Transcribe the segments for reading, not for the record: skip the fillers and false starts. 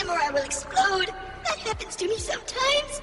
or I will explode. That happens to me sometimes.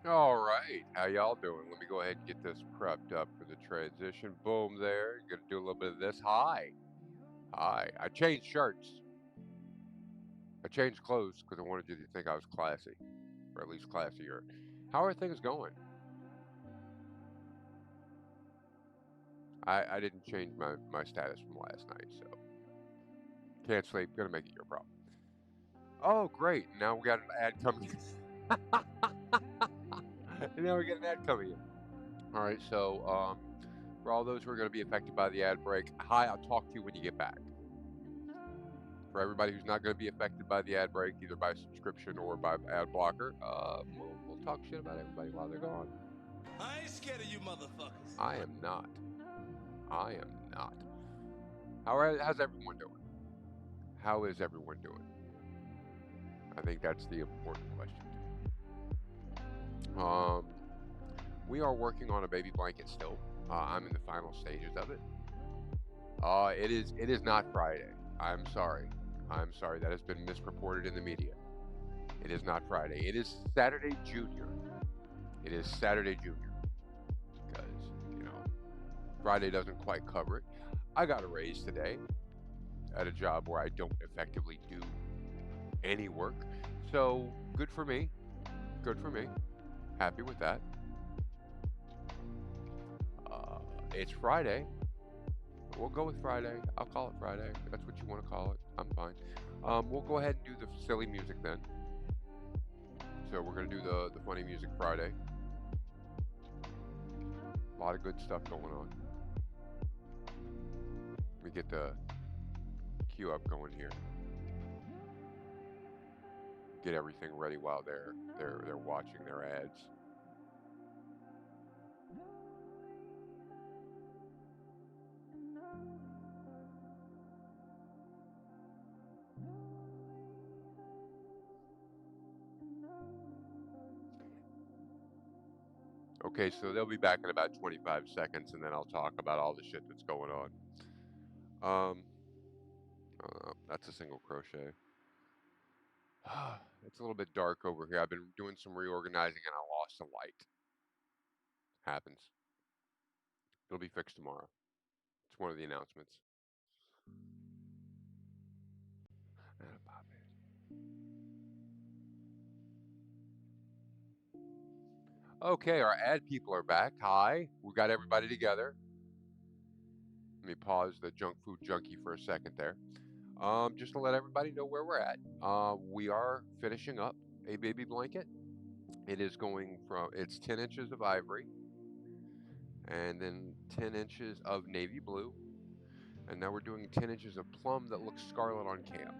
All right, how y'all doing? Let me go ahead and get this prepped up for the transition. Boom, there. Gonna do a little bit of this. Hi, hi. I changed shirts. I changed clothes because I wanted you to think I was classy, or at least classier. How are things going? I didn't change my status from last night, so can't sleep. Gonna make it your problem. Oh, great! Now we got an ad coming. Now we got an ad coming in. All right, so for all those who are going to be affected by the ad break, hi. I'll talk to you when you get back. For everybody who's not going to be affected by the ad break, either by subscription or by ad blocker, we'll talk shit about everybody while they're gone. I ain't scared of you motherfuckers. I am not. I am not. How's everyone doing? How is everyone doing? I think that's the important question. Um, we are working on a baby blanket still. I'm in the final stages of it. It is not Friday. I'm sorry. I'm sorry. That has been misreported in the media. It is not Friday. It is Saturday Junior. It is Saturday Junior because Friday doesn't quite cover it. I got a raise today at a job where I don't effectively do any work, so good for me. Good for me. Happy with that. It's Friday. We'll go with Friday. I'll call it Friday. If that's what you want to call it. I'm fine. We'll go ahead and do the silly music then. So we're gonna do the funny music Friday. A lot of good stuff going on. Let me get the queue up going here. Get everything ready while they're watching their ads. Okay, so they'll be back in about 25 seconds, and then I'll talk about all the shit that's going on. Um, that's a single crochet. It's a little bit dark over here. I've been doing some reorganizing, and I lost a light. Happens. It'll be fixed tomorrow. It's one of the announcements. Okay, our ad people are back. Hi, we got everybody together. Let me pause the junk food junkie for a second there. Just to let everybody know where we're at. We are finishing up a baby blanket. It is going from it's 10 inches of ivory and then 10 inches of navy blue. And now we're doing 10 inches of plum that looks scarlet on cam.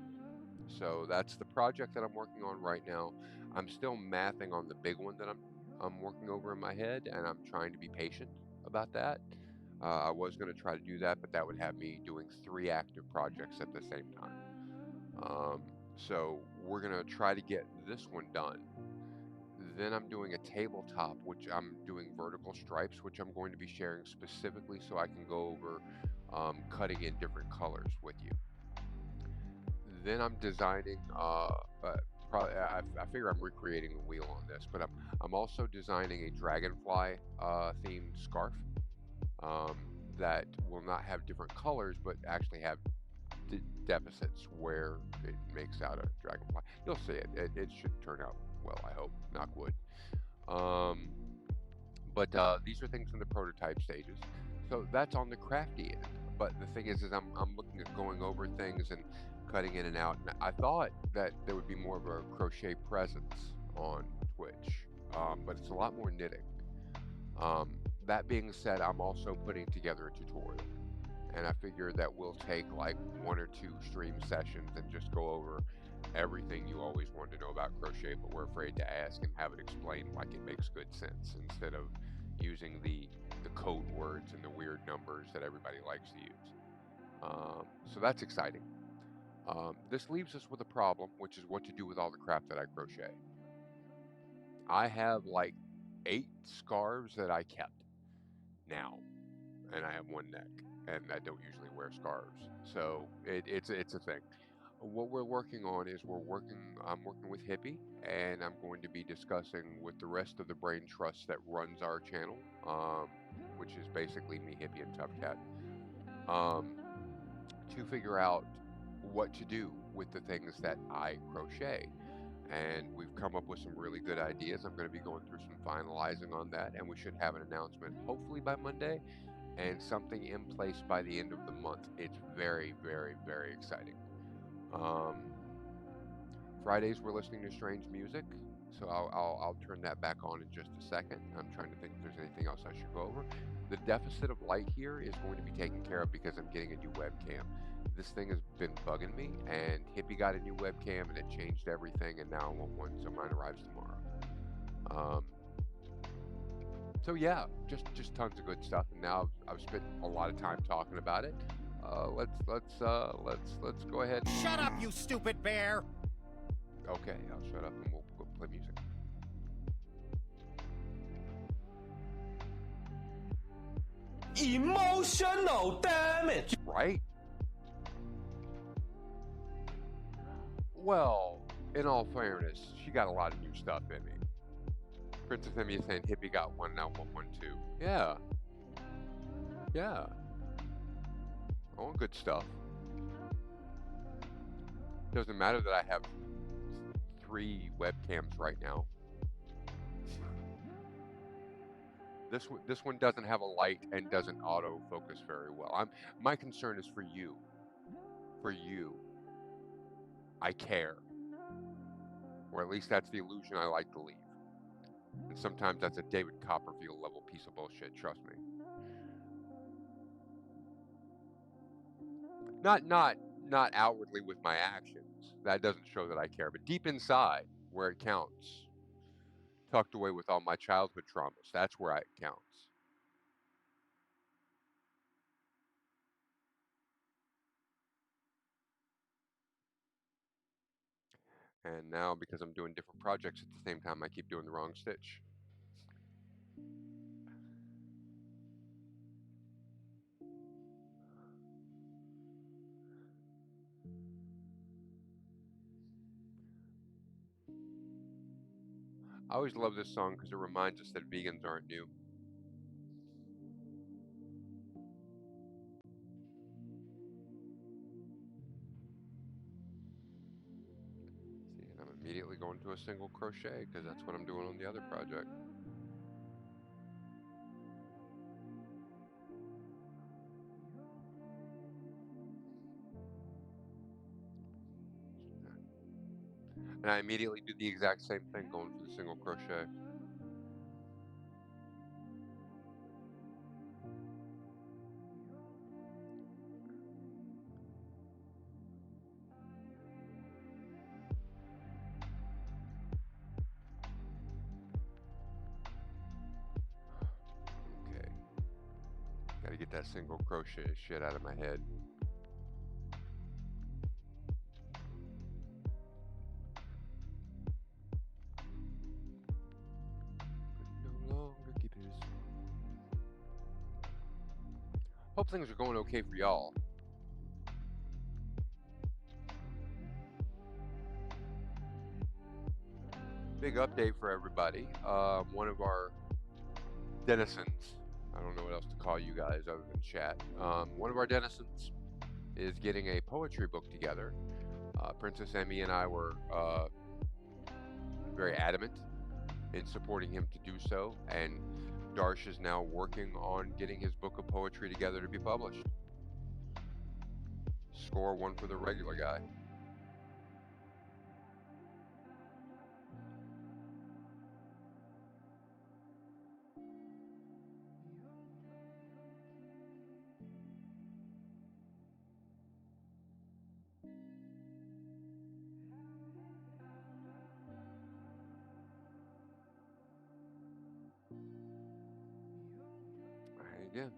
So that's the project that I'm working on right now. I'm still mathing on the big one that I'm working over in my head, and I'm trying to be patient about that. I was going to try to do that, but that would have me doing 3 active projects at the same time. So we're going to try to get this one done. Then I'm doing a tabletop, which I'm doing vertical stripes, which I'm going to be sharing specifically so I can go over cutting in different colors with you. Then I'm designing. Probably, I figure I'm recreating the wheel on this, but I'm also designing a dragonfly themed scarf that will not have different colors, but actually have deficits where it makes out a dragonfly. You'll see it. It should turn out well. I hope. Knock wood. Um, but these are things in the prototype stages. So that's on the crafty end. But the thing is I'm looking at going over things and cutting in and out. And I thought that there would be more of a crochet presence on Twitch, but it's a lot more knitting. That being said, I'm also putting together a tutorial. And I figured that we'll take like 1 or 2 stream sessions and just go over everything you always wanted to know about crochet, but we're afraid to ask and have it explained like it makes good sense instead of using the code words and the weird numbers that everybody likes to use. So that's exciting. This leaves us with a problem, which is what to do with all the crap that I crochet. I have like 8 scarves that I kept now, and I have one neck, and I don't usually wear scarves, so it's a thing. What we're working on is I'm working with Hippie, and I'm going to be discussing with the rest of the Brain Trust that runs our channel, which is basically me, Hippie, and Tough Cat, um, to figure out what to do with the things that I crochet. And we've come up with some really good ideas. I'm going to be going through some finalizing on that, and we should have an announcement hopefully by Monday and something in place by the end of the month. It's very, very, very exciting. Um, Fridays we're listening to strange music, so I'll turn that back on in just a second. I'm trying to think if there's anything else I should go over. The deficit of light here is going to be taken care of because I'm getting a new webcam. This thing has been bugging me, and Hippie got a new webcam, and it changed everything, and now I want one, so mine arrives tomorrow. So yeah, just tons of good stuff, and now I've spent a lot of time talking about it. Let's go ahead. Shut up, you stupid bear! Okay, I'll shut up and we'll go play music. Emotional damage. Right? Well, in all fairness, she got a lot of new stuff in me. Princess Emmy is saying Hippie got one, now one too. Yeah. Yeah. All good stuff. Doesn't matter that I have 3 webcams right now. This one doesn't have a light and doesn't autofocus very well. My concern is for you. For you. I care. Or at least that's the illusion I like to leave. And sometimes that's a David Copperfield level piece of bullshit, trust me. Not outwardly with my actions. That doesn't show that I care, but deep inside, where it counts, tucked away with all my childhood traumas, that's where it counts. And now, because I'm doing different projects at the same time, I keep doing the wrong stitch. I always love this song because it reminds us that vegans aren't new. See, and I'm immediately going to a single crochet because that's what I'm doing on the other project. And I immediately do the exact same thing going for the single crochet. Okay. Gotta get that single crochet shit out of my head. No longer keep his. Hope things are going okay for y'all. Big update for everybody. One of our denizens, I don't know what else to call you guys other than chat. One of our denizens is getting a poetry book together. Princess Emmy and I were very adamant in supporting him to do so, and Darsh is now working on getting his book of poetry together to be published. Score 1 for the regular guy. Again.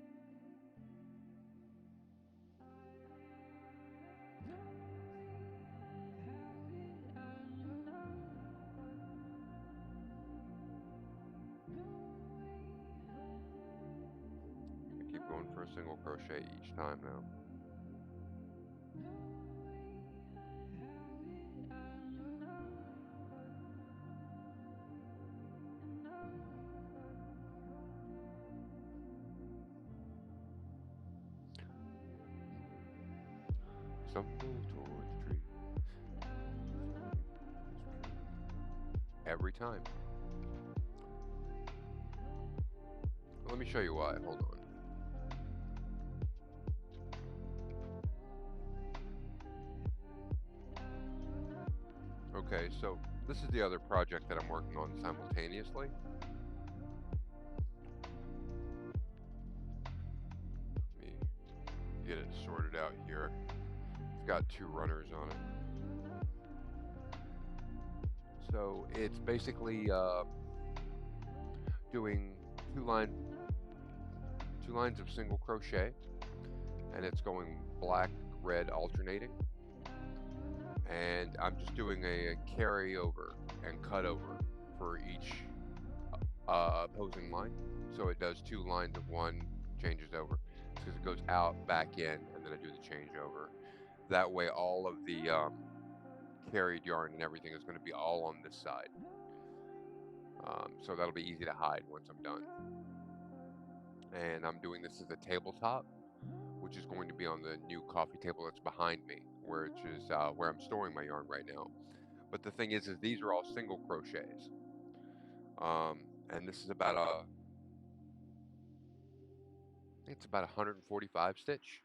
I keep going for a single crochet each time now. stumble towards tree. Every time. Let me show you why. Hold on. Okay, so this is the other project that I'm working on simultaneously. Let me get it sorted out here. It's got 2 runners on it. So it's basically doing 2 lines of single crochet, and it's going black, red alternating. And I'm just doing a carryover and cutover for each opposing line. So it does 2 lines of one, changes over, because it goes out, back in, and then I do the changeover. That way all of the carried yarn and everything is going to be all on this side. So that'll be easy to hide once I'm done. And I'm doing this as a tabletop, which is going to be on the new coffee table that's behind me, which is where I'm storing my yarn right now. But the thing is these are all single crochets. And this is about it's about 145 stitch.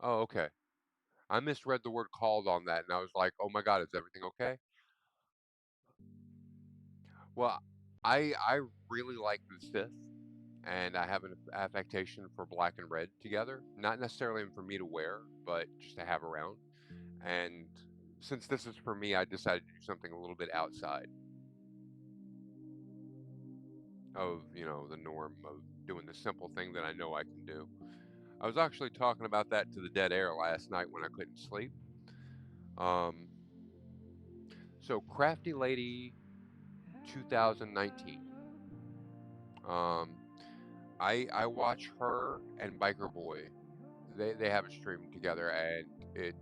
Oh, okay. I misread the word called on that, and I was like, oh my God, is everything okay? Well, I really like the Sith, and I have an affectation for black and red together. Not necessarily for me to wear, but just to have around. And since this is for me, I decided to do something a little bit outside of, the norm of doing the simple thing that I know I can do. I was actually talking about that to the dead air last night when I couldn't sleep. So Crafty Lady 2019. I watch her and Biker Boy. They have a stream together, and it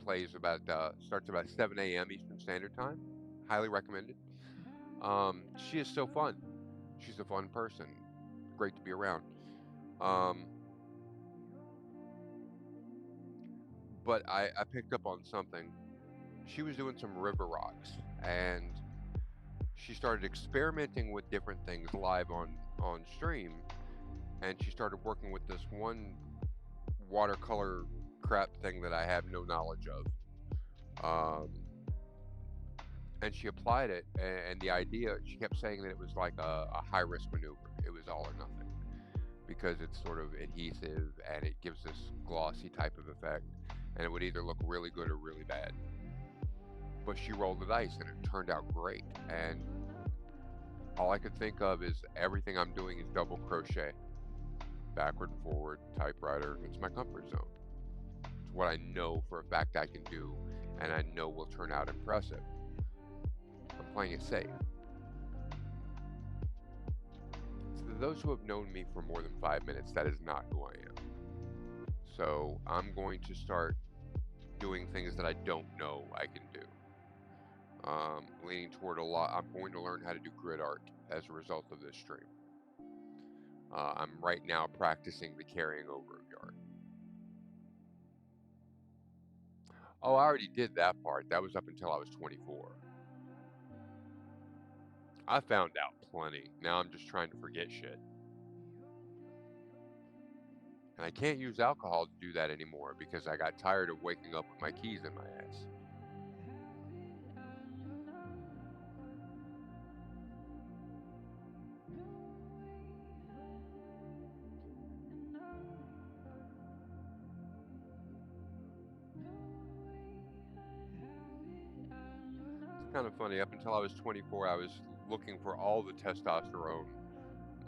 plays about starts about 7 a.m. Eastern Standard Time. Highly recommended. She is so fun. She's a fun person. Great to be around. But I picked up on something. She was doing some river rocks, and she started experimenting with different things live on stream, and she started working with this one watercolor crap thing that I have no knowledge of. And she applied it, and the idea, she kept saying that it was like a high risk maneuver. It was all or nothing because it's sort of adhesive and it gives this glossy type of effect, and it would either look really good or really bad. But she rolled the dice and it turned out great. And all I could think of is everything I'm doing is double crochet, backward and forward, typewriter. It's my comfort zone. It's what I know for a fact I can do, and I know will turn out impressive. I'm playing it safe. So for those who have known me for more than 5 minutes, that is not who I am. So I'm going to start doing things that I don't know I can do. Leaning toward a lot. I'm going to learn how to do grid art as a result of this stream. I'm right now practicing the carrying over of yarn. Oh, I already did that part. That was up until I was 24. I found out plenty. Now I'm just trying to forget shit. And I can't use alcohol to do that anymore because I got tired of waking up with my keys in my ass. It's kind of funny. Up until I was 24, I was looking for all the testosterone.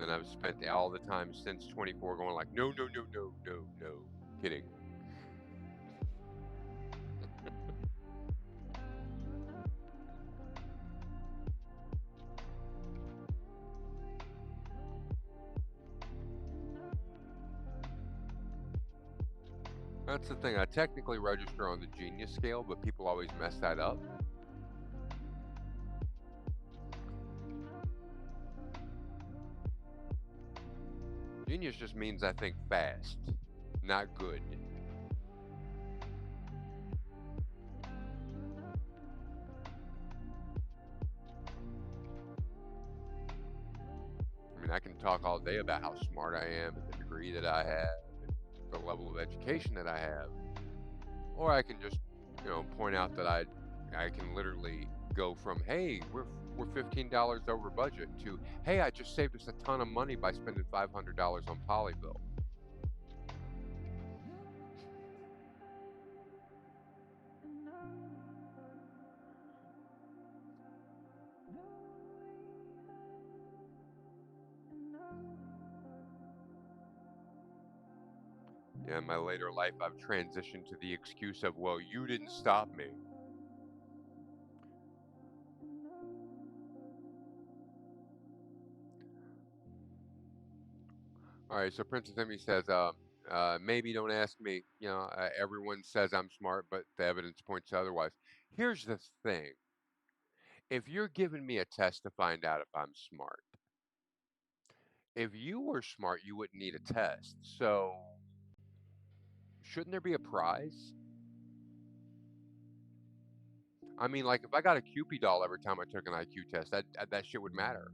And I've spent all the time since 24 going like, no, no, no, no, no, no. Kidding. That's the thing. I technically register on the Genius scale, but people always mess that up. Genius just means I think fast, not good. I mean, I can talk all day about how smart I am and the degree that I have, and the level of education that I have, or I can just, point out that I can literally go from, hey, we're $15 over budget to, hey, I just saved us a ton of money by spending $500 on Polybill. Yeah, in my later life, I've transitioned to the excuse of, well, you didn't stop me. All right, so Princess Emmy says, maybe don't ask me. Everyone says I'm smart, but the evidence points otherwise. Here's the thing. If you're giving me a test to find out if I'm smart, if you were smart, you wouldn't need a test. So, shouldn't there be a prize? I mean, like, if I got a Cupid doll every time I took an IQ test, that shit would matter.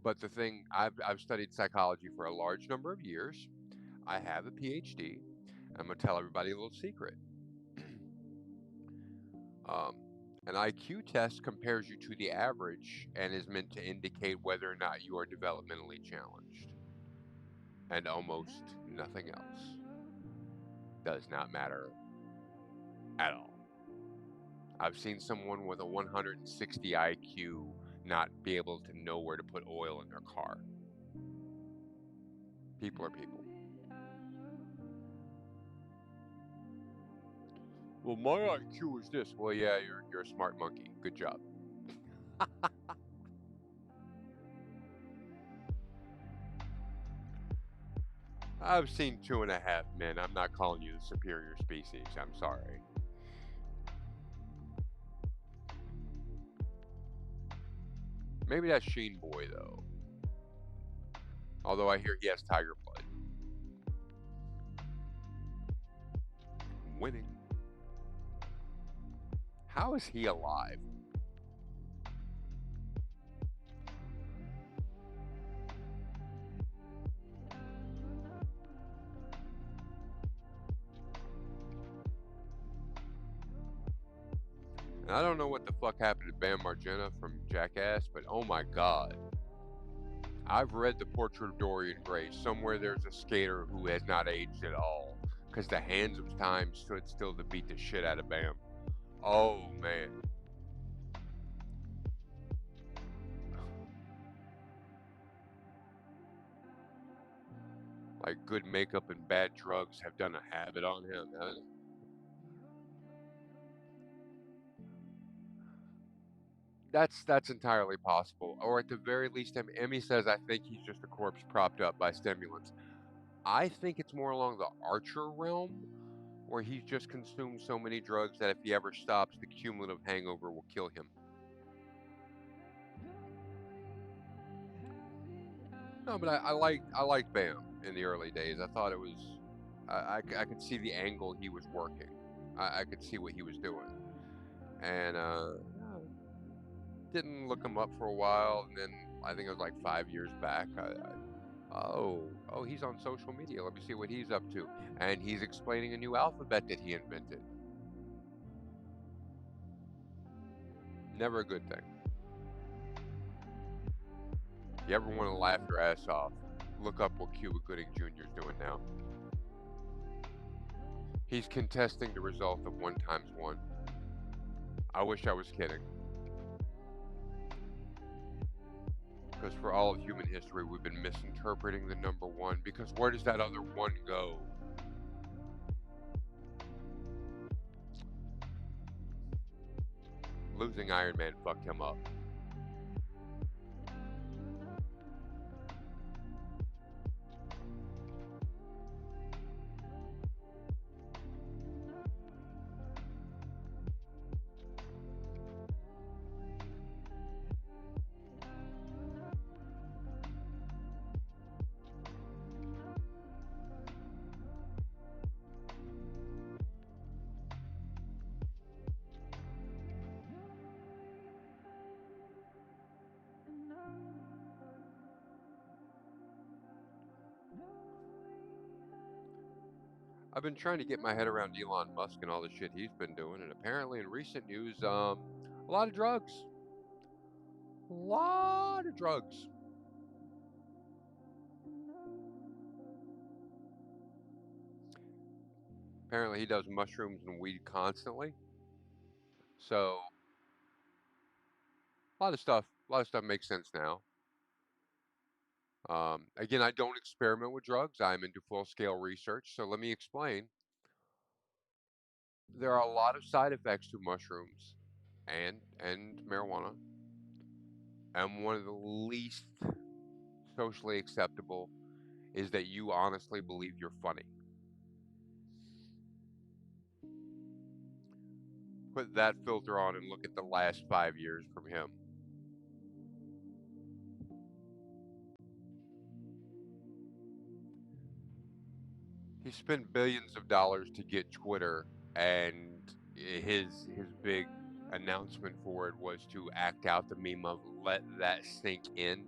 But the thing, I've studied psychology for a large number of years. I have a PhD. I'm gonna tell everybody a little secret. Um, an IQ test compares you to the average and is meant to indicate whether or not you are developmentally challenged. And almost nothing else. Does not matter at all. I've seen someone with a 160 IQ not be able to know where to put oil in their car. People are people. Well, my IQ is this. Well, yeah, you're a smart monkey. Good job. I've seen 2.5 men. I'm not calling you the superior species. I'm sorry. Maybe that's Sheen Boy, though. Although I hear he has tiger blood. Winning. How is he alive? And I don't know what the fuck happened to Bam Margera from Jackass, but oh my god. I've read The Portrait of Dorian Gray. Somewhere there's a skater who has not aged at all. Because the hands of time stood still to beat the shit out of Bam. Oh man. Like good makeup and bad drugs have done a habit on him, haven't it? That's entirely possible. Or at the very least, Emmy says I think he's just a corpse propped up by stimulants. I think it's more along the Archer realm, where he's just consumed so many drugs that if he ever stops, the cumulative hangover will kill him. No, but I liked Bam in the early days. I thought it was I could see the angle he was working. I could see what he was doing, and didn't look him up for a while, and then I think it was like 5 years back. Oh, he's on social media. Let me see what he's up to, and he's explaining a new alphabet that he invented. Never a good thing. If you ever want to laugh your ass off, look up what Cuba Gooding Jr. is doing now. He's contesting the result of 1 times 1. I wish I was kidding. Because for all of human history, we've been misinterpreting the number 1, because where does that other 1 go? Losing Iron Man fucked him up. I've been trying to get my head around Elon Musk and all the shit he's been doing, and apparently in recent news, a lot of drugs. A lot of drugs. Apparently he does mushrooms and weed constantly. So a lot of stuff makes sense now. Again, I don't experiment with drugs. I'm into full-scale research. So let me explain. There are a lot of side effects to mushrooms and marijuana, and one of the least socially acceptable is that you honestly believe you're funny. Put that filter on and look at the last 5 years from him. He spent billions of dollars to get Twitter, and his big announcement for it was to act out the meme of let that sink in.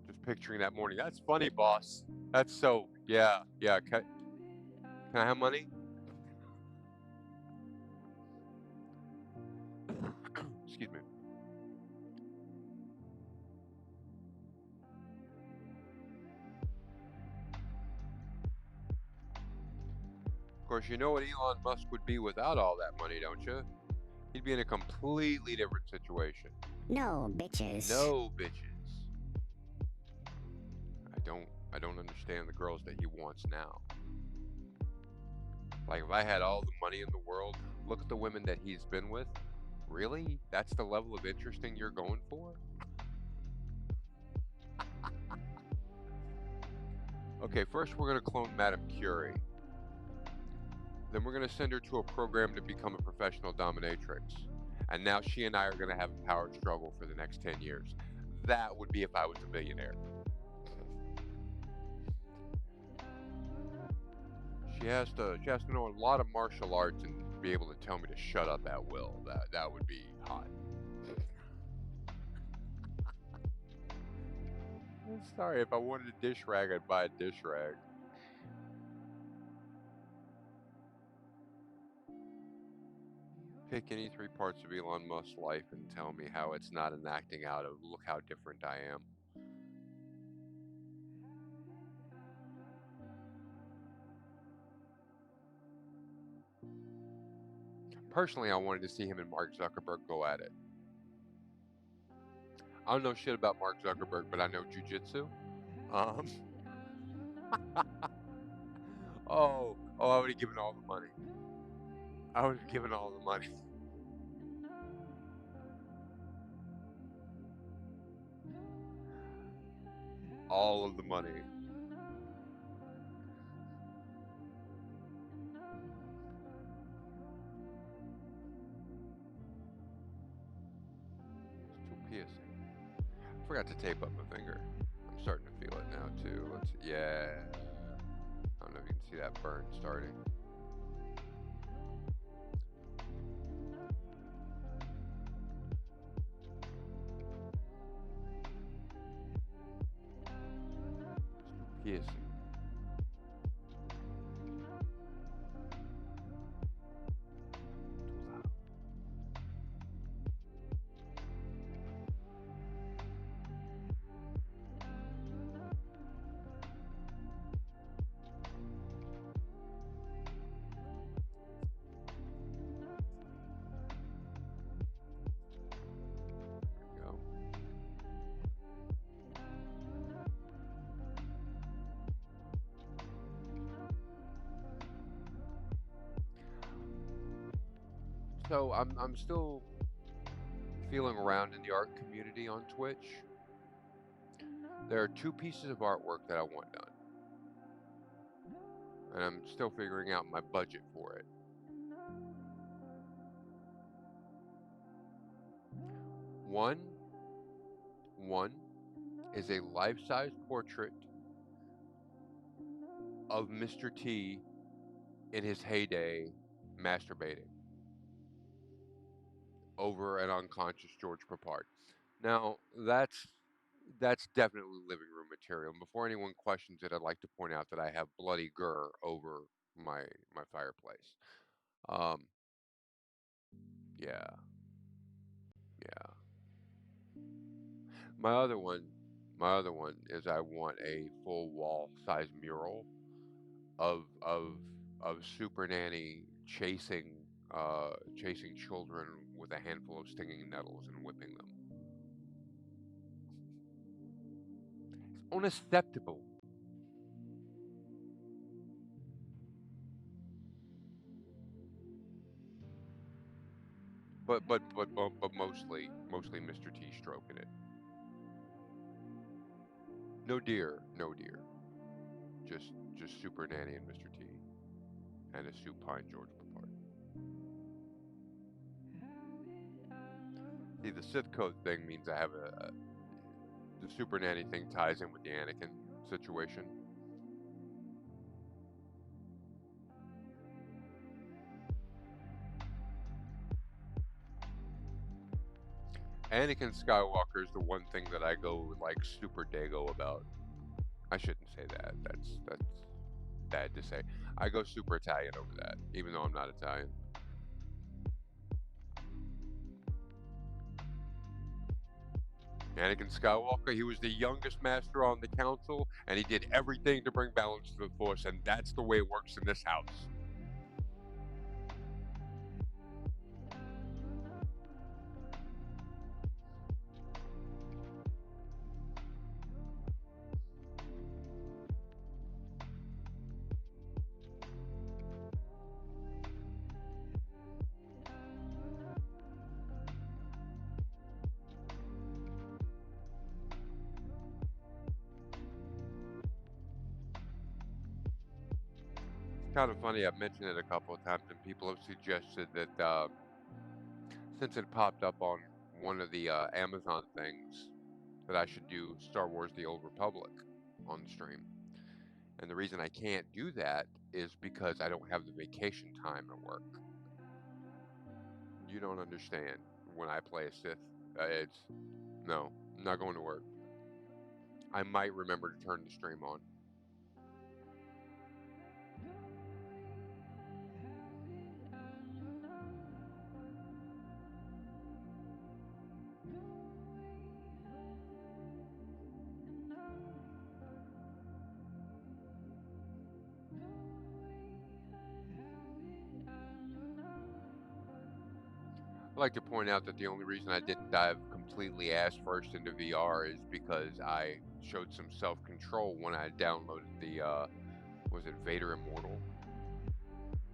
Just picturing that morning. That's funny, boss. That's so, yeah. Can I have money? Excuse me. Of course, you know what Elon Musk would be without all that money, don't you? He'd be in a completely different situation. No, bitches. No bitches. I don't understand the girls that he wants now. Like, if I had all the money in the world, look at the women that he's been with. Really? That's the level of interesting you're going for? Okay, first we're going to clone Madame Curie. Then we're going to send her to a program to become a professional dominatrix. And now she and I are going to have a power struggle for the next 10 years. That would be if I was a billionaire. She has to know a lot of martial arts and be able to tell me to shut up at will. That would be hot. Sorry, if I wanted a dish rag, I'd buy a dish rag. Pick any 3 parts of Elon Musk's life and tell me how it's not an acting out of look how different I am. Personally, I wanted to see him and Mark Zuckerberg go at it. I don't know shit about Mark Zuckerberg, but I know jujitsu. I would have given all the money. I would have given all the money. All of the money. Still piercing. I forgot to tape up my finger. I'm starting to feel it now too. Yeah. I don't know if you can see that burn starting. Still piercing. Go. So I'm still feeling around in the art community on Twitch. There are 2 pieces of artwork that I want done. And I'm still figuring out my budget for it. One is a life-size portrait of Mr. T in his heyday masturbating over an unconscious George Peppard. Now, that's That's definitely living room material. And before anyone questions it, I'd like to point out that I have bloody gur over my my fireplace. Um, yeah, yeah. My other one, my other one is I want a full wall size mural of of of Super Nanny chasing children with a handful of stinging nettles and whipping them. It's unacceptable. But mostly Mr. T stroking it. No deer, no deer. Just Super Nanny and Mr. T and a supine George Papard. See, the Sith code thing means I have the Super Nanny thing ties in with the Anakin situation. Anakin Skywalker is the one thing that I go like super dago about. I shouldn't say that. That's bad to say. I go super Italian over that, even though I'm not Italian. Anakin Skywalker, he was the youngest master on the council, and he did everything to bring balance to the Force, and that's the way it works in this house. It's kind of funny. I've mentioned it a couple of times, and people have suggested that since it popped up on one of the Amazon things, that I should do Star Wars: The Old Republic on the stream. And the reason I can't do that is because I don't have the vacation time at work. You don't understand. When I play a Sith, it's no, I'm not going to work. I might remember to turn the stream on. I'd like to point out that the only reason I didn't dive completely ass first into VR is because I showed some self-control when I downloaded the was it Vader Immortal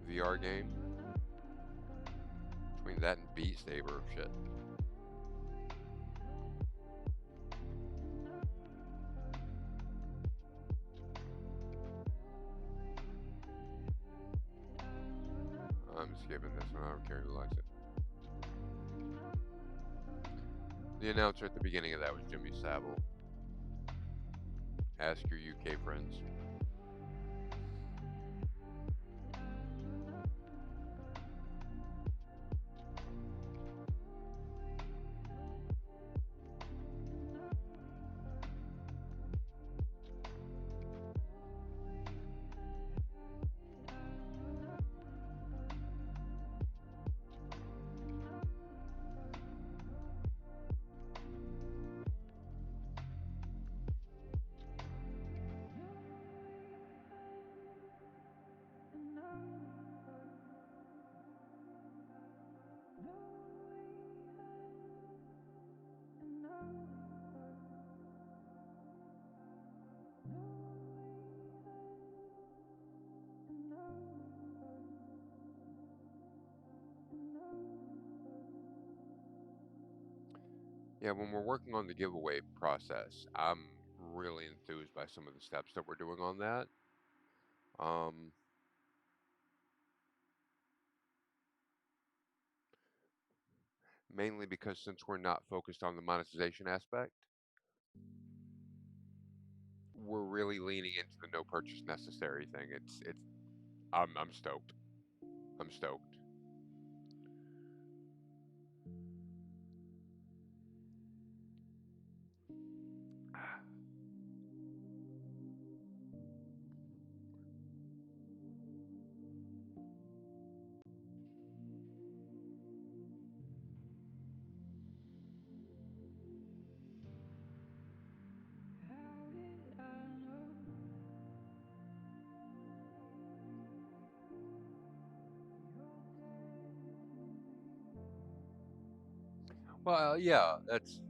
VR game? Between that and Beat Saber, shit. I'm skipping this one. I don't care who likes it. The announcer at the beginning of that was Jimmy Savile. Ask your UK friends. Yeah, when we're working on the giveaway process, I'm really enthused by some of the steps that we're doing on that. Um, Mainly because since we're not focused on the monetization aspect, we're really leaning into the no purchase necessary thing. I'm stoked. I'm stoked. Well, yeah, that's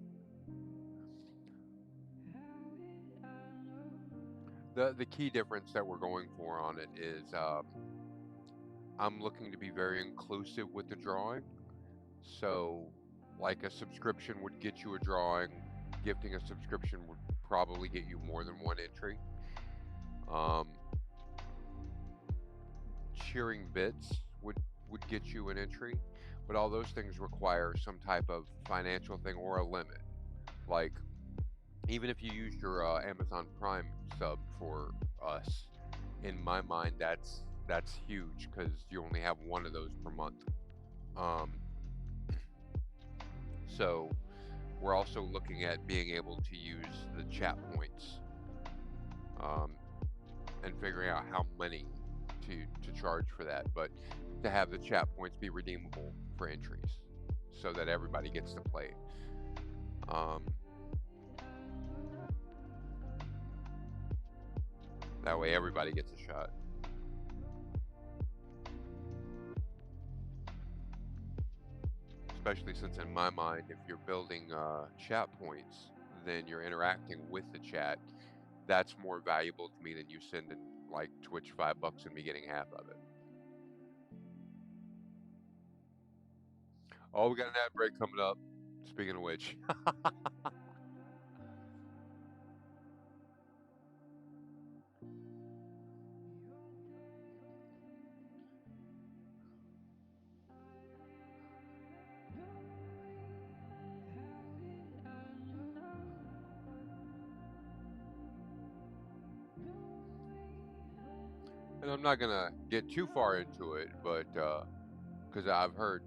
the key difference that we're going for on it is I'm looking to be very inclusive with the drawing. So, like a subscription would get you a drawing, gifting a subscription would probably get you more than one entry. Um, Cheering bits would get you an entry, but all those things require some type of financial thing or a limit. Like even if you used your Amazon Prime sub for us, in my mind that's huge because you only have one of those per month. Um, so we're also looking at being able to use the chat points um, and figuring out how many to charge for that, but to have the chat points be redeemable for entries so that everybody gets to play. Um, that way everybody gets a shot. Especially since in my mind, if you're building chat points, then you're interacting with the chat. That's more valuable to me than you sending like Twitch $5 and me getting half of it. Oh, we got an ad break coming up. Speaking of which, and I'm not gonna get too far into it, but because I've heard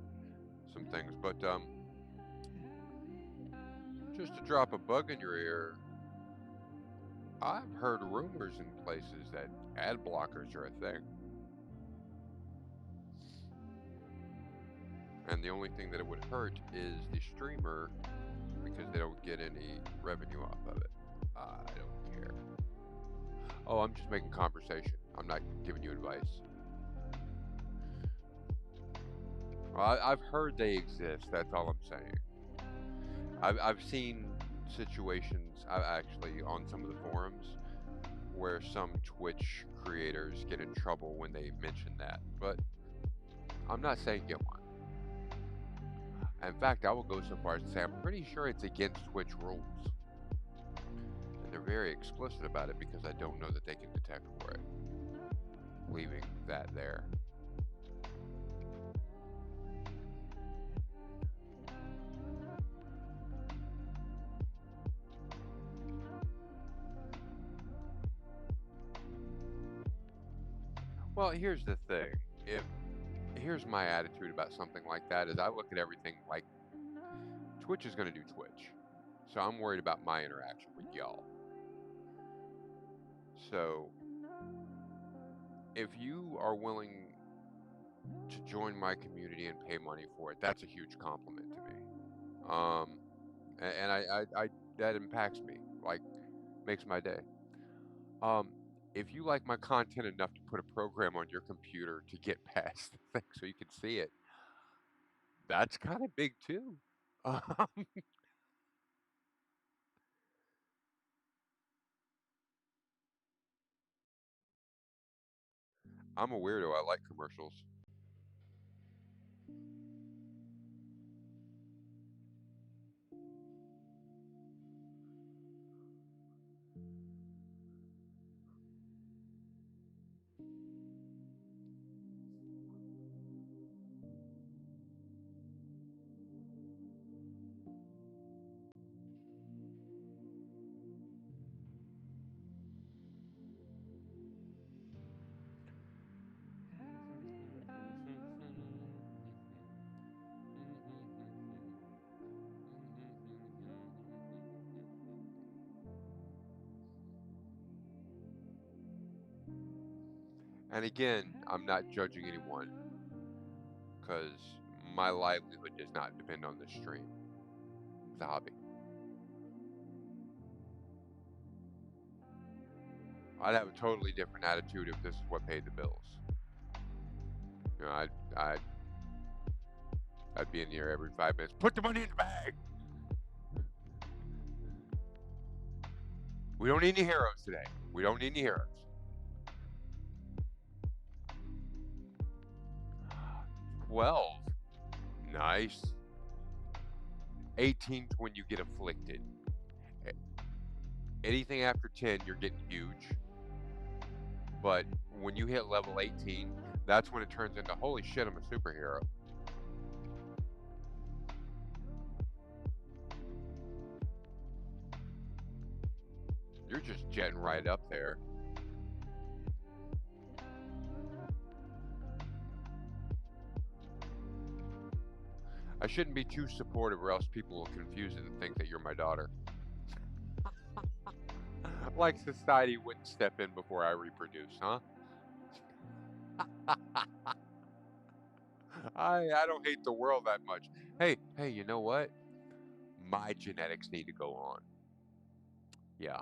some things, but just to drop a bug in your ear, I've heard rumors in places that ad blockers are a thing. And the only thing that it would hurt is the streamer because they don't get any revenue off of it. I don't care. Oh, I'm just making conversation. I'm not giving you advice. Well, I've heard they exist. That's all I'm saying. I've seen situations actually on some of the forums where some Twitch creators get in trouble when they mention that. But I'm not saying get one. In fact, I will go so far as to say I'm pretty sure it's against Twitch rules. And they're very explicit about it because I don't know that they can detect for it. Leaving that there. Well, here's the thing. If here's my attitude about something like that is I look at everything like Twitch is going to do Twitch. So I'm worried about my interaction with y'all. So if you are willing to join my community and pay money for it, that's a huge compliment to me. And I that impacts me, like makes my day. Um, if you like my content enough to put a program on your computer to get past the thing so you can see it, that's kind of big too. Um, I'm a weirdo. I like commercials. And again, I'm not judging anyone because my livelihood does not depend on this stream. It's a hobby. I'd have a totally different attitude if this is what paid the bills. You know, I I'd be in here every 5 minutes. Put the money in the bag. We don't need any heroes today. We don't need any heroes. 12. Nice. 18's when you get afflicted. Anything after 10, you're getting huge. But when you hit level 18, that's when it turns into, holy shit, I'm a superhero. You're just jetting right up there. I shouldn't be too supportive or else people will confuse it and think that you're my daughter. Like society wouldn't step in before I reproduce, huh? I don't hate the world that much. Hey, you know what? My genetics need to go on. Yeah.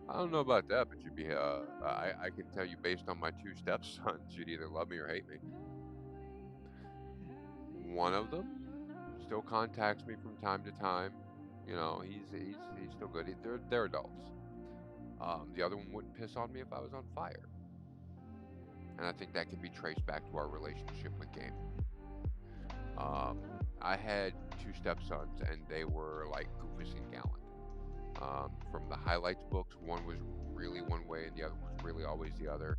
I don't know about that, but you'd be, I can tell you based on my two stepsons, you'd either love me or hate me. One of them still contacts me from time to time. You know, he's still good. They're adults. The other one wouldn't piss on me if I was on fire. And I think that can be traced back to our relationship with gaming. I had two stepsons, and they were like Goofus and Gallant. From the highlights books, one was really one way, and the other was really always the other.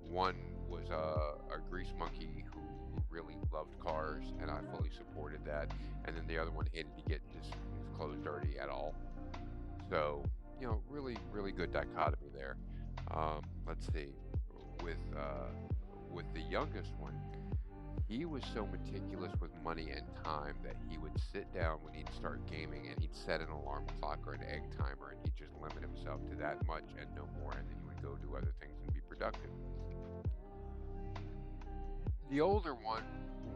One was a grease monkey who really loved cars, and I fully supported that. And then the other one hated to get his clothes dirty at all. So, you know, really good dichotomy there. Let's see, with the youngest one, he was so meticulous with money and time that he would sit down when he'd start gaming and he'd set an alarm clock or an egg timer, and he'd just limit himself to that much and no more, and then he would go do other things and be productive. The older one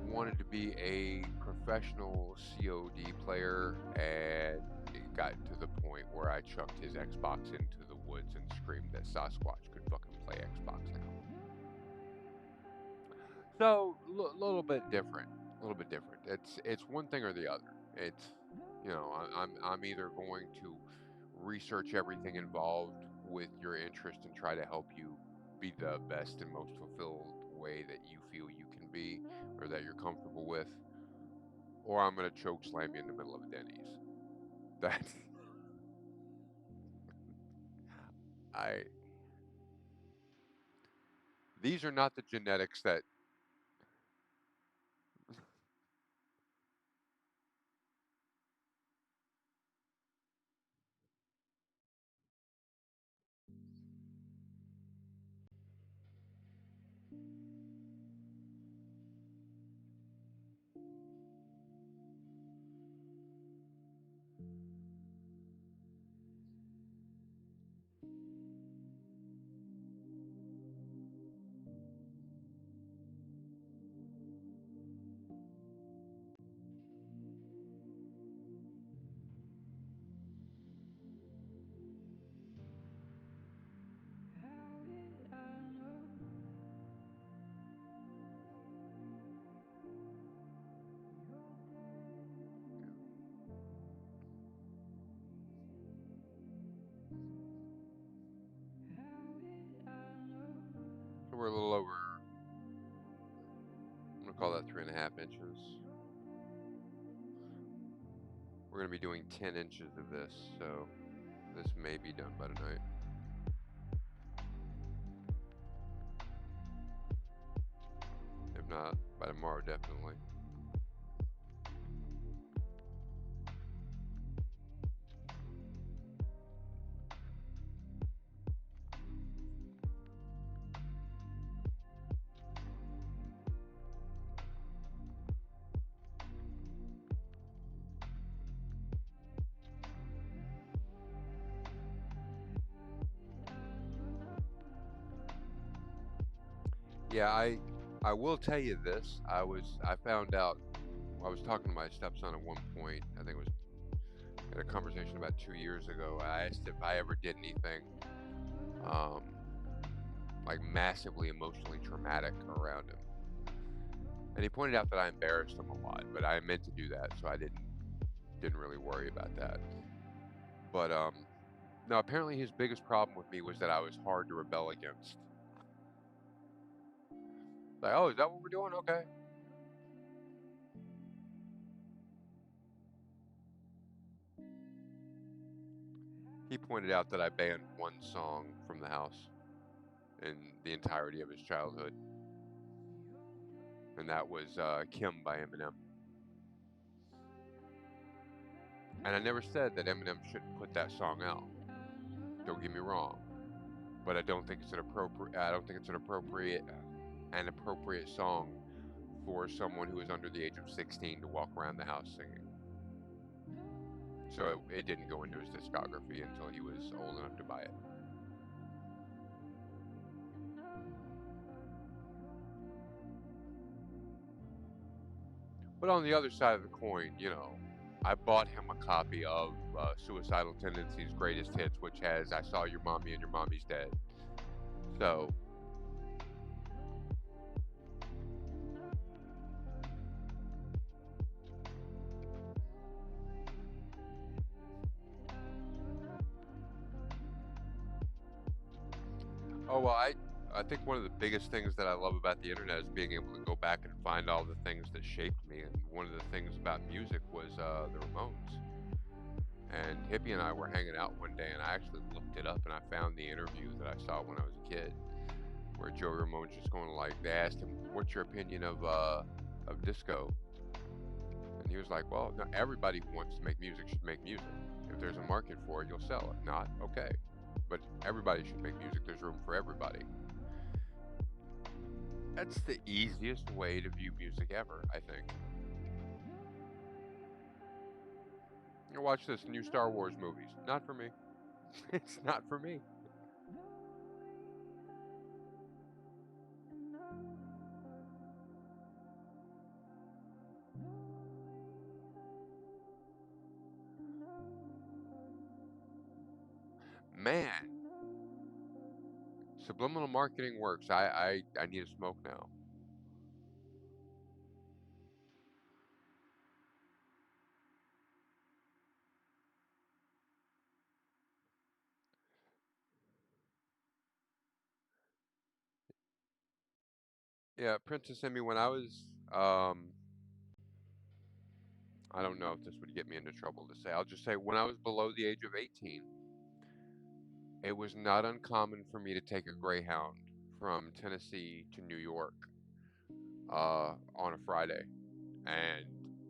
wanted to be a professional COD player, and it got to the point where I chucked his Xbox into the woods and screamed that Sasquatch could fucking play Xbox now. So, little bit different. A little bit different. It's one thing or the other. It's, you know, I'm either going to research everything involved with your interest and try to help you be the best and most fulfilled way that you feel you can be or that you're comfortable with, or I'm going to choke slam you in the middle of a Denny's. That's I. These are not the genetics that. So we're a little over. I'm gonna call that 3.5 inches. We're gonna be doing 10 inches of this, so this may be done by tonight. If not, by tomorrow, definitely. Yeah, I will tell you this. I found out I was talking to my stepson at one point. I think it was in a conversation about 2 years ago. I asked if I ever did anything um, like massively emotionally traumatic around him, and he pointed out that I embarrassed him a lot. But I meant to do that, so I didn't really worry about that. But no, apparently his biggest problem with me was that I was hard to rebel against. Like, oh, is that what we're doing? Okay. He pointed out that I banned one song from the house in the entirety of his childhood, and that was Kim by Eminem. And I never said that Eminem shouldn't put that song out. Don't get me wrong, but I don't think it's an appropriate. I don't think it's an appropriate song for someone who is under the age of 16 to walk around the house singing. So it didn't go into his discography until he was old enough to buy it. But on the other side of the coin, I bought him a copy of Suicidal Tendencies' Greatest Hits, which has "I Saw Your Mommy and Your Mommy's Dead." So, oh well, I think one of the biggest things that I love about the internet is being able to go back and find all the things that shaped me. And one of the things about music was the Ramones. And Hippie and I were hanging out one day, and I actually looked it up, and I found the interview that I saw when I was a kid, where Joey Ramone's just going like, they asked him, "What's your opinion of disco?" And he was like, "Well, not everybody who wants to make music should make music. If there's a market for it, you'll sell it. Not okay, but everybody should make music. There's room for everybody." That's the easiest way to view music ever, I think. Watch this new Star Wars movies. Not for me. It's not for me. Man, subliminal marketing works. I need a smoke now. Yeah, Princess Emmy, when I was, I don't know if this would get me into trouble to say. I'll just say when I was below the age of 18, it was not uncommon for me to take a Greyhound from Tennessee to New York on a Friday and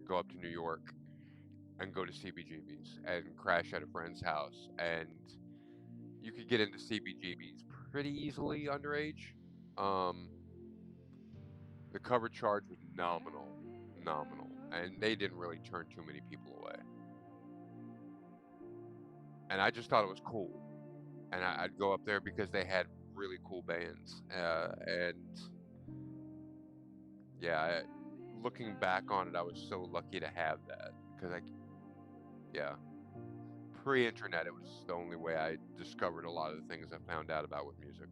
go up to New York and go to CBGB's and crash at a friend's house. And you could get into CBGB's pretty easily underage. Um, the cover charge was nominal, nominal, and they didn't really turn too many people away. And I just thought it was cool, and I'd go up there because they had really cool bands. And yeah, looking back on it, I was so lucky to have that because yeah, pre-internet, it was the only way I discovered a lot of the things I found out about with music.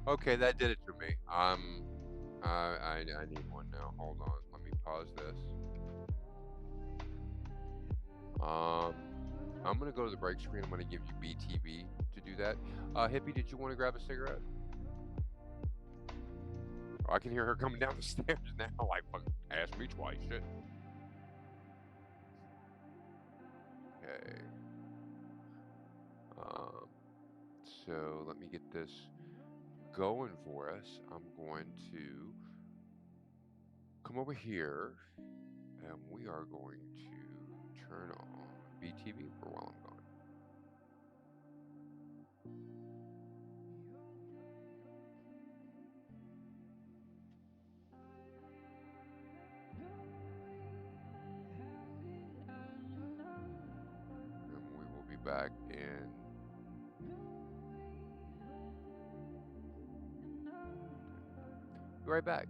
Okay, that did it to me. I need one now. Hold on. Let me pause this. Um, I'm gonna go to the break screen. I'm gonna give you BTV to do that. Hippie, did you want to grab a cigarette? Oh, I can hear her coming down the stairs now. Like, fucking ask me twice. Shit. Um, so let me get this going for us. I'm going to come over here and we are going to turn on BTV for while I'm gone. And we will be back in. Be right back.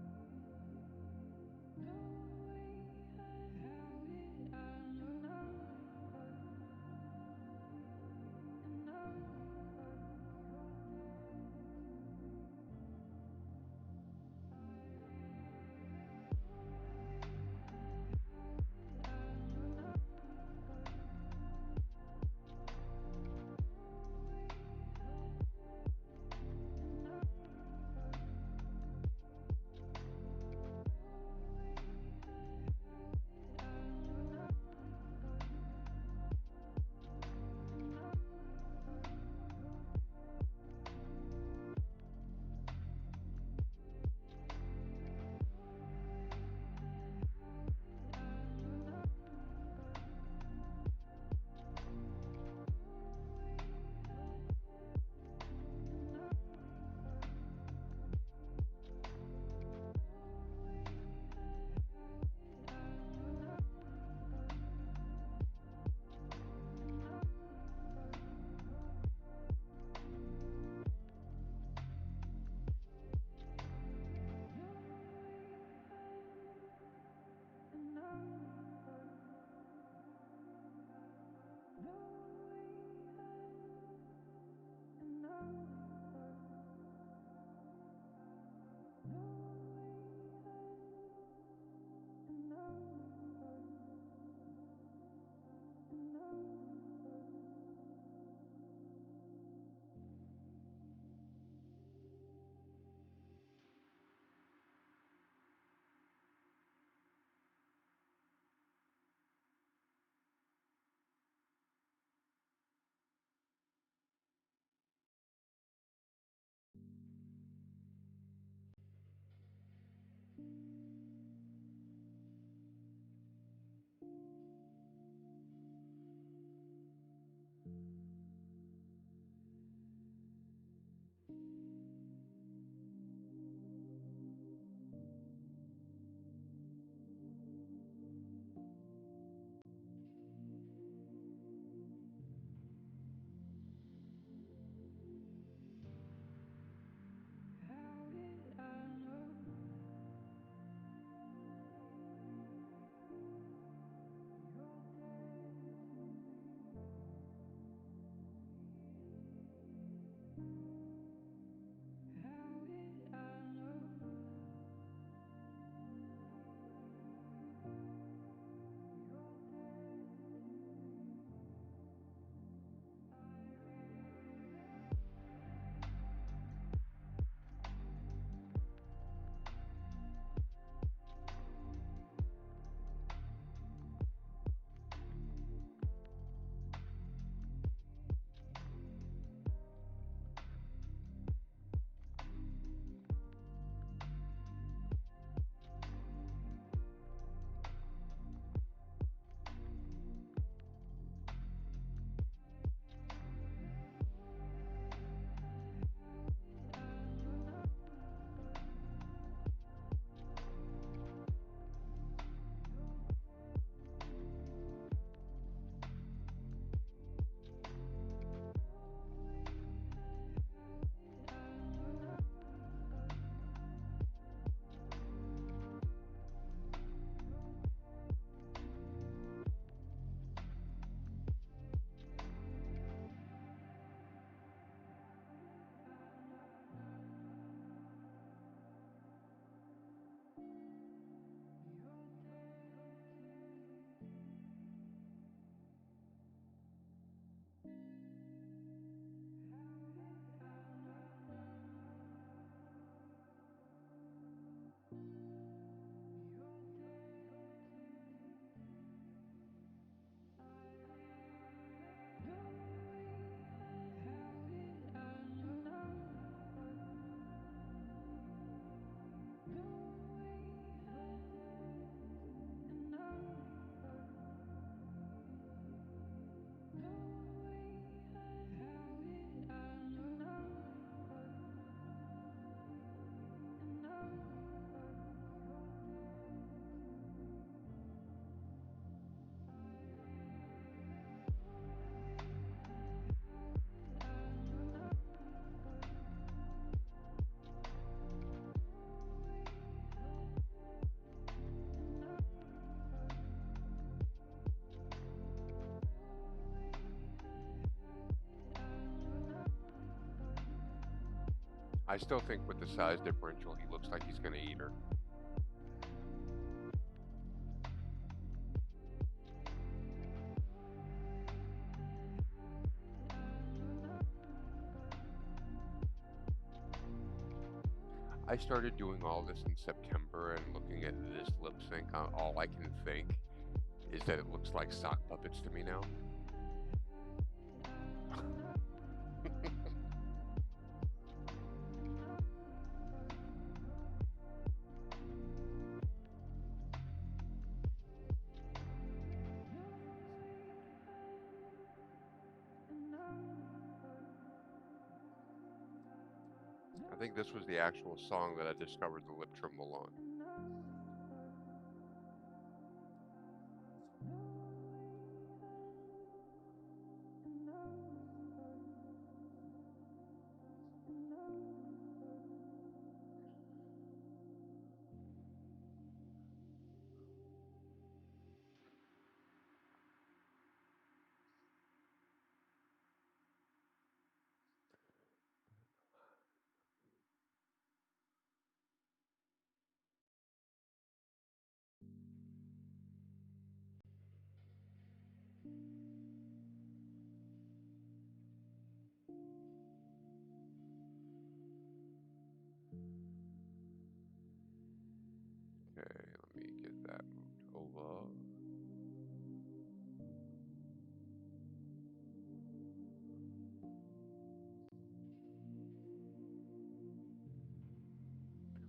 I still think with the size differential, he looks like he's going to eat her. I started doing all this in September and looking at this lip sync. All I can think is that it looks like sock puppets to me now. I think this was the actual song that I discovered the lip tremble on. Okay, let me get that moved over.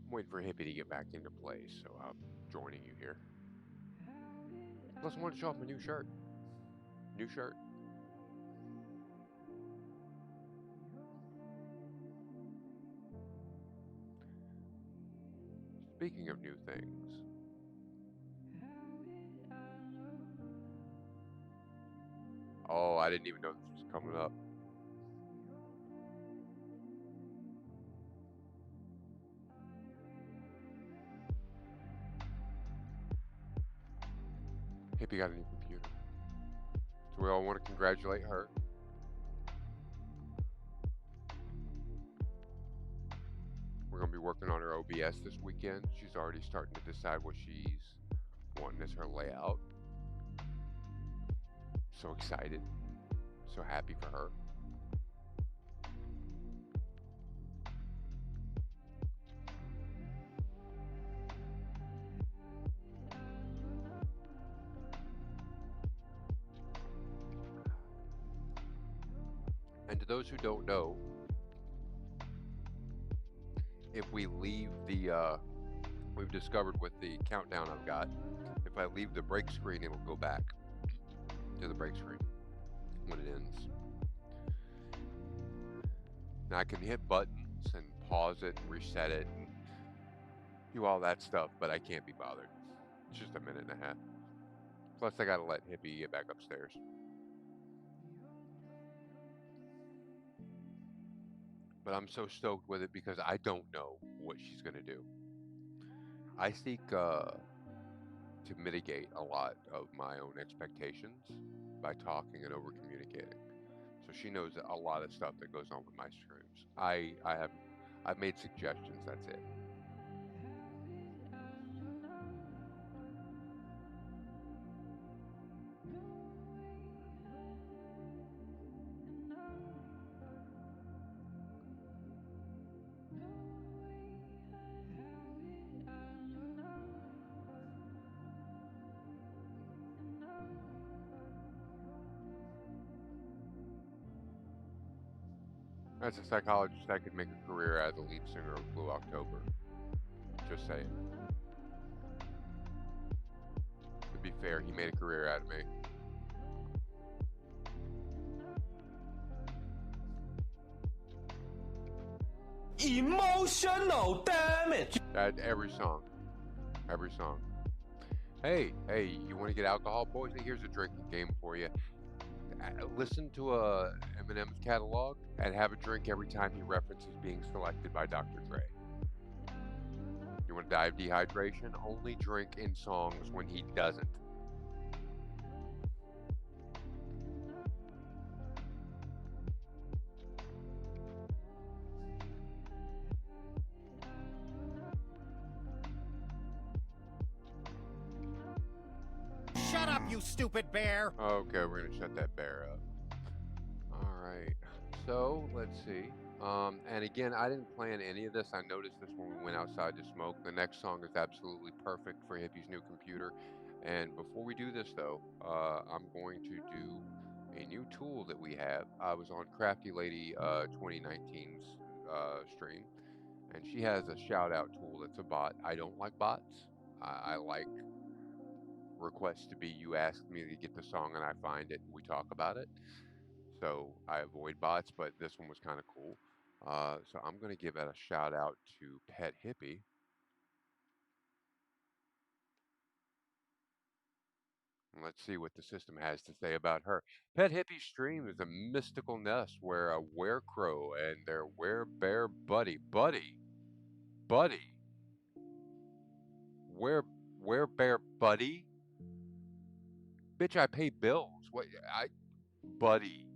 I'm waiting for Hippie to get back into place, so I'm joining you here. Plus, I want to show off my new shirt. New shirt. Speaking of new things, oh, I didn't even know this was coming up. Hippie got a new computer. So we all want to congratulate her. We're going to be working on her OBS this weekend. She's already starting to decide what she's wanting as her layout. So excited. So happy for her. And to those who don't know, if we leave the, we've discovered with the countdown I've got, if I leave the break screen, it'll go back to the break screen when it ends. Now I can hit buttons and pause it and reset it and do all that stuff, but I can't be bothered. It's just a minute and a half. Plus I gotta let Hippie get back upstairs. But I'm so stoked with it because I don't know what she's gonna do. I seek to mitigate a lot of my own expectations by talking and over communicating. So she knows a lot of stuff that goes on with my streams. I've made suggestions, that's it. As a psychologist, I could make a career as the lead singer of Blue October. Just saying. To be fair, he made a career out of me. Emotional damage. At every song. Every song. Hey, you want to get alcohol poisoning? Here's a drinking game for you. Listen to Eminem's catalog and have a drink every time he references being selected by Dr. Dre. You want to die of dehydration? Only drink in songs when he doesn't. you stupid bear. Okay, we're gonna shut that bear up. All right. So let's see. And again, I didn't plan any of this. I noticed this when we went outside to smoke. The next song is absolutely perfect for Hippie's new computer. And before we do this, though, I'm going to do a new tool that we have. I was on Crafty Lady 2019's stream, and she has a shout out tool that's a bot. I don't like bots. I like requests to be you ask me to get the song and I find it and we talk about it. So I avoid bots, but this one was kind of cool. So I'm going to give it a shout out to Pet Hippie. And let's see what the system has to say about her. Pet Hippie stream is a mystical nest where a werecrow and their werebear buddy, where werebear buddy, bitch, I pay bills. What buddy,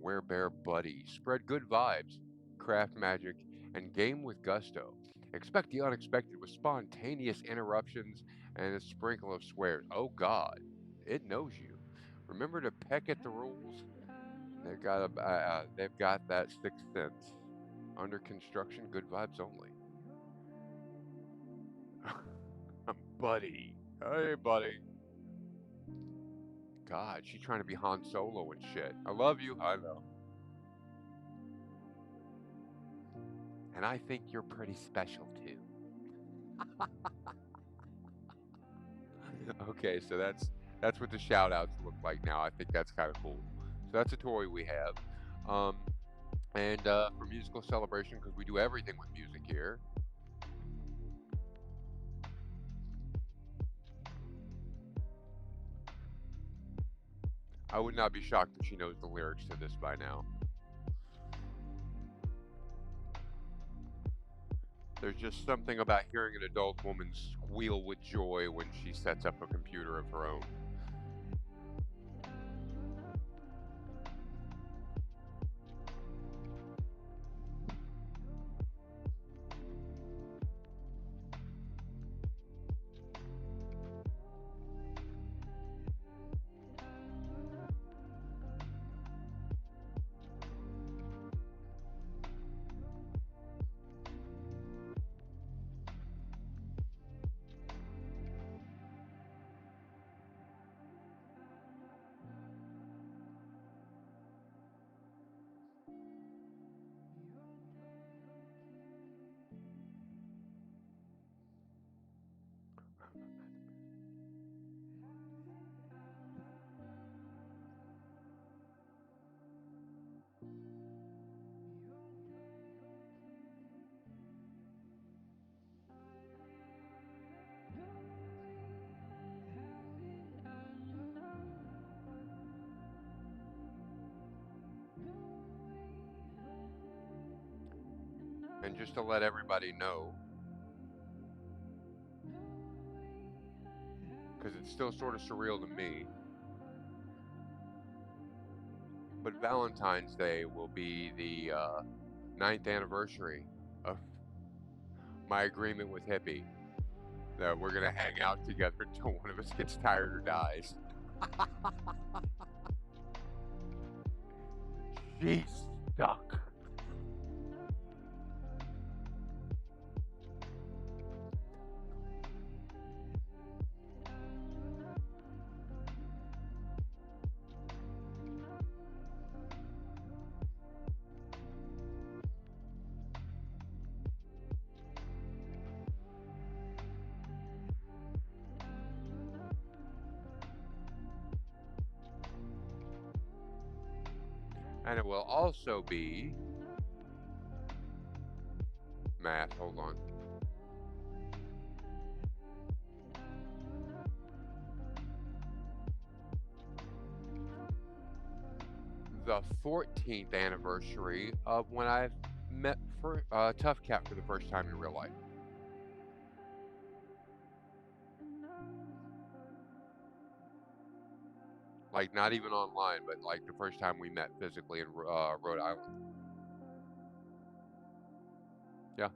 werebear buddy, spread good vibes, craft magic, and game with gusto. Expect the unexpected with spontaneous interruptions and a sprinkle of swears. Oh God, it knows you. Remember to peck at the rules. They've got that sixth sense. Under construction, good vibes only. Buddy, hey buddy. God, she's trying to be Han Solo and shit. I love you. I know. And I think you're pretty special too. Okay, so that's what the shout outs look like now. I think that's kind of cool. So that's a toy we have. And for musical celebration, because we do everything with music here. I would not be shocked if she knows the lyrics to this by now. There's just something about hearing an adult woman squeal with joy when she sets up a computer of her own. And just to let everybody know, because it's still sort of surreal to me, but Valentine's Day will be the 9th anniversary of my agreement with Hippie that we're going to hang out together until one of us gets tired or dies. She's stuck. And it will also be math. Hold on. The 14th anniversary of when I met Tough Cat for the first time in real life. Like, not even online, but like the first time we met physically in Rhode Island. Yeah.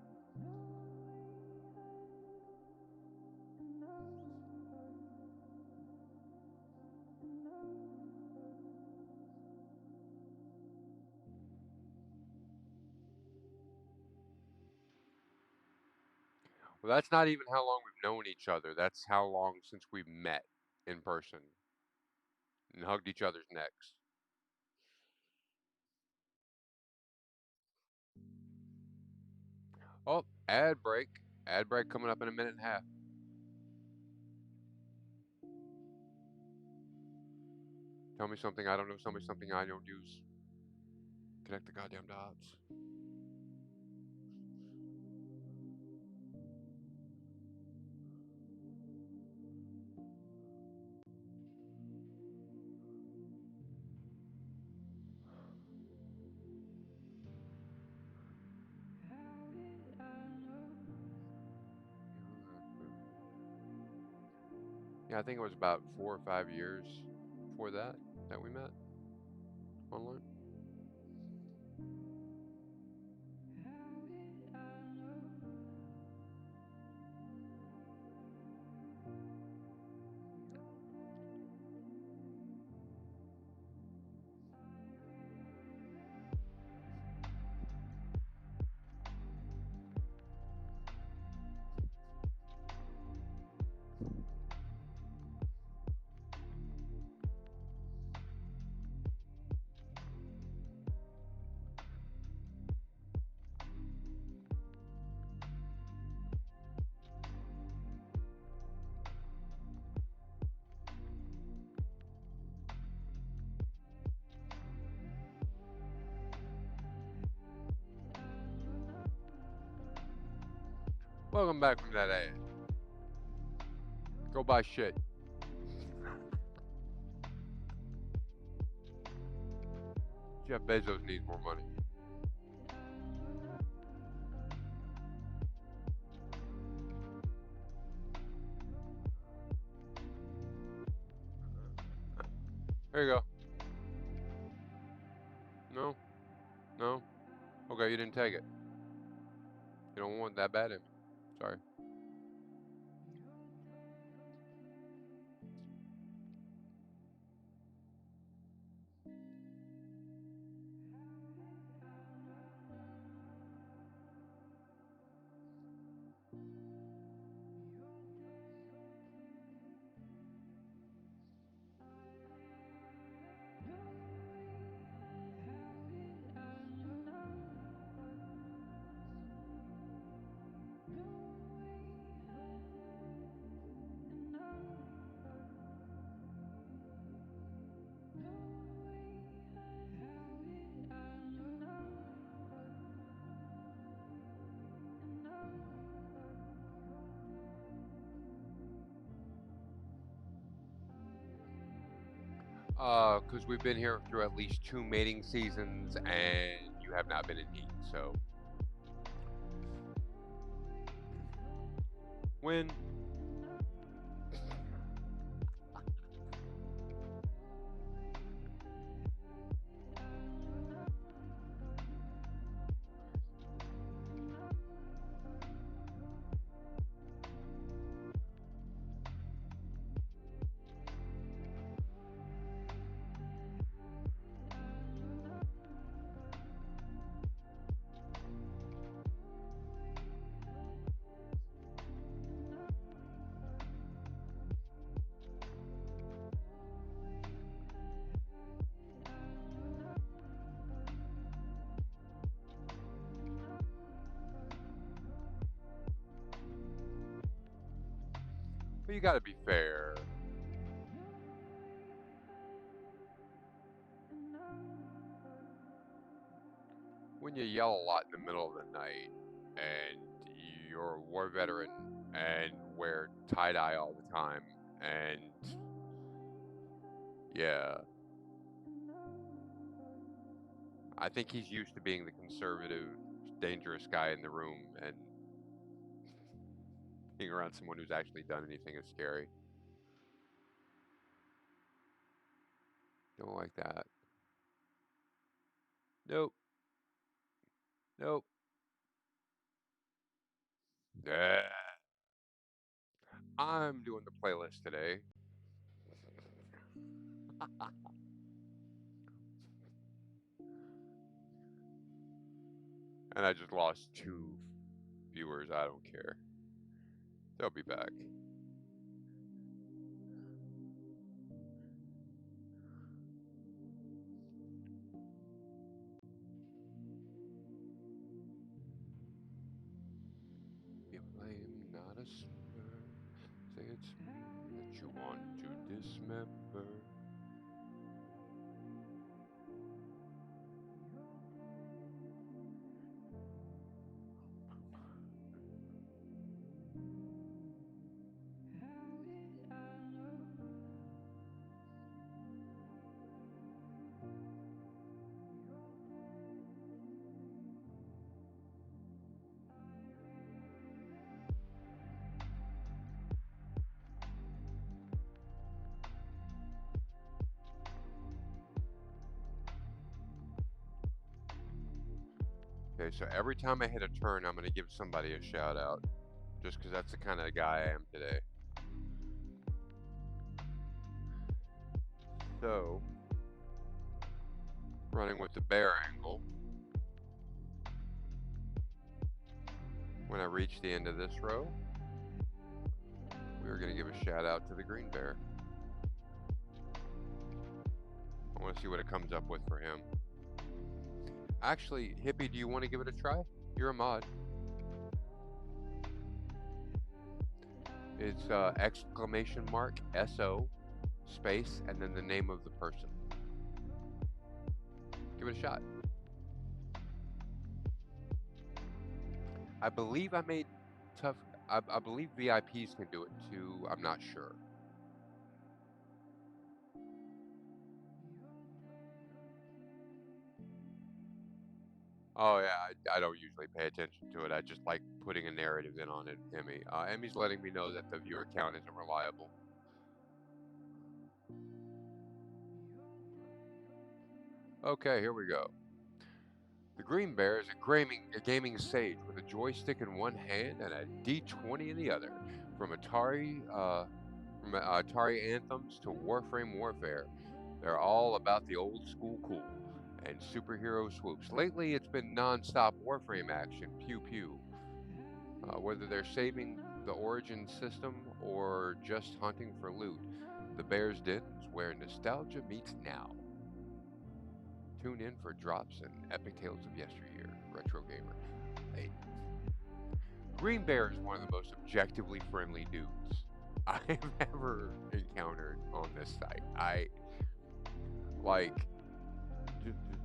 Well, that's not even how long we've known each other. That's how long since we met in person and hugged each other's necks. Oh, ad break. Ad break coming up in a minute and a half. Tell me something I don't know, tell me something I don't use. Connect the goddamn dots. Yeah, I think it was about 4 or 5 years before that we met online. Welcome back from that ad. Go buy shit. Jeff Bezos needs more money. There you go. No? No? Okay, you didn't take it. You don't want that bad in me. Sorry. Because we've been here through at least 2 mating seasons, and you have not been in heat, so. When? Well, you gotta be fair. When you yell a lot in the middle of the night, and you're a war veteran, and wear tie-dye all the time, and yeah. I think he's used to being the conservative, dangerous guy in the room, and being around someone who's actually done anything is scary. Don't like that. Nope. Nope. Yeah. I'm doing the playlist today. And I just lost 2 viewers. I don't care. They'll be back. If I'm not a slur, say it's me that you want to dismember. Okay, so every time I hit a turn, I'm going to give somebody a shout out. Just because that's the kind of guy I am today. So, running with the bear angle. When I reach the end of this row, we are going to give a shout out to the green bear. I want to see what it comes up with for him. Actually, Hippie, do you want to give it a try? You're a mod. It's exclamation mark SO space and then the name of the person. Give it a shot. I believe I made tough. I believe VIPs can do it too. I'm not sure. Oh yeah, I don't usually pay attention to it. I just like putting a narrative in on it, Emmy. Emmy's letting me know that the viewer count isn't reliable. Okay, here we go. The Green Bear is a gaming sage with a joystick in one hand and a D20 in the other. From Atari anthems to Warframe Warfare, they're all about the old school cool and superhero swoops. Lately, it's been non-stop Warframe action, pew pew. Whether they're saving the Origin system or just hunting for loot, the Bear's Den is where nostalgia meets now. Tune in for drops and epic tales of yesteryear, Retro Gamer. Hey, Green Bear is one of the most objectively friendly dudes I've ever encountered on this site. I like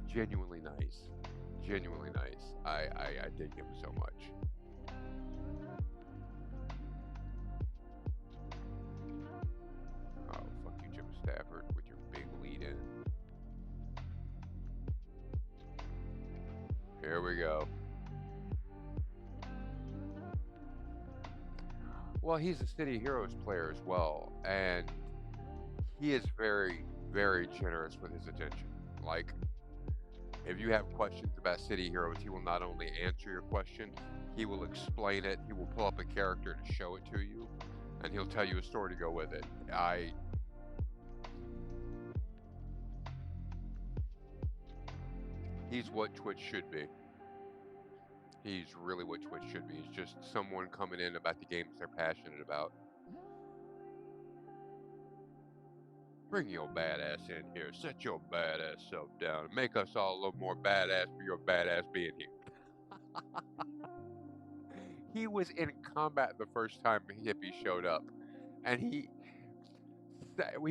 genuinely nice. Genuinely nice. I dig him so much. Oh, fuck you, Jim Stafford, with your big lead in. Here we go. Well, he's a City Heroes player as well, and he is very, very generous with his attention. Like, if you have questions about City Heroes, he will not only answer your question, he will explain it, he will pull up a character to show it to you, and he'll tell you a story to go with it. He's what Twitch should be. He's really what Twitch should be. He's just someone coming in about the games they're passionate about. Bring your badass in here. Set your badass self down. Make us all a little more badass for your badass being here. He was in combat the first time Hippie showed up. And he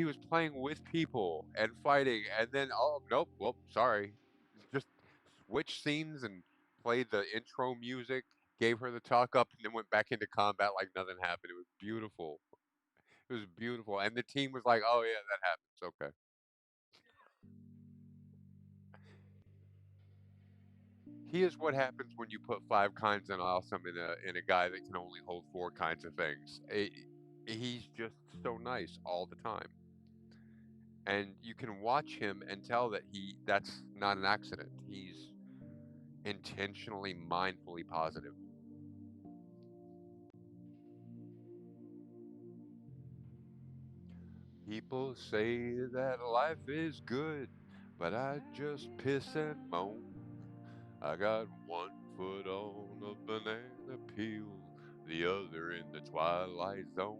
was playing with people and fighting. And then, oh, nope, well, sorry. Just switched scenes and played the intro music, gave her the talk up, and then went back into combat like nothing happened. It was beautiful. It was beautiful. And the team was like, oh, yeah, that happens. Okay. He is what happens when you put 5 kinds of awesome in a guy that can only hold 4 kinds of things. He's just so nice all the time. And you can watch him and tell that that's not an accident. He's intentionally, mindfully positive. People say that life is good, but I just piss and moan. I got 1 foot on a banana peel, the other in the twilight zone.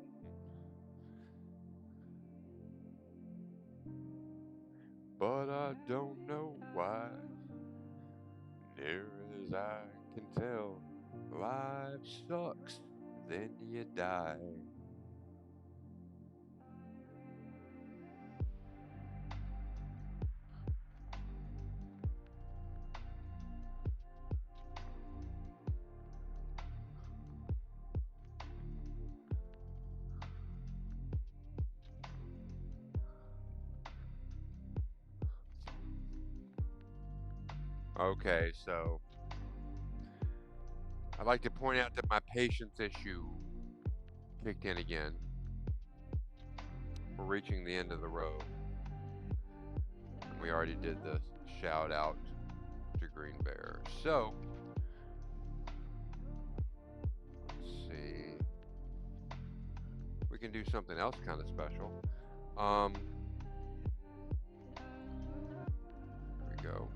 But I don't know why. Near as I can tell, life sucks, then you die. Okay, so I'd like to point out that my patience issue kicked in again. We're reaching the end of the road. And we already did the shout out to Green Bear. So, let's see. We can do something else kind of special. Here we go.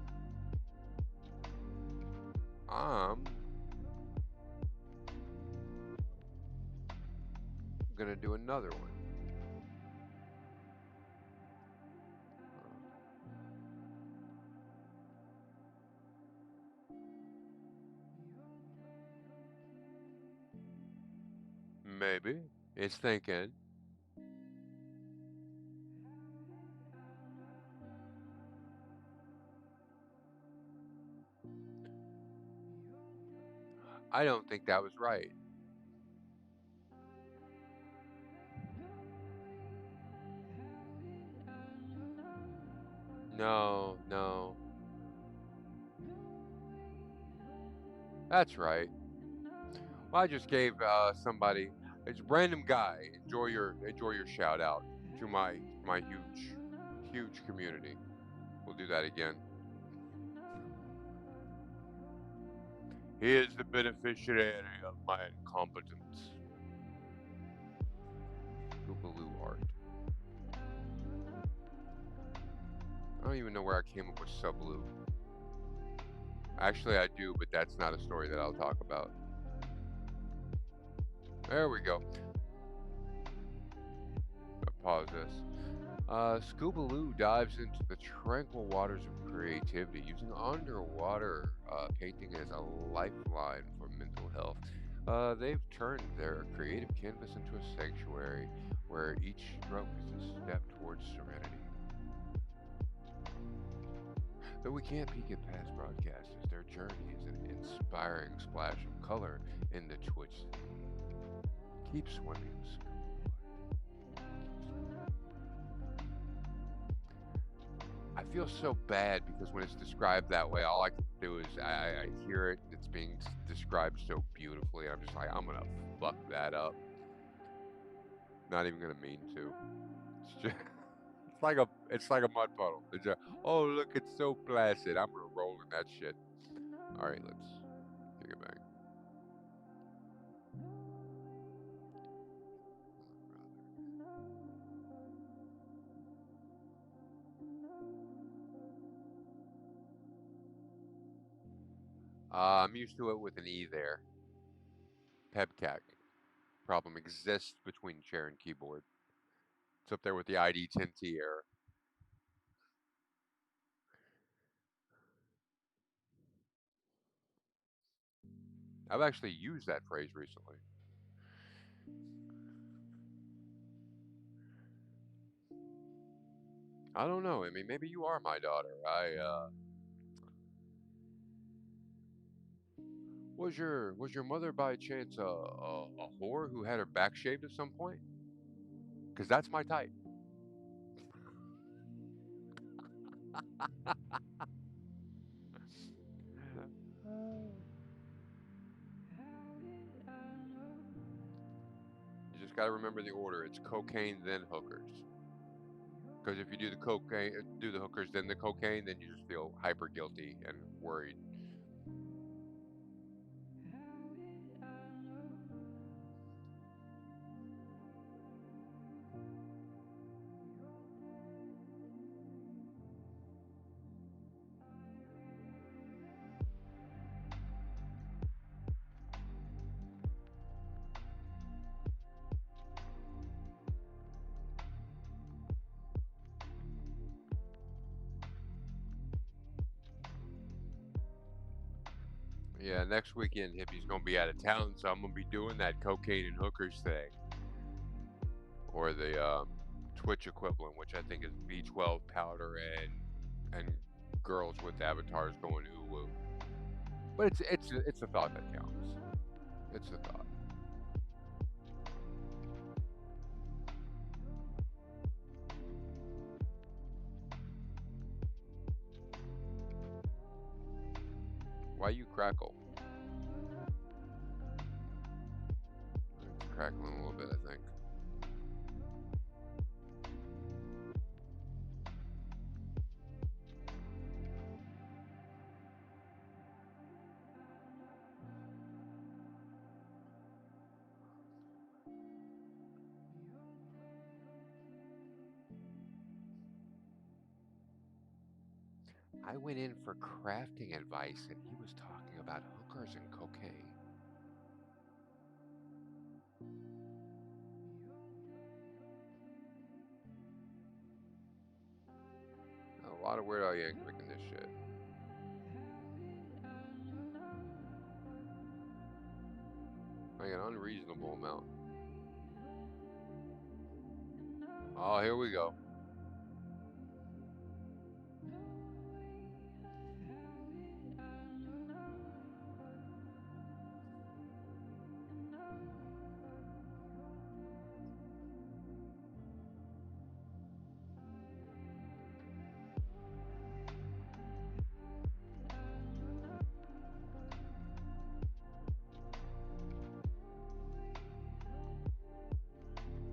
I'm gonna do another one. Maybe. It's thinking. I don't think that was right. No, no. That's right. Well, I just gave somebody. It's a random guy. Enjoy your shout out to my huge community. We'll do that again. He is the beneficiary of my incompetence. Boogaloo art. I don't even know where I came up with Subloo. Actually, I do, but that's not a story that I'll talk about. There we go. Pause this. Scoobaloo dives into the tranquil waters of creativity, using underwater painting as a lifeline for mental health. They've turned their creative canvas into a sanctuary where each stroke is a step towards serenity. Though we can't peek at past broadcasters, their journey is an inspiring splash of color in the Twitch sea. Keep swimming, I feel so bad because when it's described that way, all I can do is I hear it, it's being described so beautifully. I'm just like, I'm gonna fuck that up. Not even gonna mean to. It's just, it's like a mud puddle. It's a, oh look, it's so placid. I'm gonna roll in that shit. All right, let's take it back. I'm used to it with an E there. Pebcac. Problem exists between chair and keyboard. It's up there with the ID10T error. I've actually used that phrase recently. I don't know. I mean, maybe you are my daughter. Was your mother by chance a whore who had her back shaved at some point? Because that's my type. You just got to remember the order. It's cocaine, then hookers. Because if you do the cocaine, do the hookers, then the cocaine, then you just feel hyper guilty and worried. Yeah, next weekend hippie's gonna be out of town, so I'm gonna be doing that cocaine and hookers thing, or the Twitch equivalent, which I think is B12 powder and girls with avatars going ooh woo. But it's a thought that counts. It's a thought. Why you crackle? It's crackling a little bit, I think. I went in for crafting advice and he was talking about hookers and cocaine. A lot of Weird Al Yankovic in this shit. Like an unreasonable amount. Oh, here we go.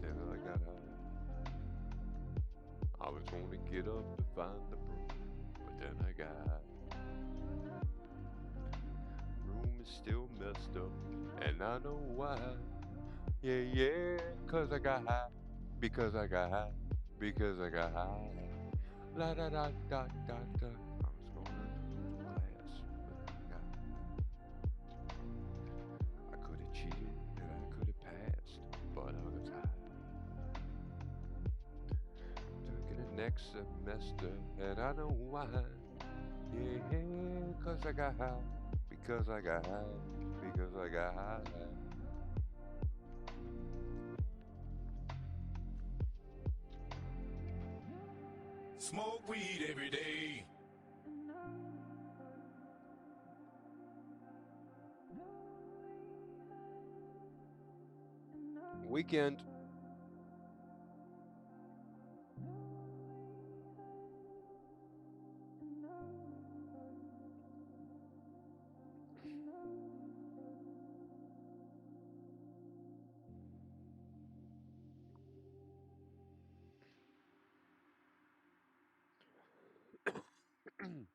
Then I got high. I was gonna get up to find the broom, but then I got high. Room is still messed up, and I know why. Yeah, yeah, cause I got high. Because I got high. Because I got high. La da da da da da. I was going to class, but I got I could have cheated and I could have passed, but I was high. Took it the next semester, and I know why. Yeah, cause I got high. Because I got high. Because I got high. Smoke weed every day. Weekend.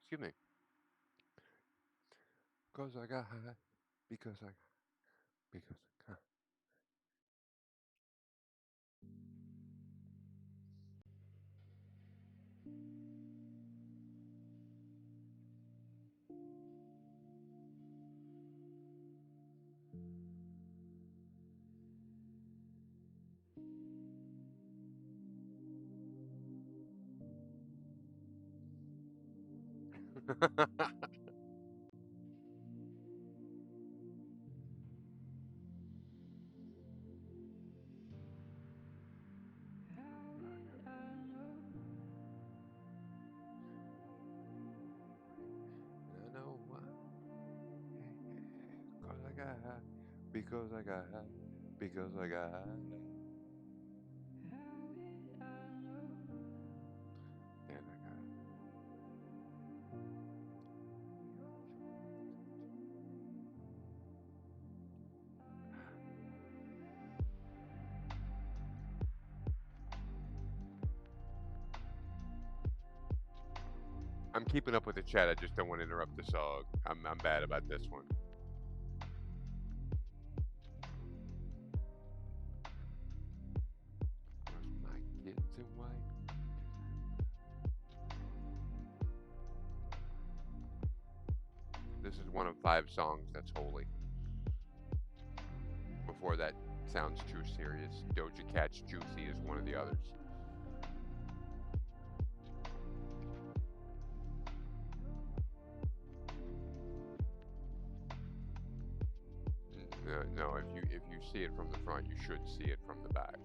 Excuse me. Cause I got high. Because I because I got I know why. Cause I got high. Because I got high. Because I got high. And I got I'm keeping up with the chat. I just don't want to interrupt the song. I'm bad about this one. Where's my kids in white? This is one of 5 songs that's holy. Before that sounds too serious. Doja Cat's Juicy is one of the others. no, if you see it from the front, you should see it from the back.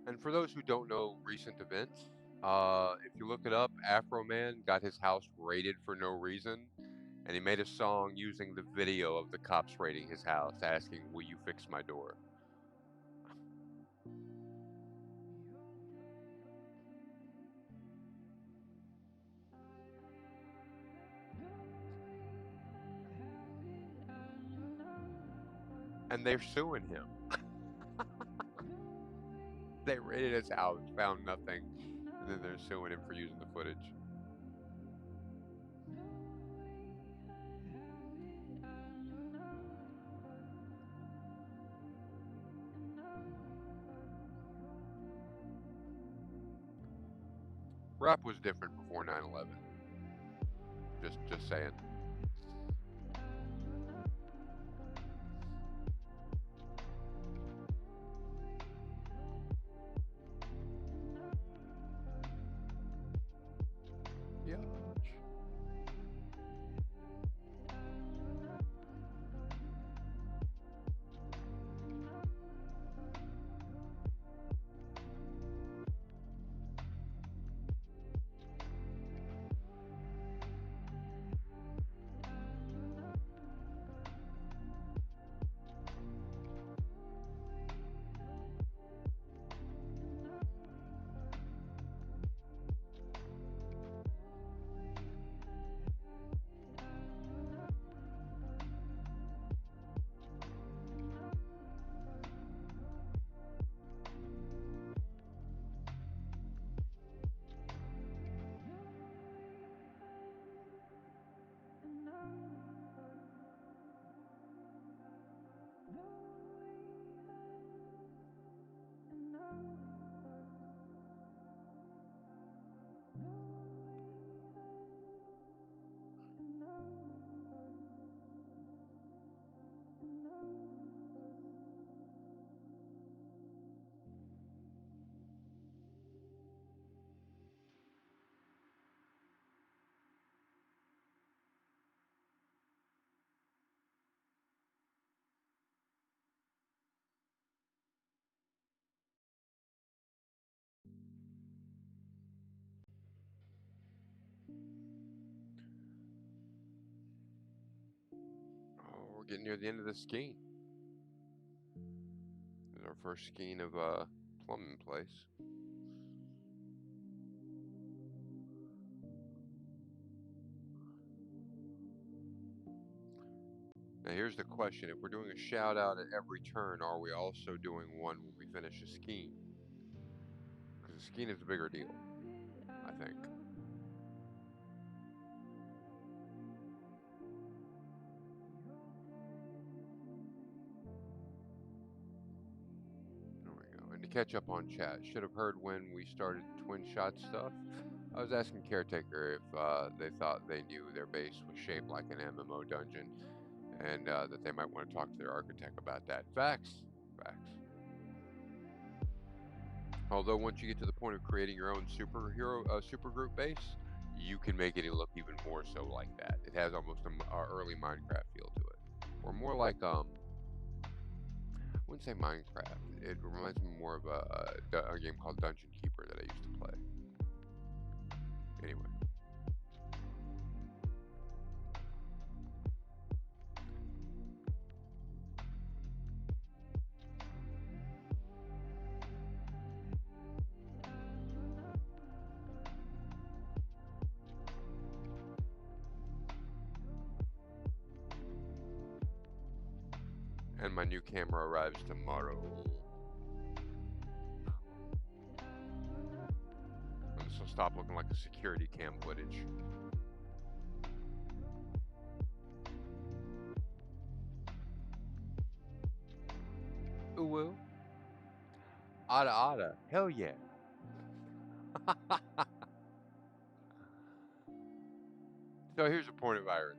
And for those who don't know recent events, if you look it up, Afro Man got his house raided for no reason, and he made a song using the video of the cops raiding his house, asking, "Will you fix my door?" And they're suing him. They raided his house, found nothing, and then they're suing him for using the footage. Rap was different before 9/11. Just saying. Yeah. Oh, we're getting near the end of the skein. This is our first skein of plumbing place. Now here's the question: if we're doing a shout out at every turn, are we also doing one when we finish a skein? Because a skein is a bigger deal, I think. There we go. And to catch up on chat, should have heard when we started twin shot stuff. I was asking Caretaker if they thought they knew their base was shaped like an MMO dungeon, and that they might want to talk to their architect about that. Facts. Facts. Although once you get to the point of creating your own supergroup base, you can make it look even more so like that. It has almost a early Minecraft feel to it, or more like I wouldn't say Minecraft. It reminds me more of a game called Dungeon Keeper that I used to play. Anyway. And my new camera arrives tomorrow. And this will stop looking like a security cam footage. Ooh woo. Ada ada. Hell yeah. So here's a point of irony.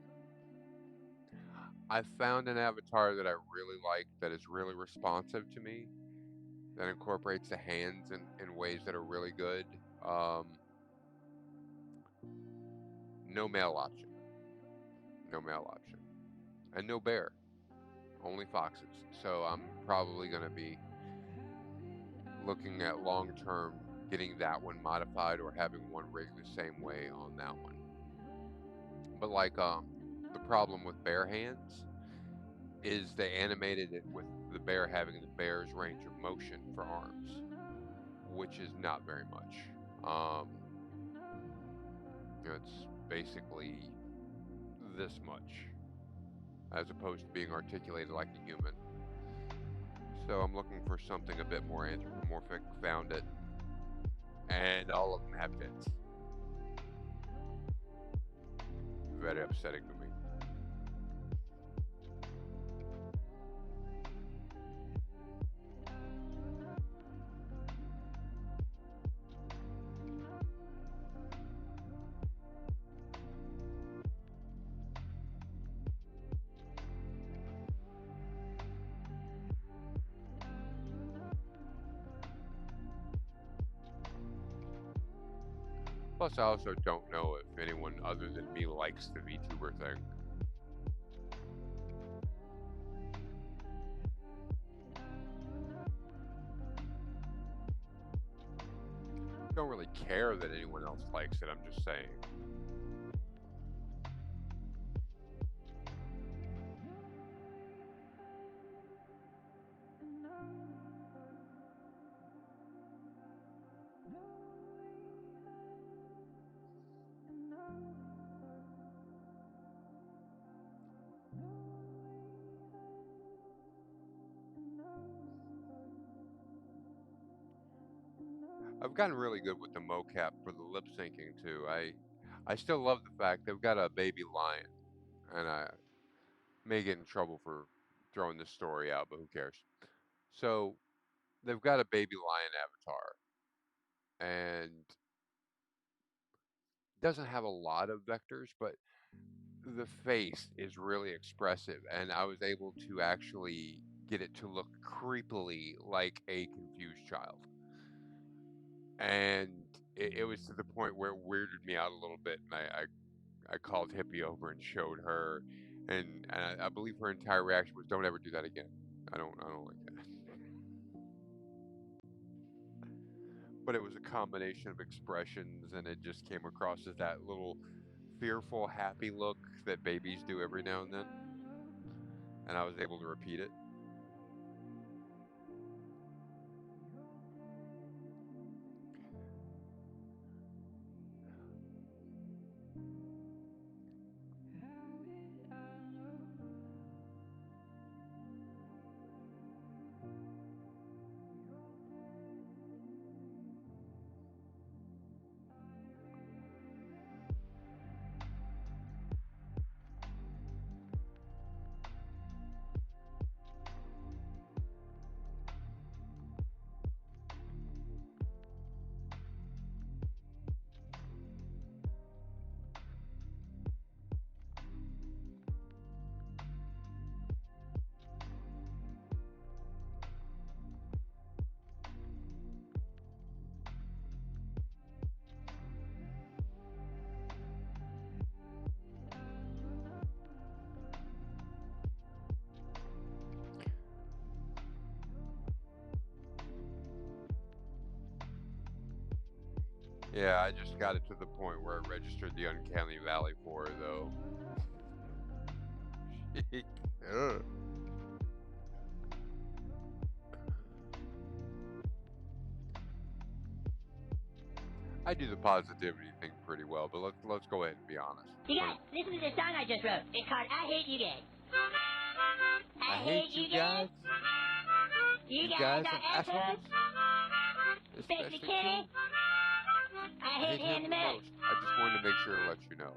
I found an avatar that I really like that is really responsive to me, that incorporates the hands in ways that are really good. Um, no male option. No male option. And no bear. Only foxes. So I'm probably going to be looking at long term getting that one modified or having one rigged the same way on that one. But like the problem with bear hands is they animated it with the bear having the bear's range of motion for arms, which is not very much. Um, it's basically this much, as opposed to being articulated like a human. So I'm looking for something a bit more anthropomorphic. Found it, and all of them have tits. Very upsetting to me. Plus, I also don't know if anyone other than me likes the VTuber thing. Don't really care that anyone else likes it, I'm just saying. I've gotten really good with the mocap for the lip syncing too. I still love the fact they've got a baby lion, and I may get in trouble for throwing this story out, but who cares? So they've got a baby lion avatar, and doesn't have a lot of vectors, but the face is really expressive, and I was able to actually get it to look creepily like a confused child. And it was to the point where it weirded me out a little bit, and I called Hippie over and showed her, and I believe her entire reaction was, "Don't ever do that again. I don't like that." But it was a combination of expressions, and it just came across as that little fearful, happy look that babies do every now and then, and I was able to repeat it. Yeah, I just got it to the point where I registered the Uncanny Valley for her, though. Ugh. I do the positivity thing pretty well, but let's go ahead and be honest. You guys, listen to this song I just wrote. It's called I Hate You Guys. I hate you guys. You You guys guys are are assholes. assholes. Especially Especially Kenny. Kenny. I hate him the most. I just wanted to make sure to let you know.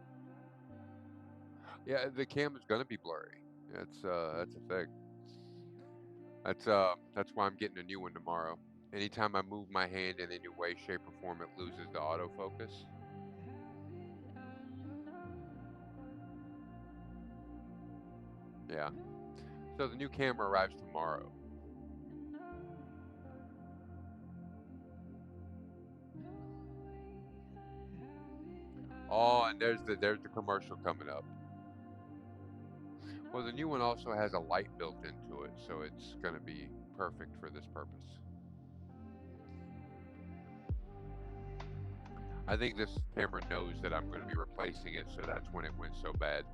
Yeah, the cam is gonna be blurry. That's a thing. That's why I'm getting a new one tomorrow. Anytime I move my hand in any way, shape, or form, it loses the autofocus. Yeah. So the new camera arrives tomorrow. Oh, and there's the commercial coming up. Well, the new one also has a light built into it, so it's going to be perfect for this purpose. I think this camera knows that I'm going to be replacing it, so that's when it went so bad.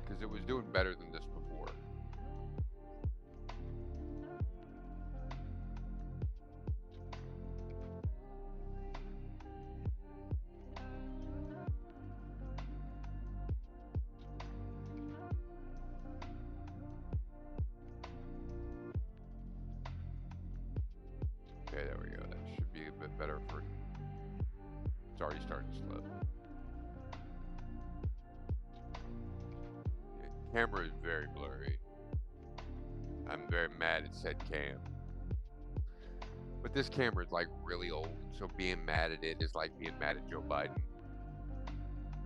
Because it was doing better than this before. Okay, there we go. That should be a bit better for... It's already starting to slip. The camera is very blurry. I'm very mad at said cam. But this camera is like really old, so being mad at it is like being mad at Joe Biden.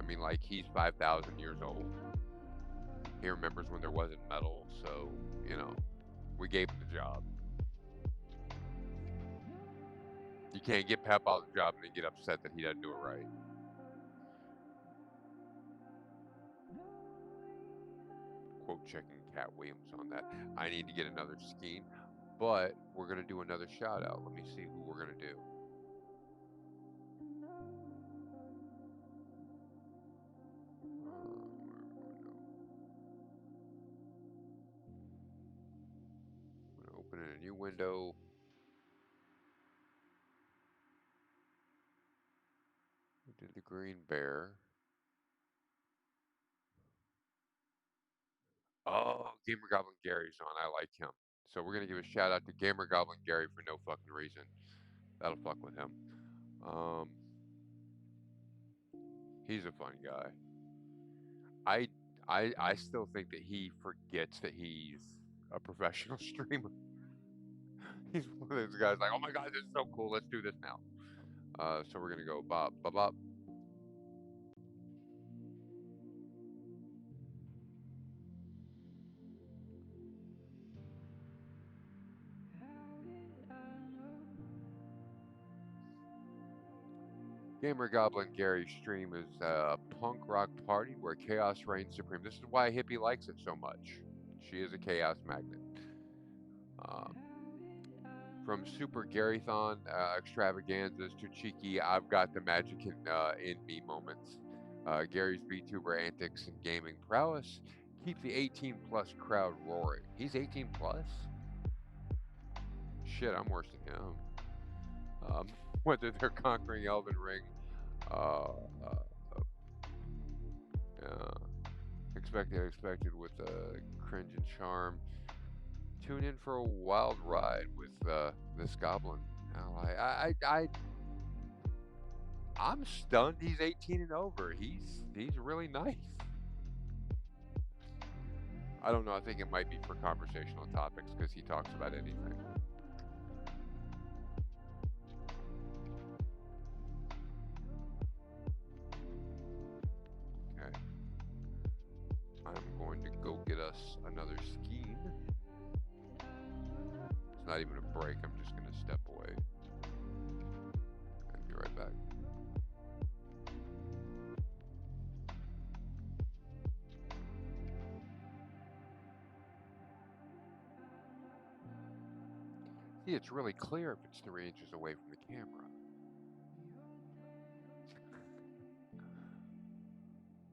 I mean, like, he's 5,000 years old. He remembers when there wasn't metal, so, you know, we gave him the job. You can't get Pep out of the job and then get upset that he doesn't do it right. Quote checking Cat Williams on that. I need to get another Skeen, but we're going to do another shout out. Let me see who we're going to do. I'm going to open in a new window. We did the Green Bear. Oh, Gamer Goblin Gary's on. I like him. So we're going to give a shout out to Gamer Goblin Gary for no fucking reason. That'll fuck with him. He's a fun guy. I still think that he forgets that he's a professional streamer. He's one of those guys like, oh my god, this is so cool. Let's do this now. So we're gonna go bop bop bop. Gamer Goblin Gary stream is a punk rock party where chaos reigns supreme. This is why Hippie likes it so much. She is a chaos magnet. From Super Garython extravaganzas to cheeky I've got the magic in me moments. Gary's VTuber antics and gaming prowess keep the 18 plus crowd roaring. He's 18 plus? Shit, I'm worse than him. Whether they're conquering Elden Ring, uh, expected with cringe and charm. Tune in for a wild ride with this goblin ally. I'm stunned he's 18 and over. He's really nice. I don't know. I think it might be for conversational topics because he talks about anything. Okay. I'm going to go get us another Skeen. It's not even a break. I'm just going to step away. And be right back. See, it's really clear if it's 3 inches away from the camera.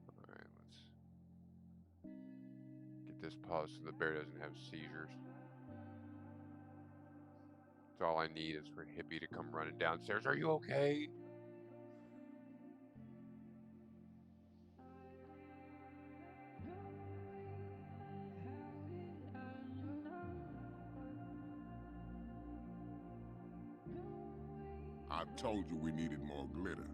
Alright, let's get this paused so the bear doesn't have seizures. That's all I need is for Hippie to come running downstairs. Are you okay? I told you we needed more glitter.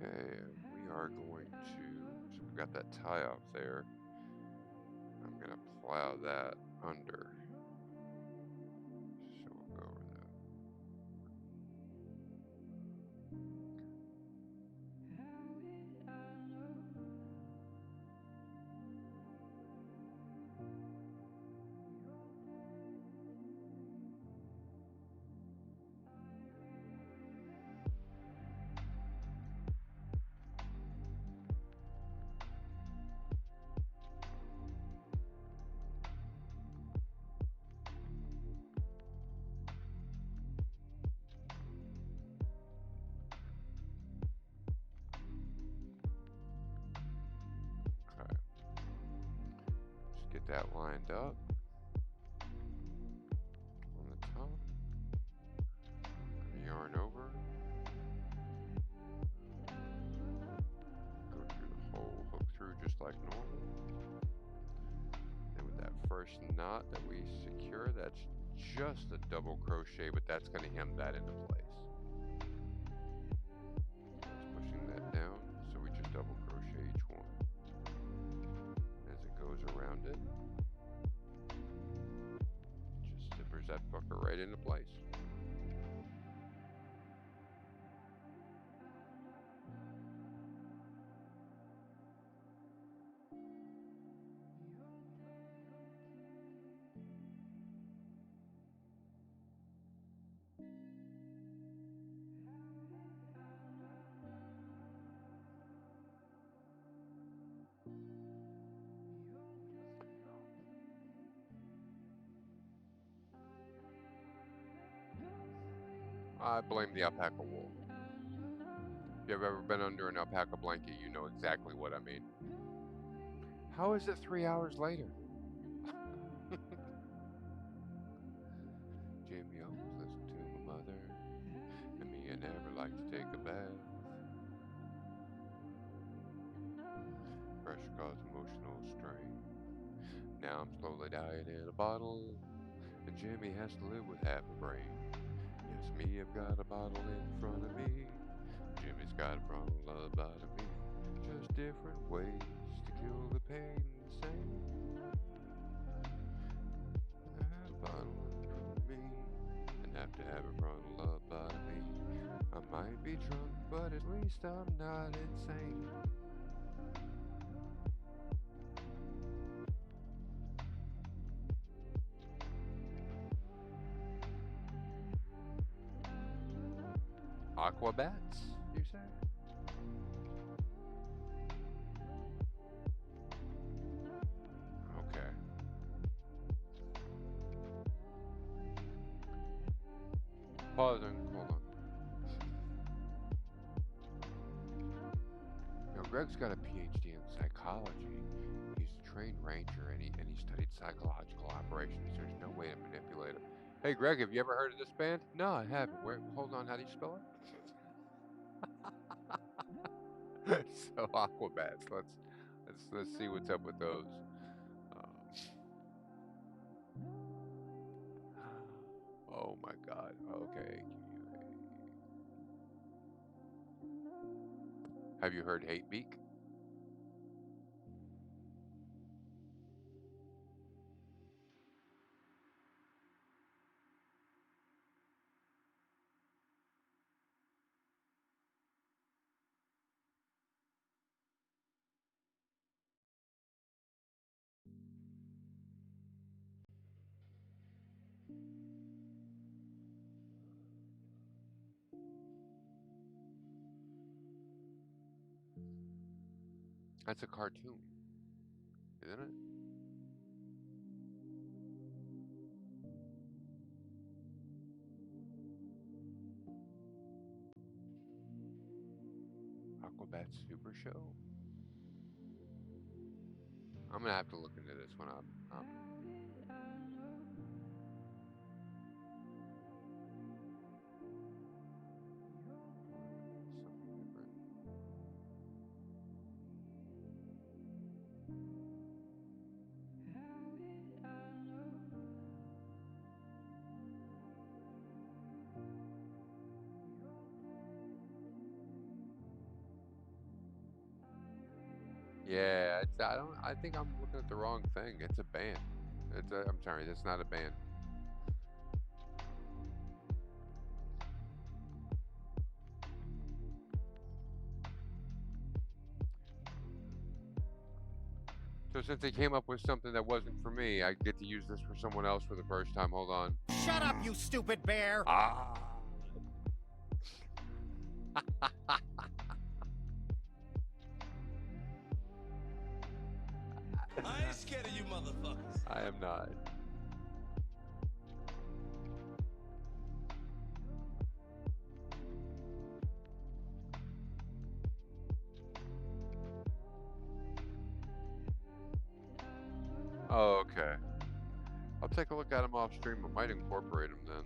Okay, we are going to, so we got that tie off there. I'm gonna plow that under. So we'll go over that. Okay. Just get that lined up on the top. Yarn over. Go through the hole, hook through just like normal. Then with that first knot that we secure, that's just a double crochet, but that's going to hem that into place. That's pushing that down, so we just double crochet each one. As it goes around it, just zippers that fucker right into place. I blame the alpaca wool. If you've ever been under an alpaca blanket, you know exactly what I mean. How is it 3 hours later? Jamie always listened to my mother, and me, I never like to take a bath. Pressure caused emotional strain. Now I'm slowly dying in a bottle, and Jimmy has to live with half a brain. Yes, me, I've got a bottle in front of me. Jimmy's got a problem about me. Just different ways to kill the pain the same. I have a bottle in front of me, and have to have a bottle about me. I might be drunk, but at least I'm not insane. Aquabats, you say? Okay. Pause and hold on. Now, Greg's got a PhD in psychology. He's a trained ranger, and he studied psychological operations. There's no way to manipulate him. Hey, Greg, have you ever heard of this band? No, I haven't. Where? Hold on. How do you spell it? So Aquabats. Let's see what's up with those. Oh my God. Okay. Have you heard Hate Beak? That's a cartoon, isn't it? Aquabat Super Show. I'm gonna have to look into this one up. Something different. Yeah, it's, I don't. I think I'm looking at the wrong thing. It's a band. It's a. I'm sorry. It's not a band. So since they came up with something that wasn't for me, I get to use this for someone else for the first time. Hold on. Shut up, you stupid bear! Ah. I ain't scared of you motherfuckers. I am not. Oh, okay. I'll take a look at them off stream. I might incorporate them then.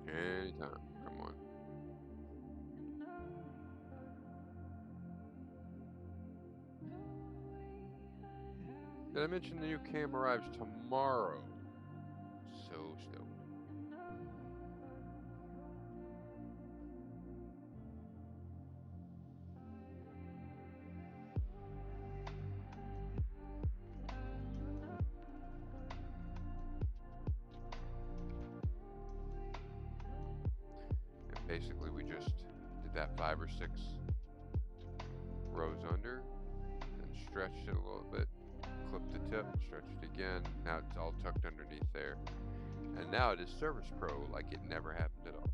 Anytime. Come on. Did I mention the new cam arrives tomorrow? So stoked. And basically we just did that 5 or 6 rows under and stretched it a little bit, clipped the tip, stretched it again. Now it's all tucked underneath there. And now it is Service Pro like it never happened at all.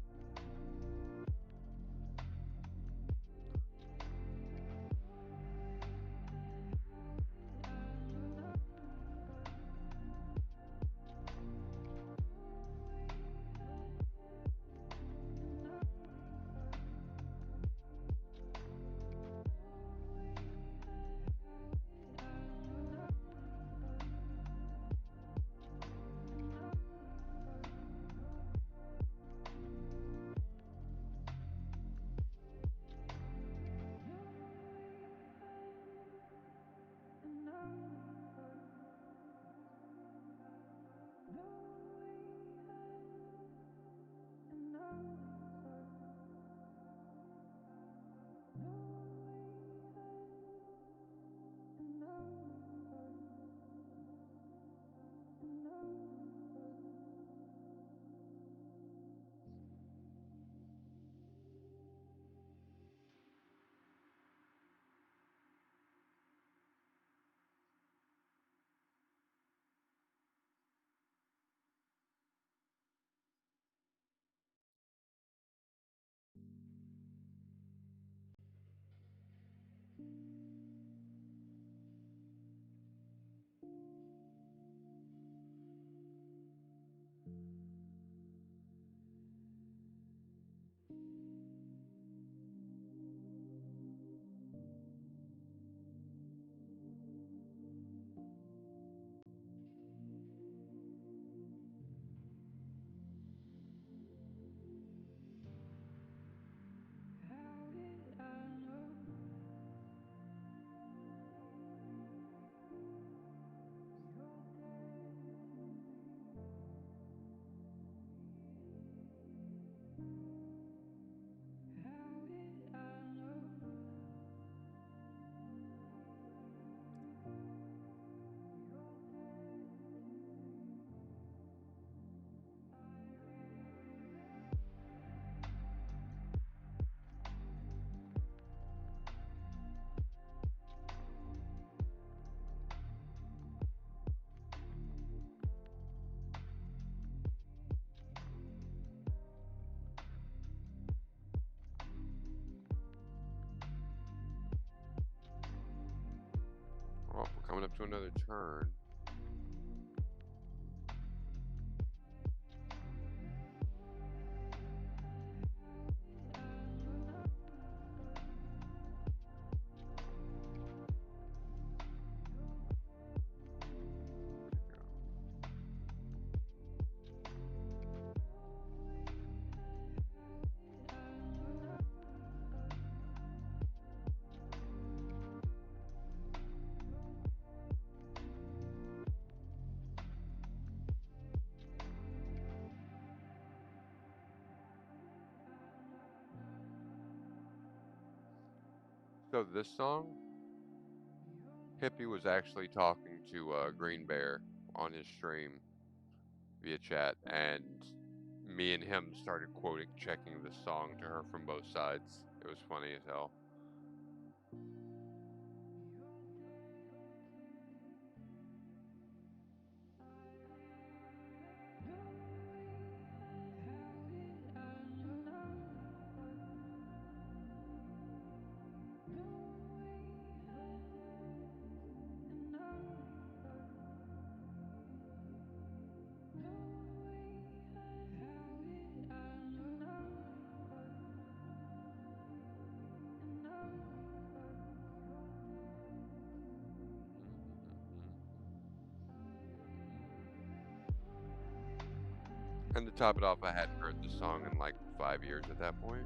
Oh, we're coming up to another turn. So this song, Hippie was actually talking to Green Bear on his stream via chat, and me and him started quoting, checking the song to her from both sides. It was funny as hell. And to top it off, I hadn't heard the song in like 5 years at that point.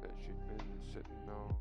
That she'd been sitting on.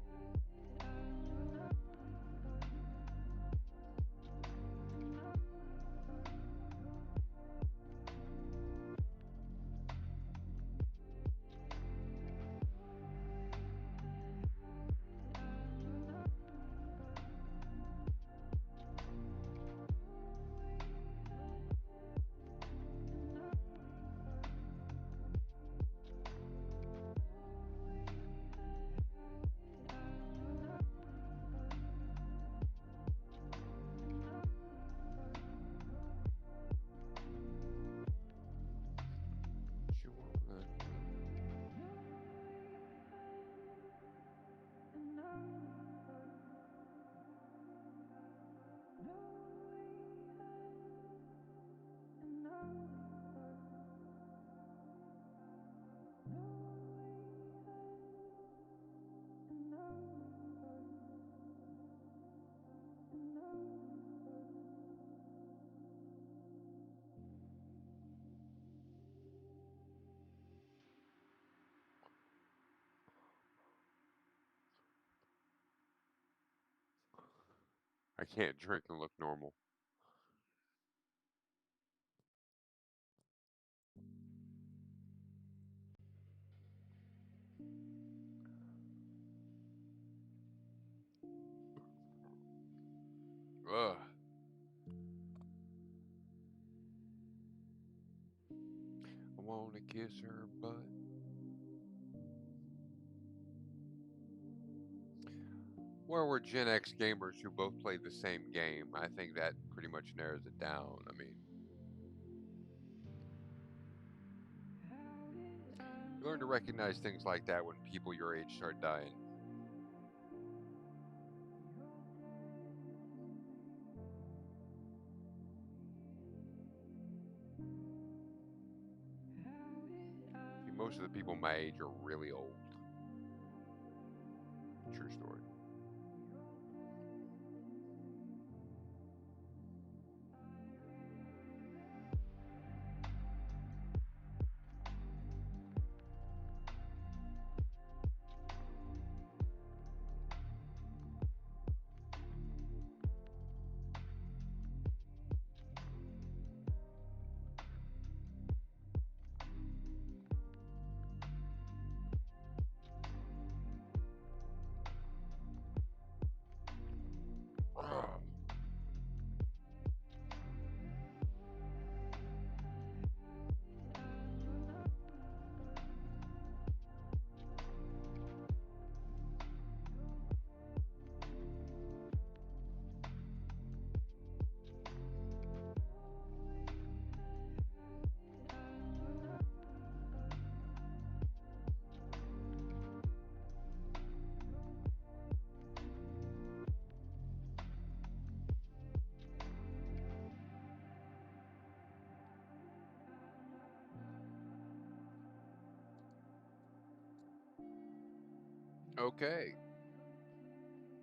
She won't let I can't drink and look normal. Ugh. I wanna kiss her butt. Where we're Gen X gamers who both played the same game, I think that pretty much narrows it down. I mean, you learn to recognize things like that when people your age start dying. See, most of the people my age are really old. True story. Ugh. Okay.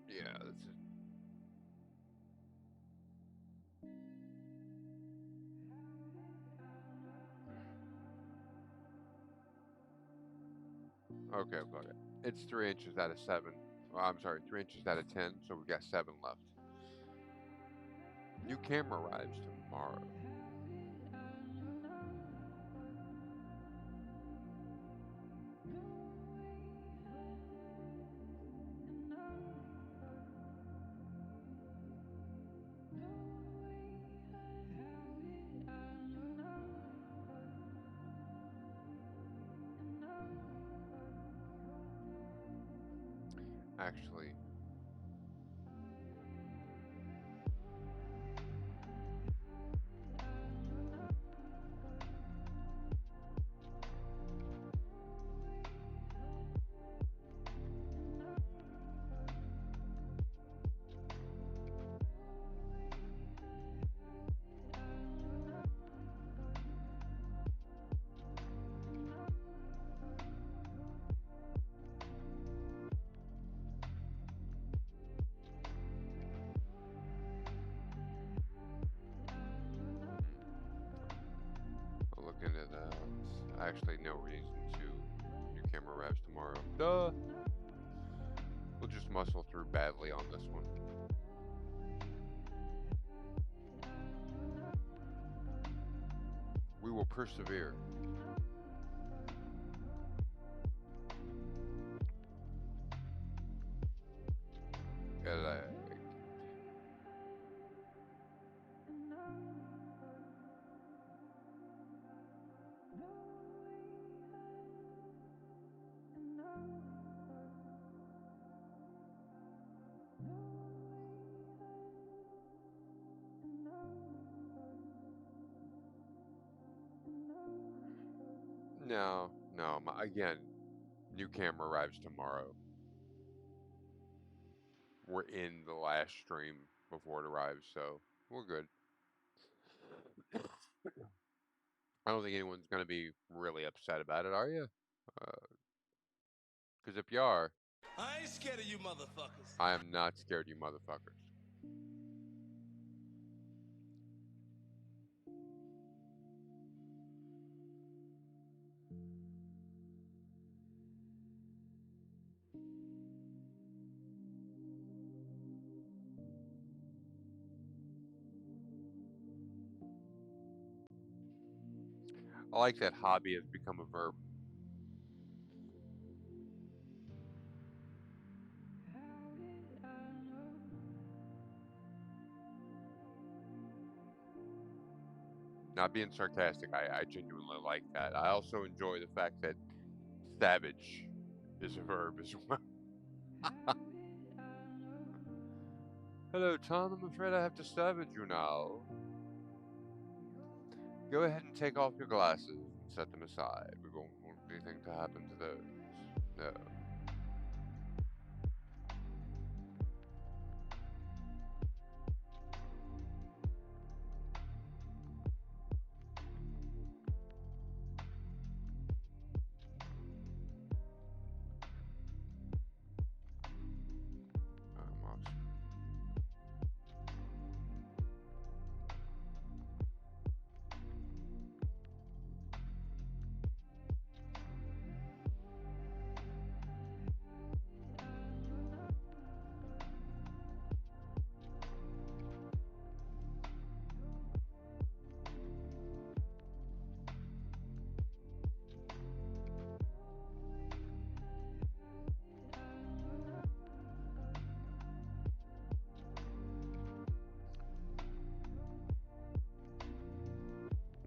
Yeah, that's it. Okay, okay. It's 3 inches out of 7. Well, I'm sorry, 3 inches out of 10, so we've got 7 left. New camera arrives tomorrow. actually. I'll look into that. Actually, no reason to. New camera arrives tomorrow. Duh! We'll just muscle through badly on this one. We will persevere. No, again, new camera arrives tomorrow. We're in the last stream before it arrives, so we're good. I don't think anyone's going to be really upset about it, are you? Because if you are, I ain't scared of you motherfuckers. I am not scared of you motherfuckers. I like that hobby has become a verb. Not being sarcastic, I genuinely like that. I also enjoy the fact that savage is a verb as well. Hello, Tom. I'm afraid I have to savage you now. Go ahead and take off your glasses and set them aside. We won't want anything to happen to those. No. I'm awesome.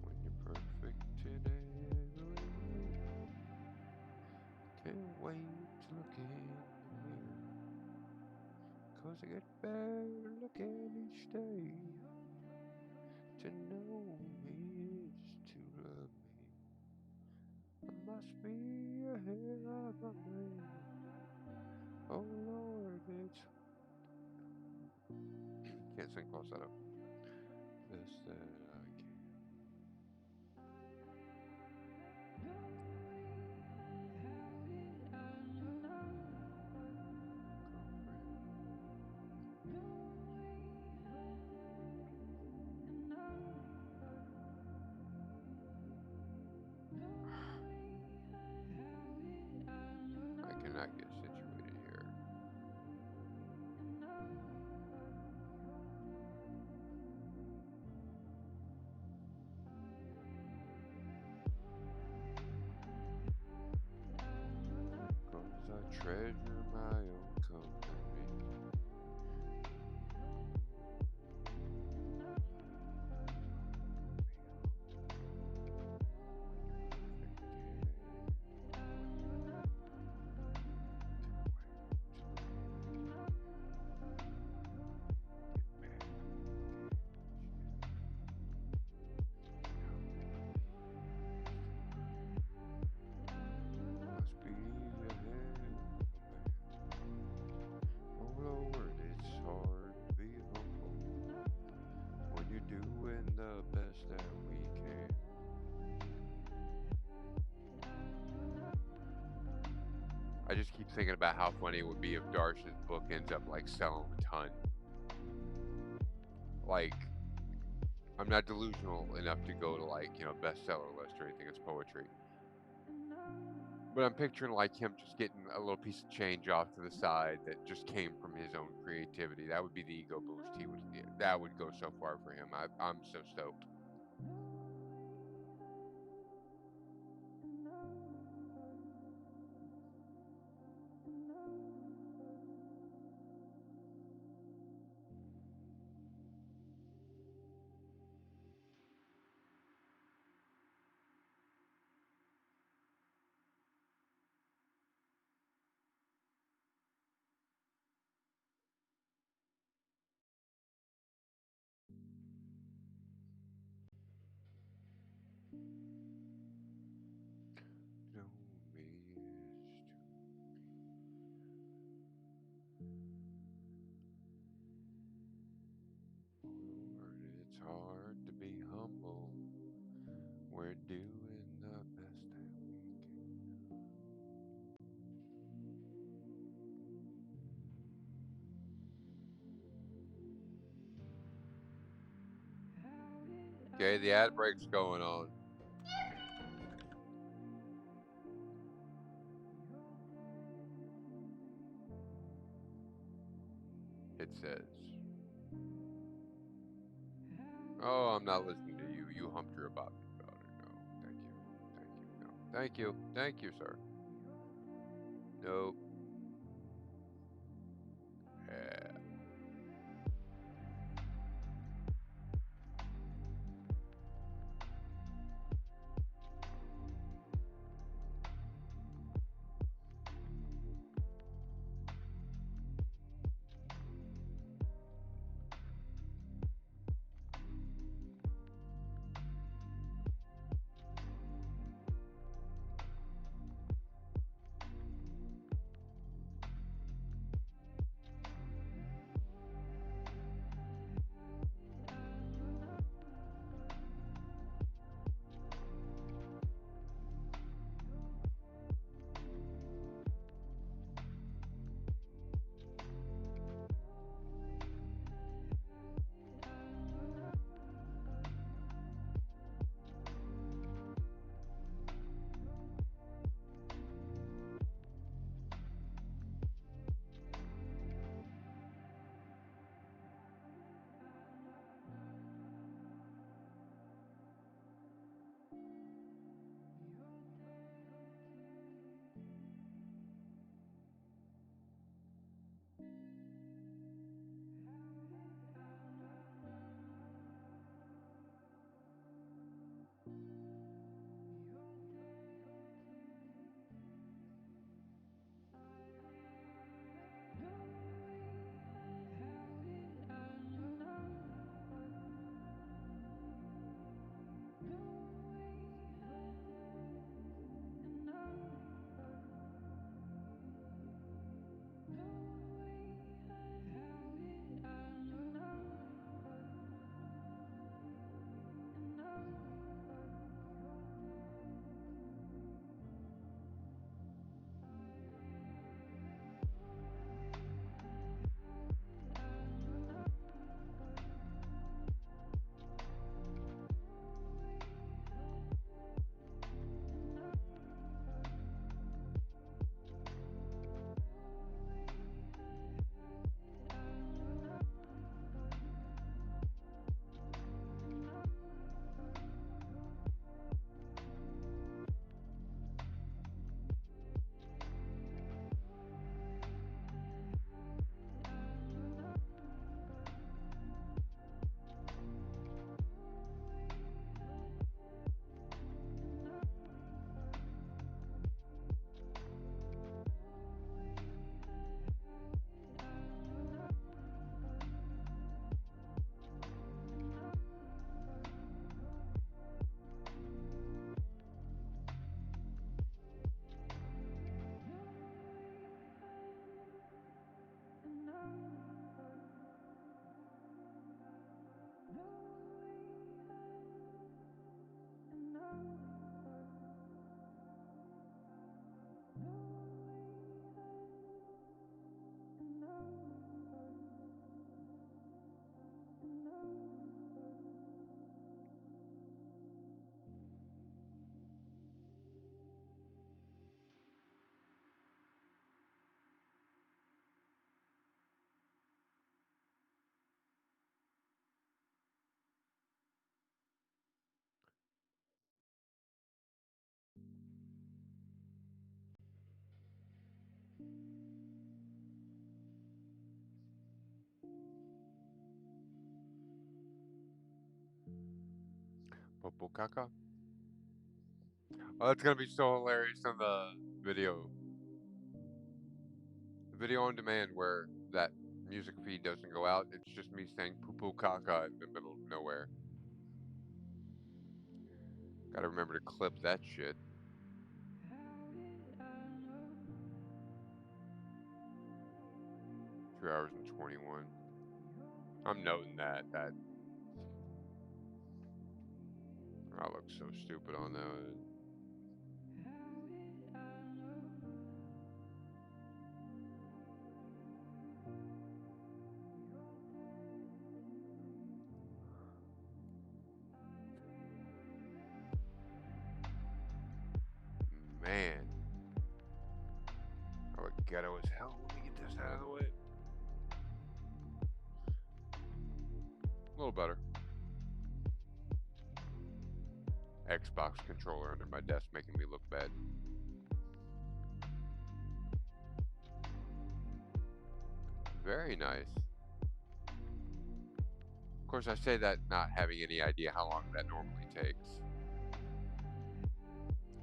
When you're perfect in every way, can't wait to look in the mirror. 'Cause I get better looking each day. To know me is to love me. I must be a hero of a man. Oh Lord, it's can't sing falsetto. Best that I can. I cannot get situated here. Cause I treasure my own company. I just keep thinking about how funny it would be if Darsh's book ends up like selling a ton. Like, I'm not delusional enough to go to like, bestseller list or anything. It's poetry. But I'm picturing like him just getting a little piece of change off to the side that just came from his own creativity. That would be the ego boost. That would go so far for him. I'm so stoked. No mist. Lord, it's hard to be humble. We're doing the best that we can. Okay, the ad break's going on. It says, "Oh, I'm not listening to you. You humped your about me about it. No, thank you. Thank you. No. Thank you. Thank you, sir. Nope. Yeah. Popo Kaka. Oh, that's gonna be so hilarious on the video. The video on demand where that music feed doesn't go out. It's just me saying poo poo caca in the middle of nowhere. Gotta remember to clip that shit. 2 hours and 21. I'm noting that. I look so stupid on that. Man. I look ghetto as hell. Let me get this out of the way. A little better. Xbox controller under my desk making me look bad. Very nice. Of course, I say that not having any idea how long that normally takes.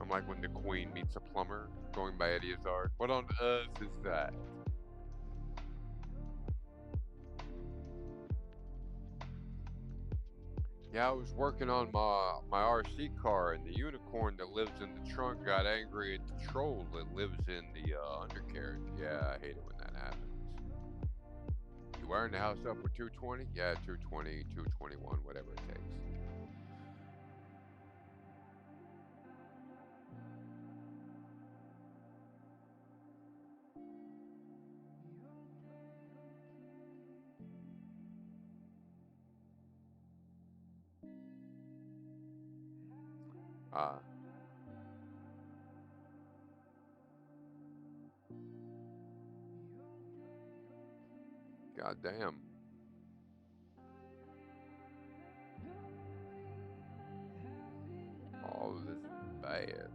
I'm like when the Queen meets a plumber, going by Eddie Izzard. What on earth is that? Yeah, I was working on my RC car, and the unicorn that lives in the trunk got angry at the troll that lives in the undercarriage. Yeah, I hate it when that happens. You wiring the house up with 220? Yeah, 220, 221, whatever it takes. Ah. God damn. All of this is bad.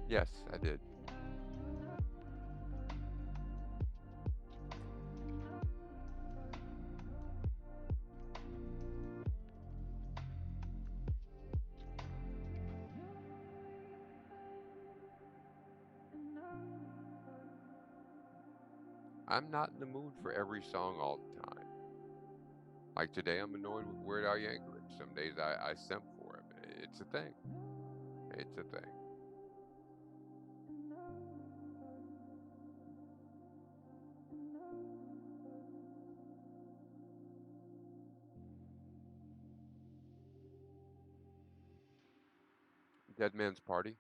Yes, I did. I'm not in the mood for every song all the time. Like today, I'm annoyed with Weird Al Yankovic. Some days I simp for him. It's a thing. It's a thing. Dead Man's Party.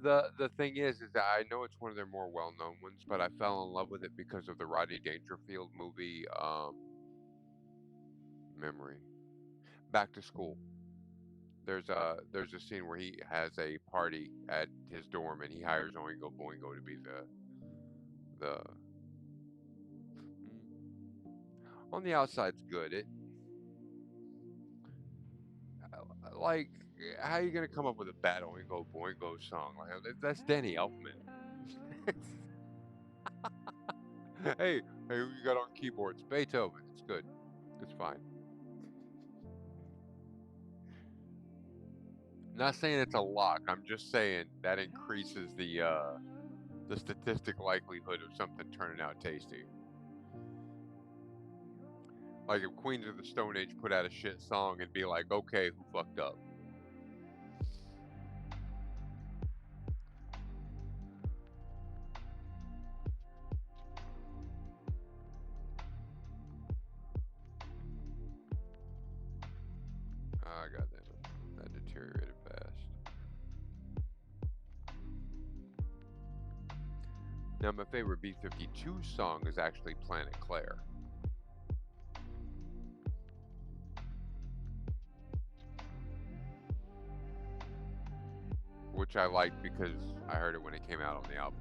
The thing is that I know it's one of their more well-known ones, but I fell in love with it because of the Rodney Dangerfield movie, Memory. Back to School. There's a scene where he has a party at his dorm and he hires Oingo Boingo to be the on the outside's good. It like how you gonna come up with a bad Oingo Boingo song? Like that's Danny Elfman. Hey, who you got on keyboards? Beethoven. It's good. It's fine. Not saying it's a lock. I'm just saying that increases the statistic likelihood of something turning out tasty. Like if Queens of the Stone Age put out a shit song and be like, okay, who fucked up? Ah, goddamn it. That deteriorated fast. Now, my favorite B-52 song is actually Planet Claire. Which I liked because I heard it when it came out on the album.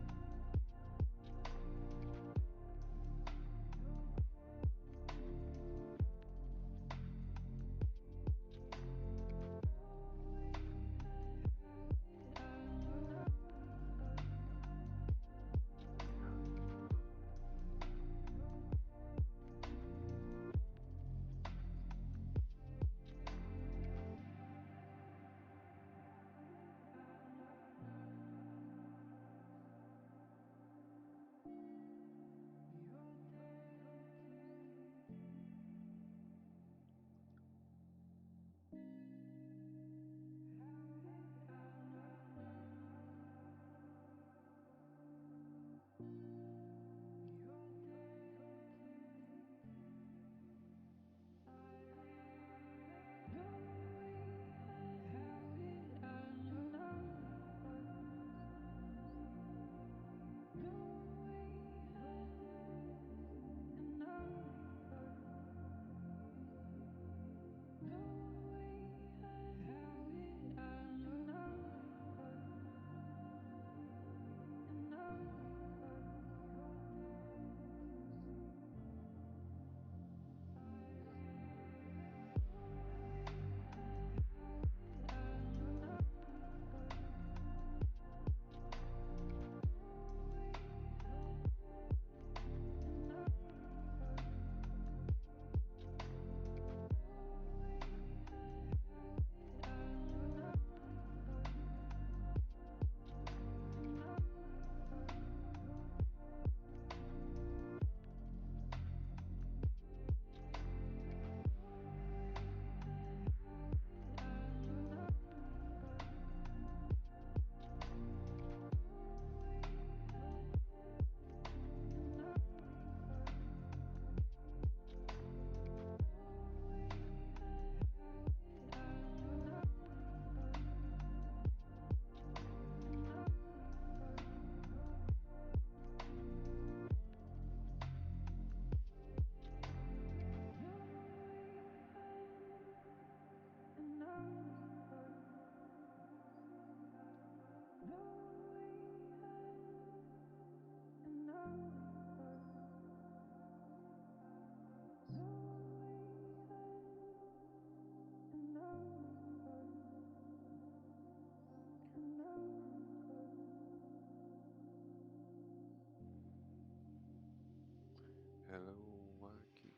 Hello, Waikiki.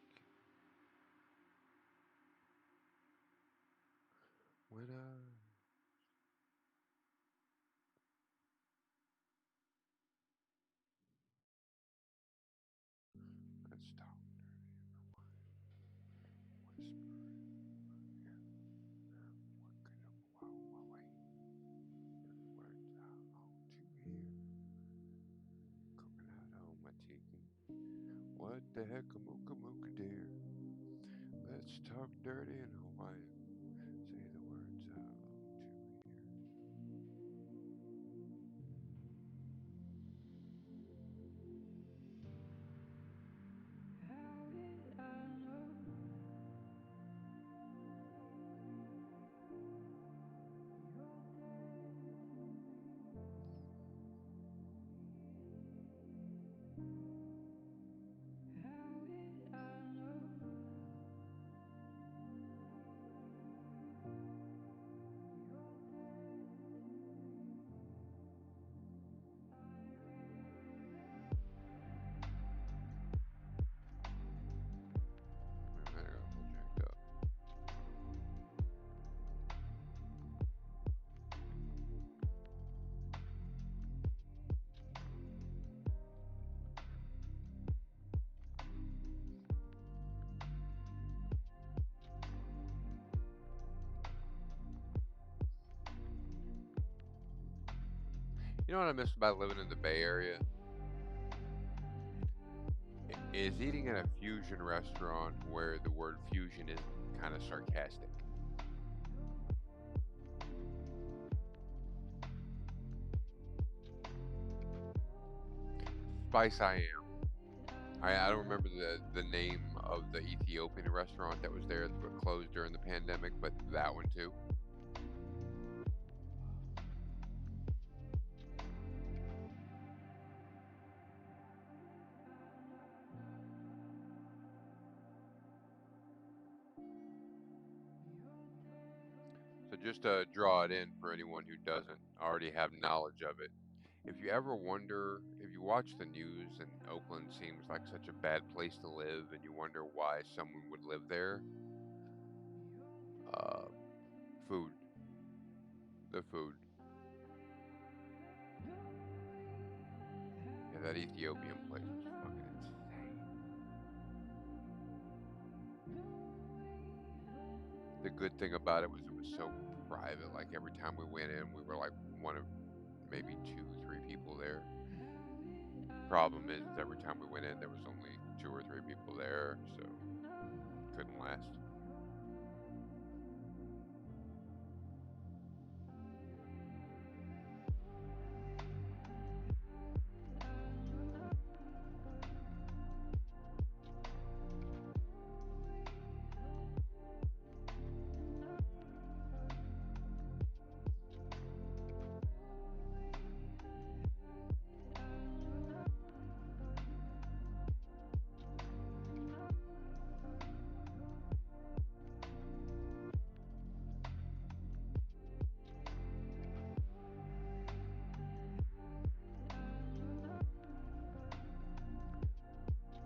When let's talk dirty whisper. Working up my words out to hear. Cooking out on my tiki. What the heck, a mooka mooka dear? Let's talk dirty in Hawaiian. Say the words out to hear. know what I miss about living in the Bay Area? Is eating in a fusion restaurant where the word fusion is kind of sarcastic. Spice I Am. I don't remember the name of the Ethiopian restaurant that was there that closed during the pandemic, but that one too. So just to draw it in for anyone who doesn't already have knowledge of it, if you ever wonder, if you watch the news and Oakland seems like such a bad place to live and you wonder why someone would live there, uh, food, the food. Yeah, that Ethiopian place was fucking insane. The good thing about it was so private. Like every time we went in, we were like one of maybe two, three people there. Problem is, every time we went in, there was only two or three people there, so couldn't last.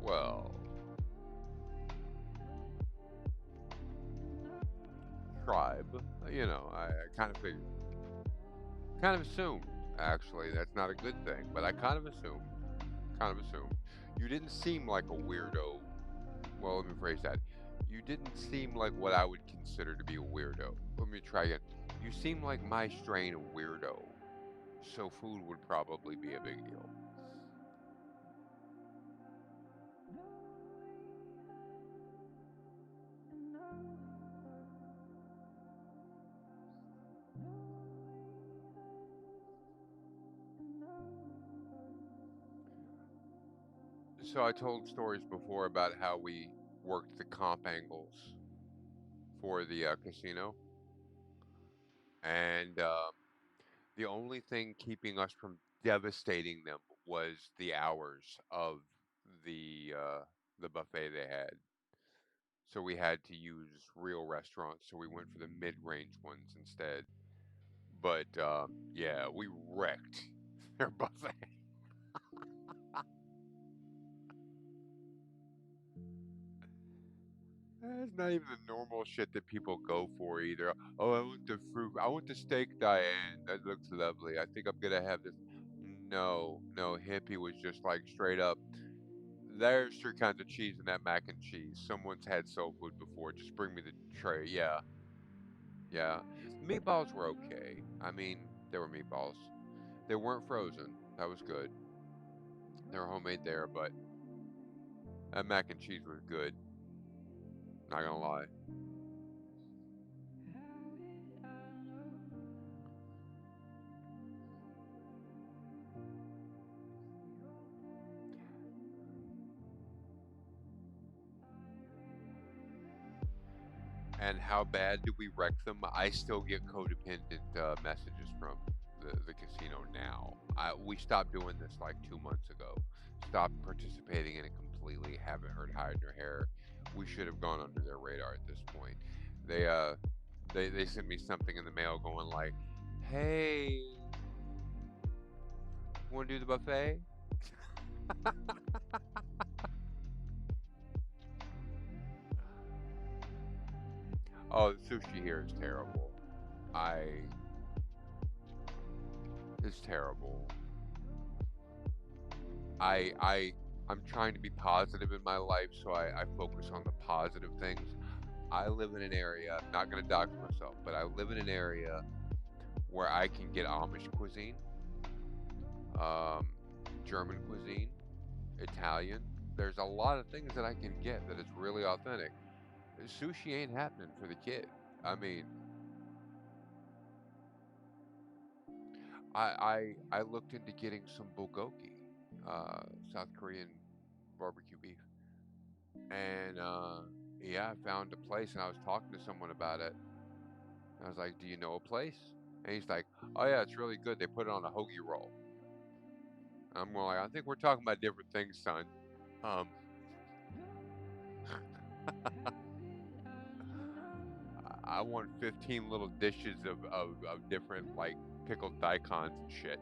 Well, tribe, I kind of figured, kind of assumed, actually, that's not a good thing, but I kind of assumed. You didn't seem like a weirdo. Well, let me phrase that. You didn't seem like what I would consider to be a weirdo. Let me try again. You seem like my strain of weirdo, so food would probably be a big deal. So I told stories before about how we worked the comp angles for the casino, and the only thing keeping us from devastating them was the hours of the buffet they had. So we had to use real restaurants. So we went for the mid-range ones instead. But yeah, we wrecked their buffet. That's not even the normal shit that people go for either. Oh, I want the fruit. I want the steak, Diane. That looks lovely. I think I'm gonna have this. No, no, hippie was just like straight up. There's three kinds of cheese in that mac and cheese. Someone's had soul food before. Just bring me the tray. Yeah, yeah. Meatballs were okay. I mean, they were meatballs. They weren't frozen. That was good. They were homemade there, but that mac and cheese was good. Not gonna lie. And how bad do we wreck them? I still get codependent messages from the casino now. We stopped doing this like 2 months ago. Stopped participating in it completely. Haven't heard hide nor hair. We should have gone under their radar at this point. They uh they sent me something in the mail going like, "Hey, want to do the buffet?" Oh, the sushi here is terrible. I It's terrible. I'm trying to be positive in my life, so I focus on the positive things. I live in an area, I'm not gonna dox myself, but I live in an area where I can get Amish cuisine, German cuisine, Italian. There's a lot of things that I can get that is really authentic. Sushi ain't happening for the kid. I mean, I looked into getting some bulgogi, South Korean barbecue beef, and yeah, I found a place, and I was talking to someone about it. I was like, "Do you know a place?" And he's like, "Oh yeah, it's really good. They put it on a hoagie roll." I'm going like, "I think we're talking about different things, son." Um, I want 15 little dishes of different like pickled daikons and shit.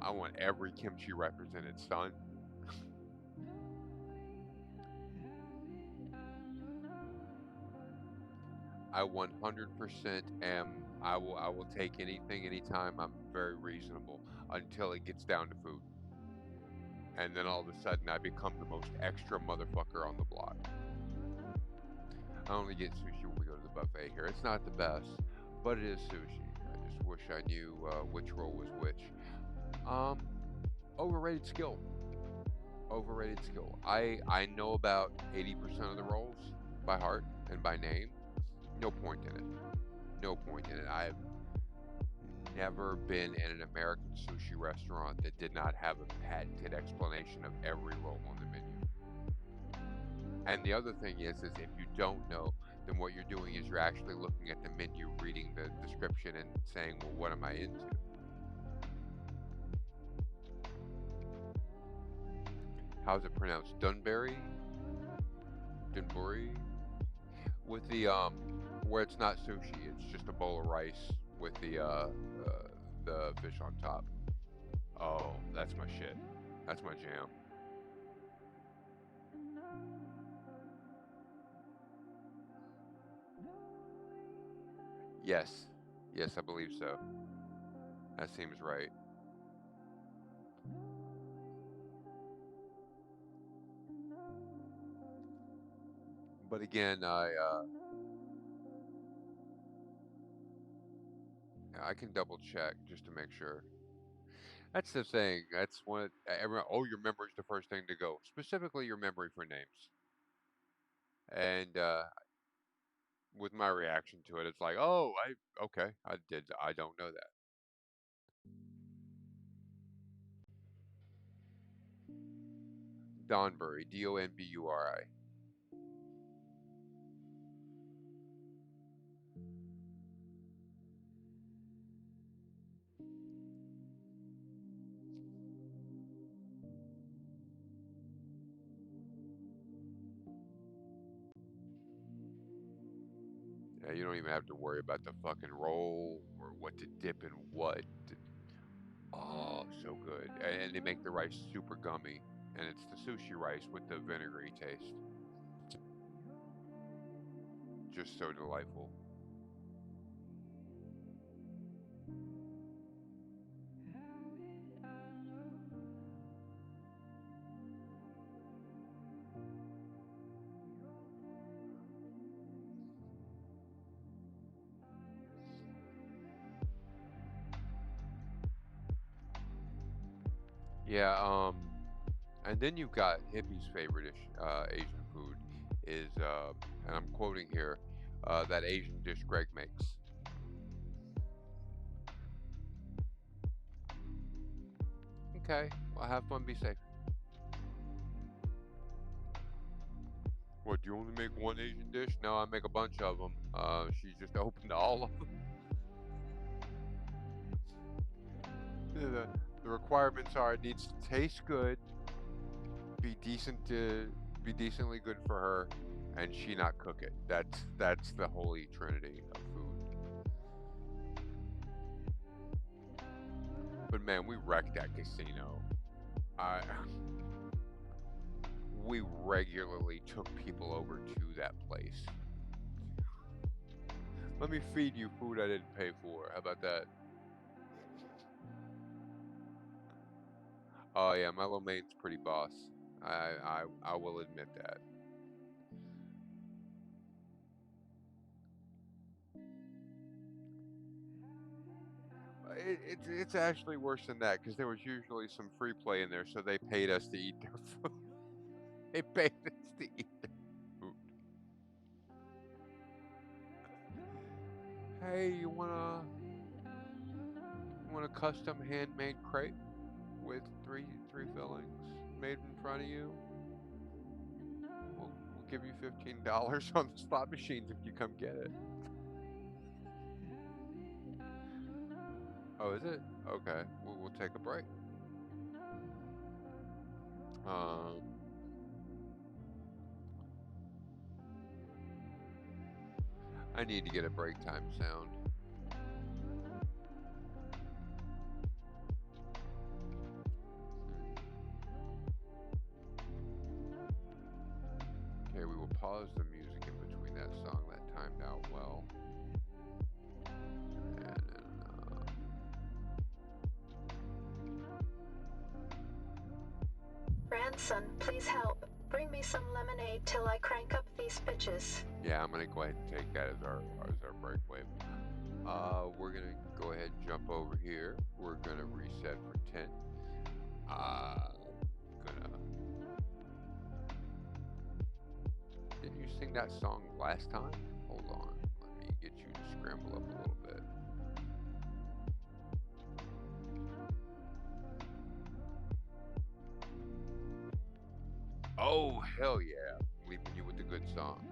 I want every kimchi represented, son. I 100% am. I will take anything anytime. I'm very reasonable until it gets down to food. And then all of a sudden I become the most extra motherfucker on the block. I only get sushi when we go to the buffet here. It's not the best, but it is sushi. I just wish I knew which roll was which. Um, overrated skill. Overrated skill. I know about 80% of the rolls by heart and by name. No point in it. No point in it. I've never been in an American sushi restaurant that did not have a patented explanation of every roll on the menu. And the other thing is if you don't know, then what you're doing is you're actually looking at the menu, reading the description, and saying, well, what am I into? How's it pronounced? Dunbury? Dunbury? With the where it's not sushi, it's just a bowl of rice with the fish on top. Oh, that's my shit. That's my jam. Yes. Yes, I believe so. That seems right. But again, I can double check just to make sure. That's the thing. That's one. Everyone, oh, your memory's the first thing to go. Specifically, your memory for names. And with my reaction to it, it's like, oh, okay, I did. I don't know that. Donbury, Donburi. Yeah, you don't even have to worry about the fucking roll or what to dip in what. Oh, so good. And they make the rice super gummy, and it's the sushi rice with the vinegary taste. Just so delightful. Yeah, and then you've got Hippie's favorite Asian food is, and I'm quoting here, that Asian dish Greg makes. Okay, well, have fun, be safe. What, do you only make one Asian dish? No, I make a bunch of them. She's just open to all of them. The requirements are it needs to taste good, be decent to be decently good for her, and she not cook it. That's the holy trinity of food. But man, we wrecked that casino. I we regularly took people over to that place. Let me feed you food I didn't pay for. How about that? Oh yeah, my lo main's pretty boss. I will admit that. It's actually worse than that because there was usually some free play in there, so they paid us to eat their food. They paid us to eat their food. Hey, you want a custom handmade crepe with three fillings made in front of you? We'll give you $15 on the slot machines if you come get it. Oh, is it? Okay. We'll take a break. Um, I need to get a break time sound. Okay, we will pause the music in between that song. That timed out well. And then, Grandson, please help. Bring me some lemonade till I crank up these bitches. yeah, I'm gonna go ahead and take that as our break wave. We're gonna go ahead and jump over here. We're gonna reset for 10. Gonna. Didn't you sing that song last time? Hold on. Let me get you to scramble up a little bit. Oh, hell yeah. Leaving you with a good song.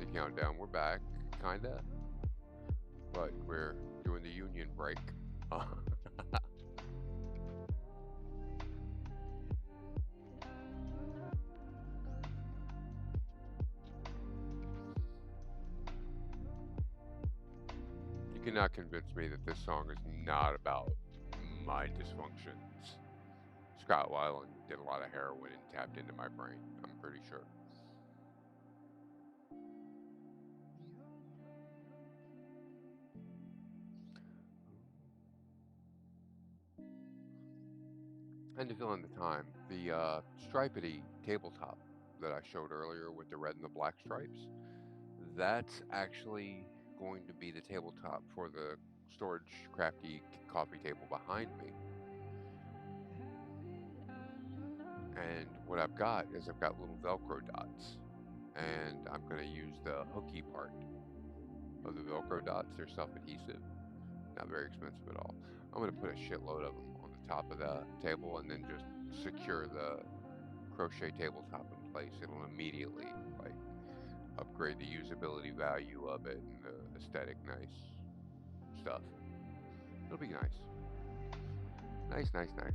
the countdown. We're back, kinda, but we're doing the union break. You cannot convince me that this song is not about my dysfunctions. Scott Weiland did a lot of heroin and tapped into my brain, I'm pretty sure. And to fill in the time, the stripedy tabletop that I showed earlier with the red and the black stripes, that's actually going to be the tabletop for the storage crafty coffee table behind me. And what I've got is I've got little Velcro dots, and I'm going to use the hooky part of the Velcro dots. They're self-adhesive, not very expensive at all. I'm going to put a shitload of them on the top of the table and then just secure the crochet tabletop in place. It'll immediately like upgrade the usability value of it and the aesthetic nice stuff. It'll be nice. Nice, nice, nice.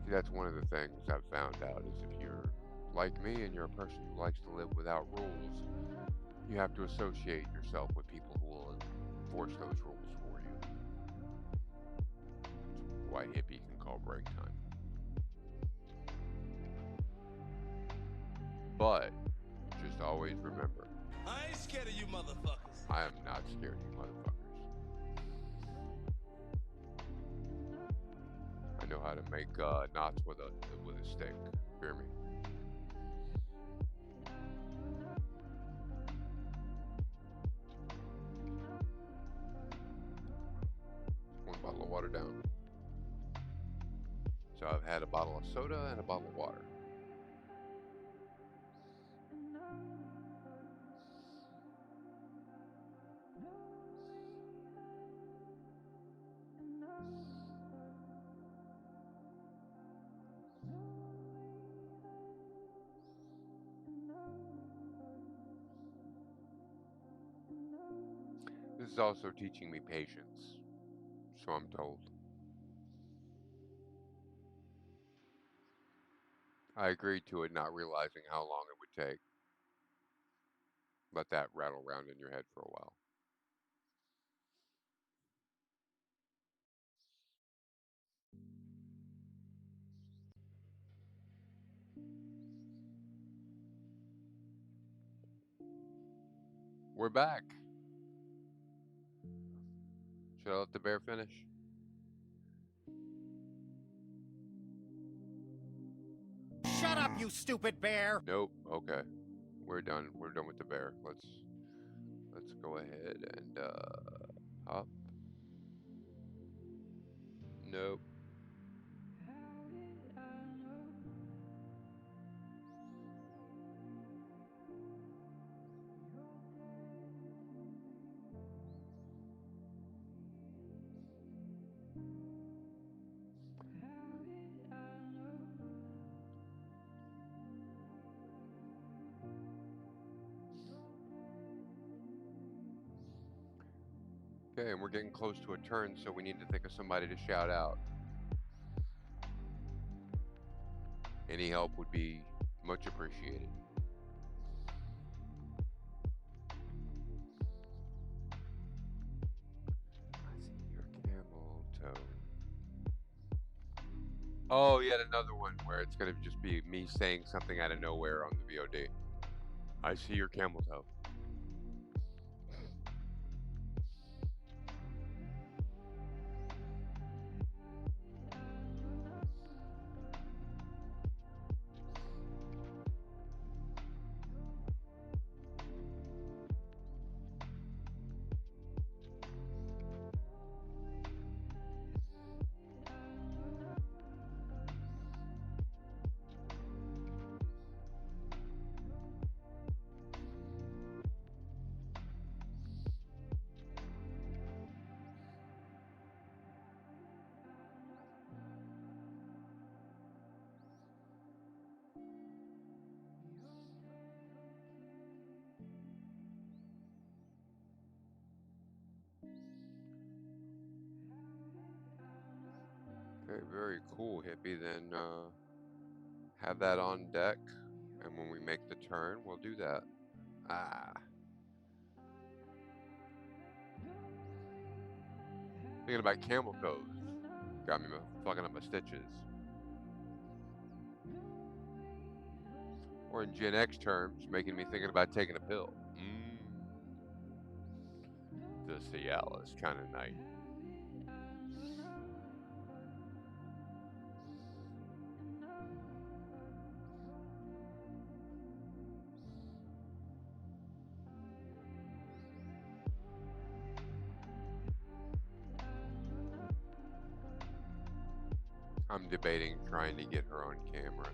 See, that's one of the things I've found out is if you're like me and you're a person who likes to live without rules, you have to associate yourself with people who will enforce those rules for you. It's why hippie can call break time. But just always remember, I ain't scared of you motherfuckers. I am not scared of you motherfuckers. I know how to make knots with a stick. Hear me? One bottle of water down. So I've had a bottle of soda and a bottle of water. This is also teaching me patience, so I'm told. I agreed to it, not realizing how long it would take. Let that rattle around in your head for a while. We're back. Should I let the bear finish? Shut up, you stupid bear! Nope. Okay. We're done. We're done with the bear. Let's go ahead and hop. Nope. Okay, and we're getting close to a turn, so we need to think of somebody to shout out. Any help would be much appreciated. I see your camel toe. Oh, yet another one where it's going to just be me saying something out of nowhere on the VOD. I see your camel toe. very cool, hippie. Then have that on deck, and when we make the turn, we'll do that. Ah. Thinking about camel toes. Got me fucking up my stitches. Or in Gen X terms, making me thinking about taking a pill. The Cialis kind of night. I'm debating trying to get her on camera.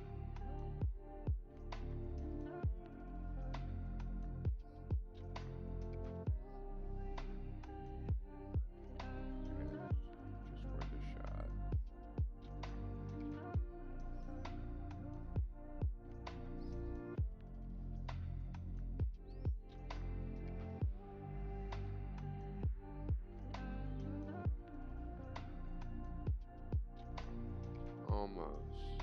Just worth a shot. Almost.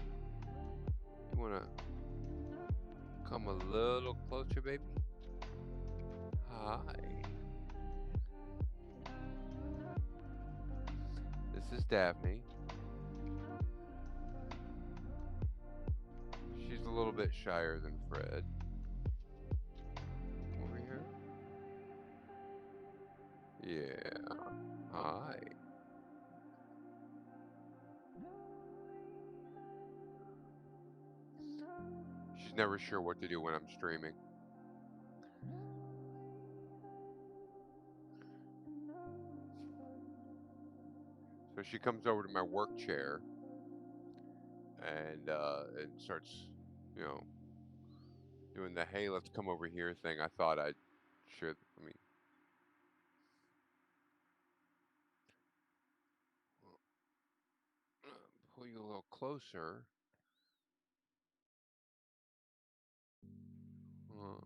You wanna come a little closer, baby? Hi. This is Daphne. She's a little bit shyer than Fred. Over here? Yeah. Hi. She's never sure what to do when I'm streaming. So she comes over to my work chair and starts, you know, doing the hey, let's come over here thing. I thought I'd share. Pull you a little closer. Oh.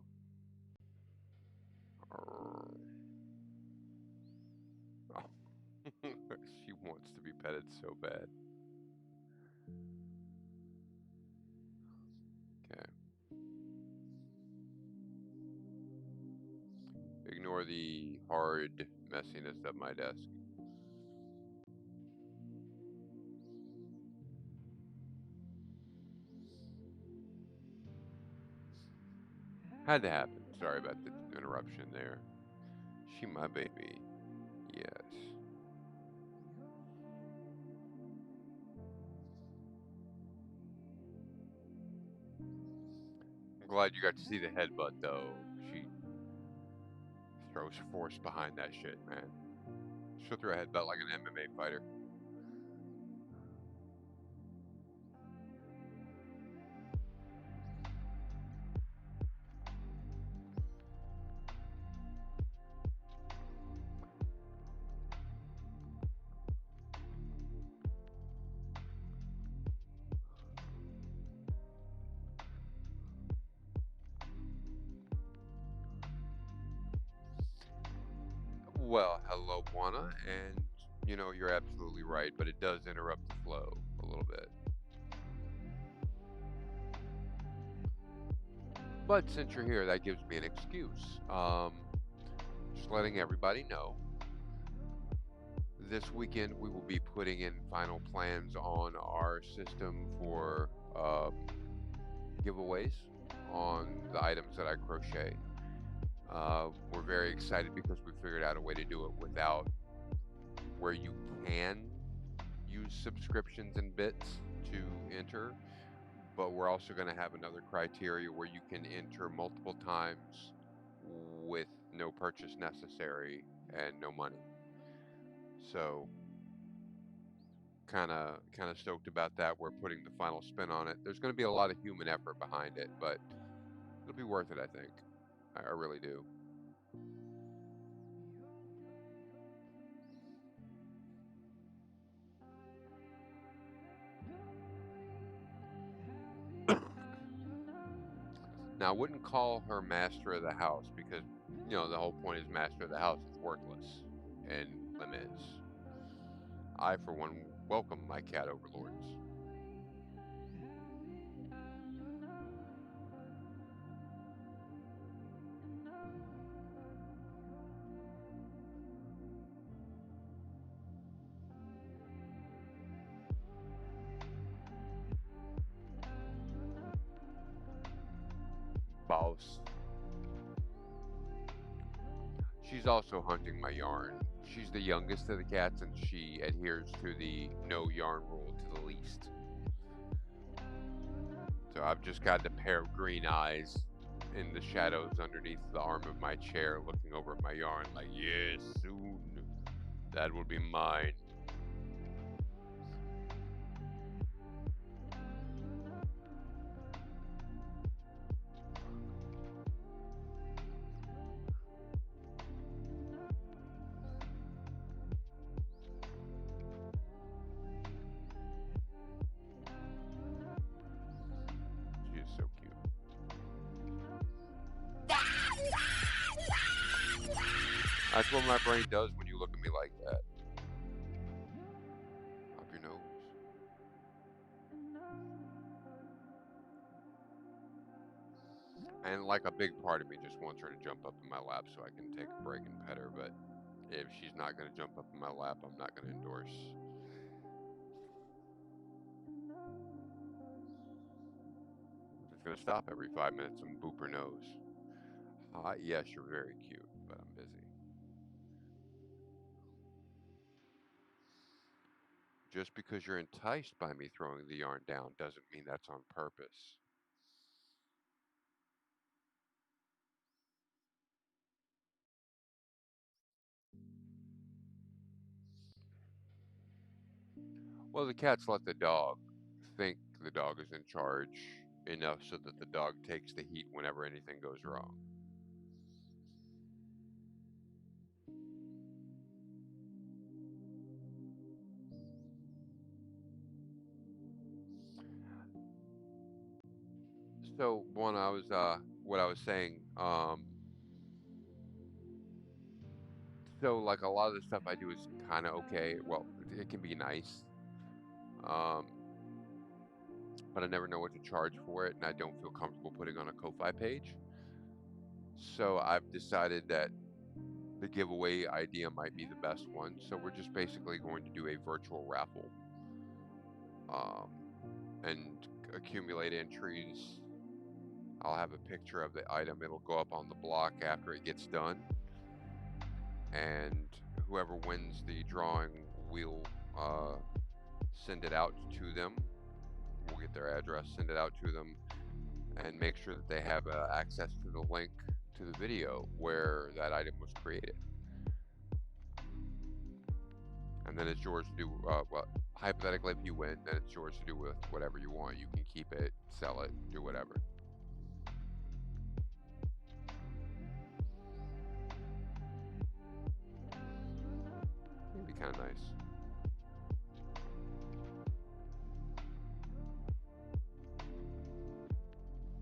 She wants to be petted so bad. Okay. Ignore the hard messiness of my desk. Had to happen. Sorry about the interruption there. She my baby. Yes. I'm glad you got to see the headbutt though. She throws force behind that shit, man. She'll throw a headbutt like an MMA fighter. Well, hello, Buana, and you know, you're absolutely right, but it does interrupt the flow a little bit. But since you're here, that gives me an excuse. Just letting everybody know. This weekend, we will be putting in final plans on our system for giveaways on the items that I crochet. We're very excited because we figured out a way to do it without where you can use subscriptions and bits to enter, but we're also going to have another criteria where you can enter multiple times with no purchase necessary and no money. So kind of stoked about that. We're putting the final spin on it. There's going to be a lot of human effort behind it, but it'll be worth it, I think. I really do. Now, I wouldn't call her master of the house because, you know, the whole point is master of the house is worthless in Les Mis. I, for one, Welcome, my cat overlords. Boss. She's also hunting my yarn. She's the youngest of the cats and she adheres to the no yarn rule to the least. So I've just got a pair of green eyes in the shadows underneath the arm of my chair looking over at my yarn like, yes, soon that will be mine. She is so cute. That's what my brain does when you look at me like that. Up your nose. And like a big part of me just wants her to jump up in my lap so I can take a break and pet her, but if she's not going to jump up in my lap, I'm not going to endorse. Just going to stop every 5 minutes and boop her nose. Yes, you're very cute, but I'm busy. Just because you're enticed by me throwing the yarn down doesn't mean that's on purpose. Well, the cats let the dog think the dog is in charge enough so that the dog takes the heat whenever anything goes wrong. So what I was saying, so like a lot of the stuff I do is kind of okay. Well, it can be nice, um, but I never know what to charge for it, and I don't feel comfortable putting on a Ko-Fi page. So I've decided that the giveaway idea might be the best one. So we're just basically going to do a virtual raffle, and accumulate entries. I'll have a picture of the item. It'll go up on the block after it gets done. And whoever wins the drawing, we'll send it out to them. We'll get their address, send it out to them, and make sure that they have access to the link to the video where that item was created. And then it's yours to do, well, hypothetically, if you win, then it's yours to do with whatever you want. You can keep it, sell it, do whatever. It'd be kind of nice.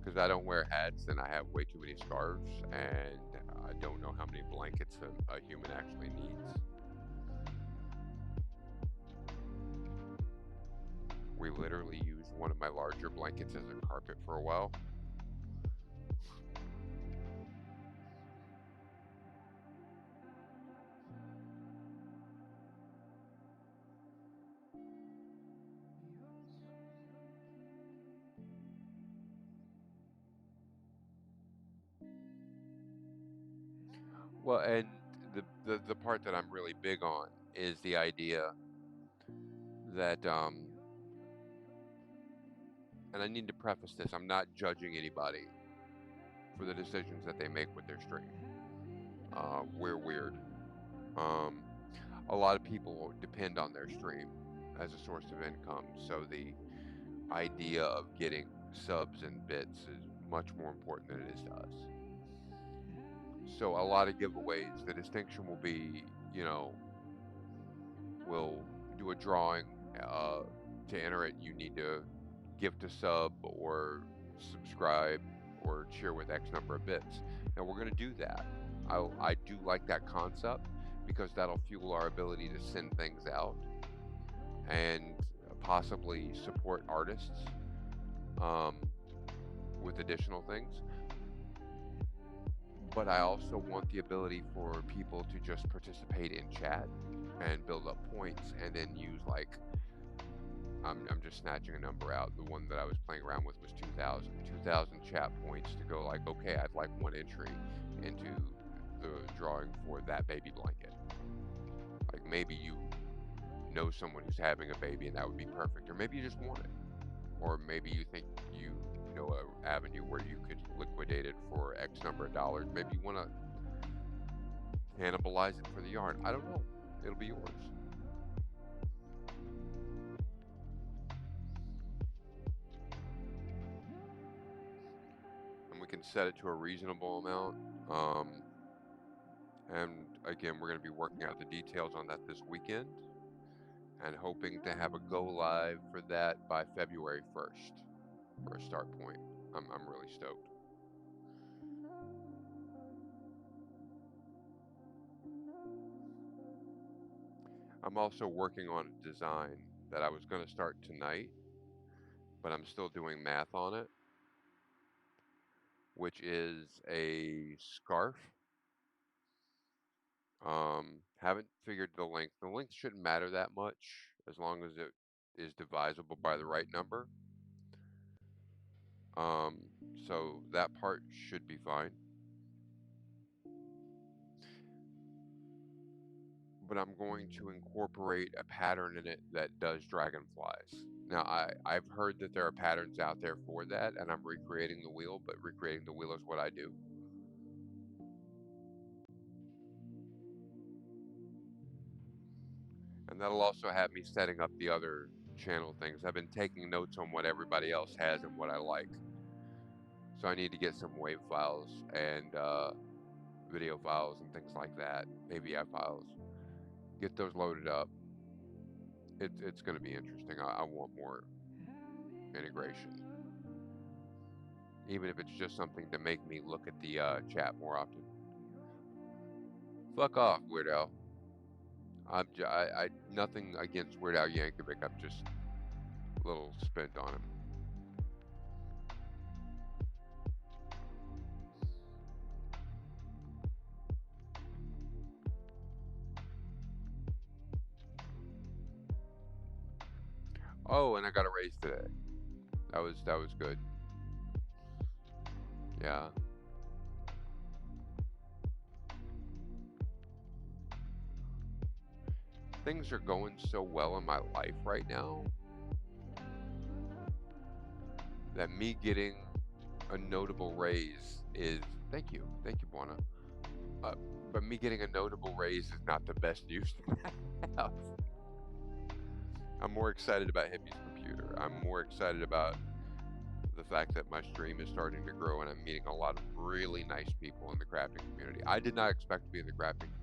Because I don't wear hats and I have way too many scarves and I don't know how many blankets a human actually needs. We literally used one of my larger blankets as a carpet for a while. Well, and the part that I'm really big on is the idea that, and I need to preface this, I'm not judging anybody for the decisions that they make with their stream. We're weird. A lot of people depend on their stream as a source of income, so the idea of getting subs and bits is much more important than it is to us. So a lot of giveaways, the distinction will be, you know, we'll do a drawing. To enter it, you need to gift a sub or subscribe or cheer with X number of bits. Now we're going to do that. I do like that concept because that'll fuel our ability to send things out. and possibly support artists with additional things. But I also want the ability for people to just participate in chat and build up points, and then use, like, I'm just snatching a number out. The one that I was playing around with was 2,000. 2,000 chat points to go, like, okay, I'd like one entry into the drawing for that baby blanket. Like, maybe you know someone who's having a baby and that would be perfect, or maybe you just want it, or maybe you think you know an avenue where you could liquidate it for X number of dollars. Maybe you want to cannibalize it for the yarn. I don't know. It'll be yours. And we can set it to a reasonable amount. And again, we're going to be working out the details on that this weekend, and hoping to have a go live for that by February 1st for a start point. I'm really stoked. I'm also working on a design that I was going to start tonight, but I'm still doing math on it, which is a scarf. Haven't figured the length. The length shouldn't matter that much as long as it is divisible by the right number. So that part should be fine. But I'm going to incorporate a pattern in it that does dragonflies. Now, I've heard that there are patterns out there for that, and I'm recreating the wheel, but recreating the wheel is what I do. And that'll also have me setting up the other channel things. I've been taking notes on what everybody else has and what I like. So I need to get some WAV files and video files and things like that, AVI files. Get those loaded up. It's going to be interesting. I want more integration. Even if it's just something to make me look at the chat more often. Fuck off, Weird Al. I nothing against Weird Al Yankovic. I'm just a little spent on him. Oh, and I got a raise today. That was good. Yeah. Things are going so well in my life right now that me getting a notable raise is, thank you, Buona. But me getting a notable raise is not the best use that I have. I'm more excited about Hippie's computer. I'm more excited about the fact that my stream is starting to grow and I'm meeting a lot of really nice people in the crafting community. I did not expect to be in the crafting community.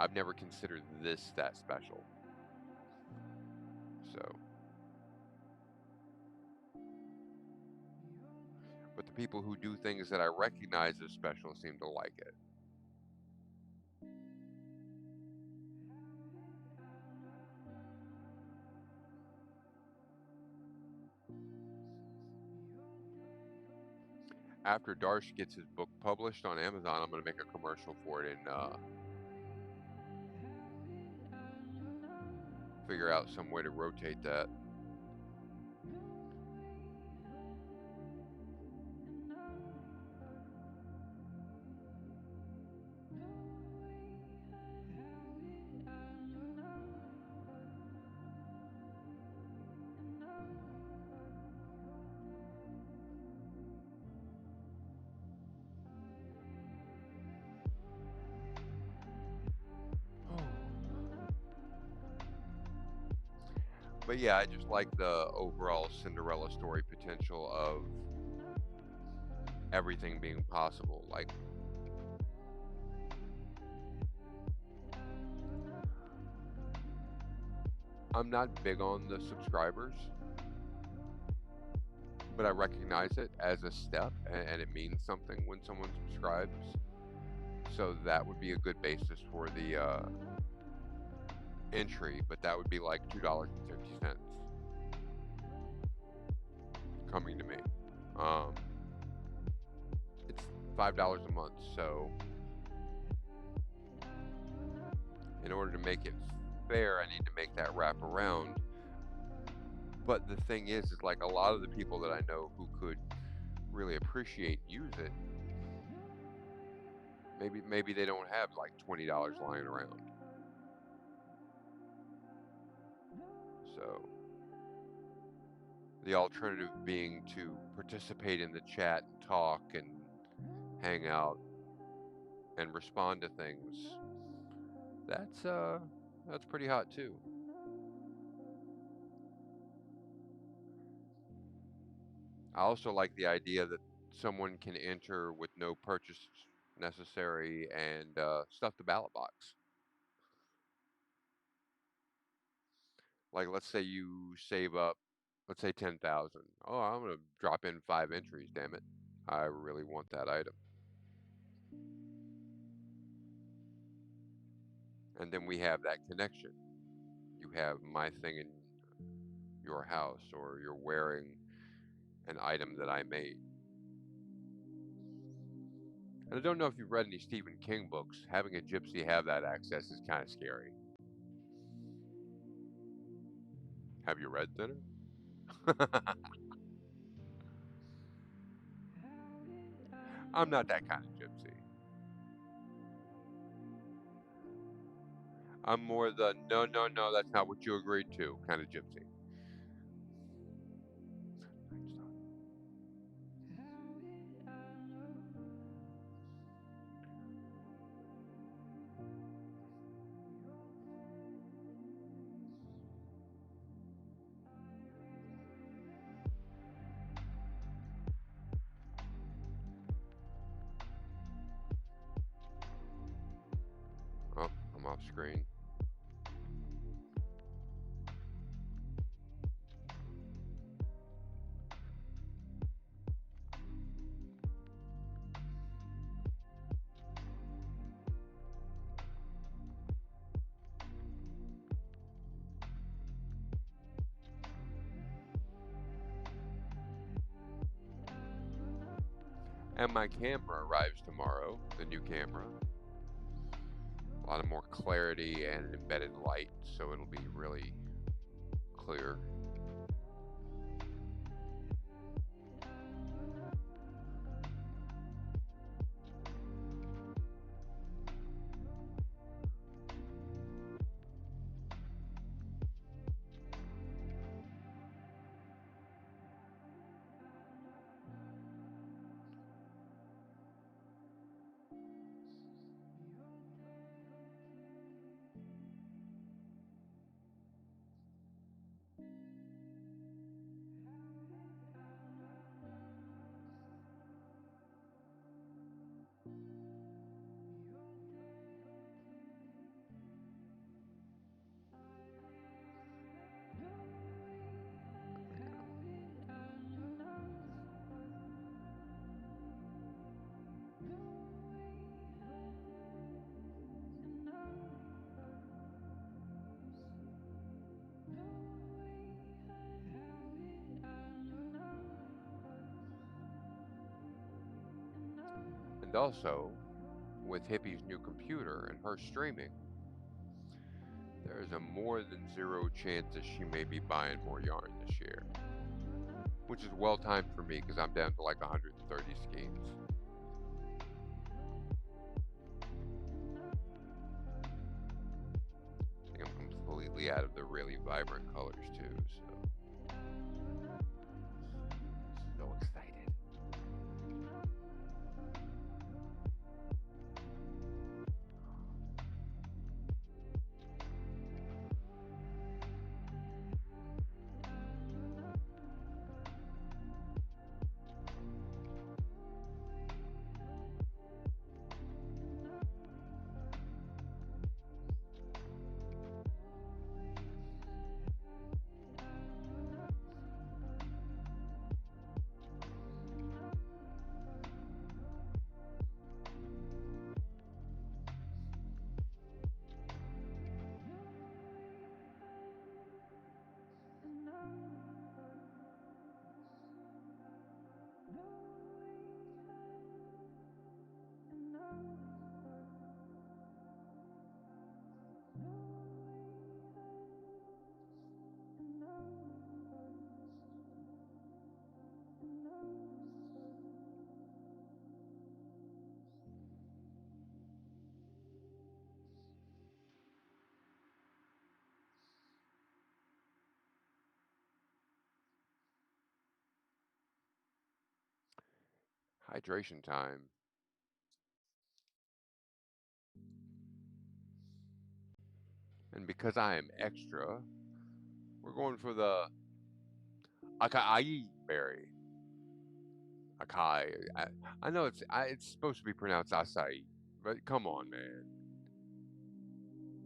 I've never considered this that special. So, but the people who do things that I recognize as special seem to like it. After Darsh gets his book published on Amazon, I'm going to make a commercial for it and figure out some way to rotate that. But yeah, I just like the overall Cinderella story potential of everything being possible. Like, I'm not big on the subscribers, but I recognize it as a step, and it means something when someone subscribes. So that would be a good basis for the entry, but that would be like $2.50 coming to me. It's $5 a month, so in order to make it fair, I need to make that wrap around. But the thing is like a lot of the people that I know who could really appreciate and use it, maybe they don't have like $20 lying around. So the alternative being to participate in the chat and talk and hang out and respond to things. That's pretty hot too. I also like the idea that someone can enter with no purchase necessary and stuff the ballot box. Like, let's say you save up, let's say 10,000. Oh, I'm gonna drop in 5 entries. Damn it, I really want that item. And then we have that connection. You have my thing in your house, or you're wearing an item that I made. And I don't know if you've read any Stephen King books. Having a gypsy have that access is kind of scary. Have you read Thinner? I'm not that kind of gypsy. I'm more the no, that's not what you agreed to kind of gypsy. Oh, I'm off screen. And my camera arrives tomorrow, the new camera. A lot of more clarity and embedded light, so it'll be really clear. And also, with Hippie's new computer and her streaming, there is a more than zero chance that she may be buying more yarn this year. Which is well timed for me because I'm down to like 130 skeins. I think I'm completely out of the really vibrant colors too, so excited. Hydration time. And because I am extra, we're going for the acai berry. Acai. I know it's supposed to be pronounced acai, but come on, man.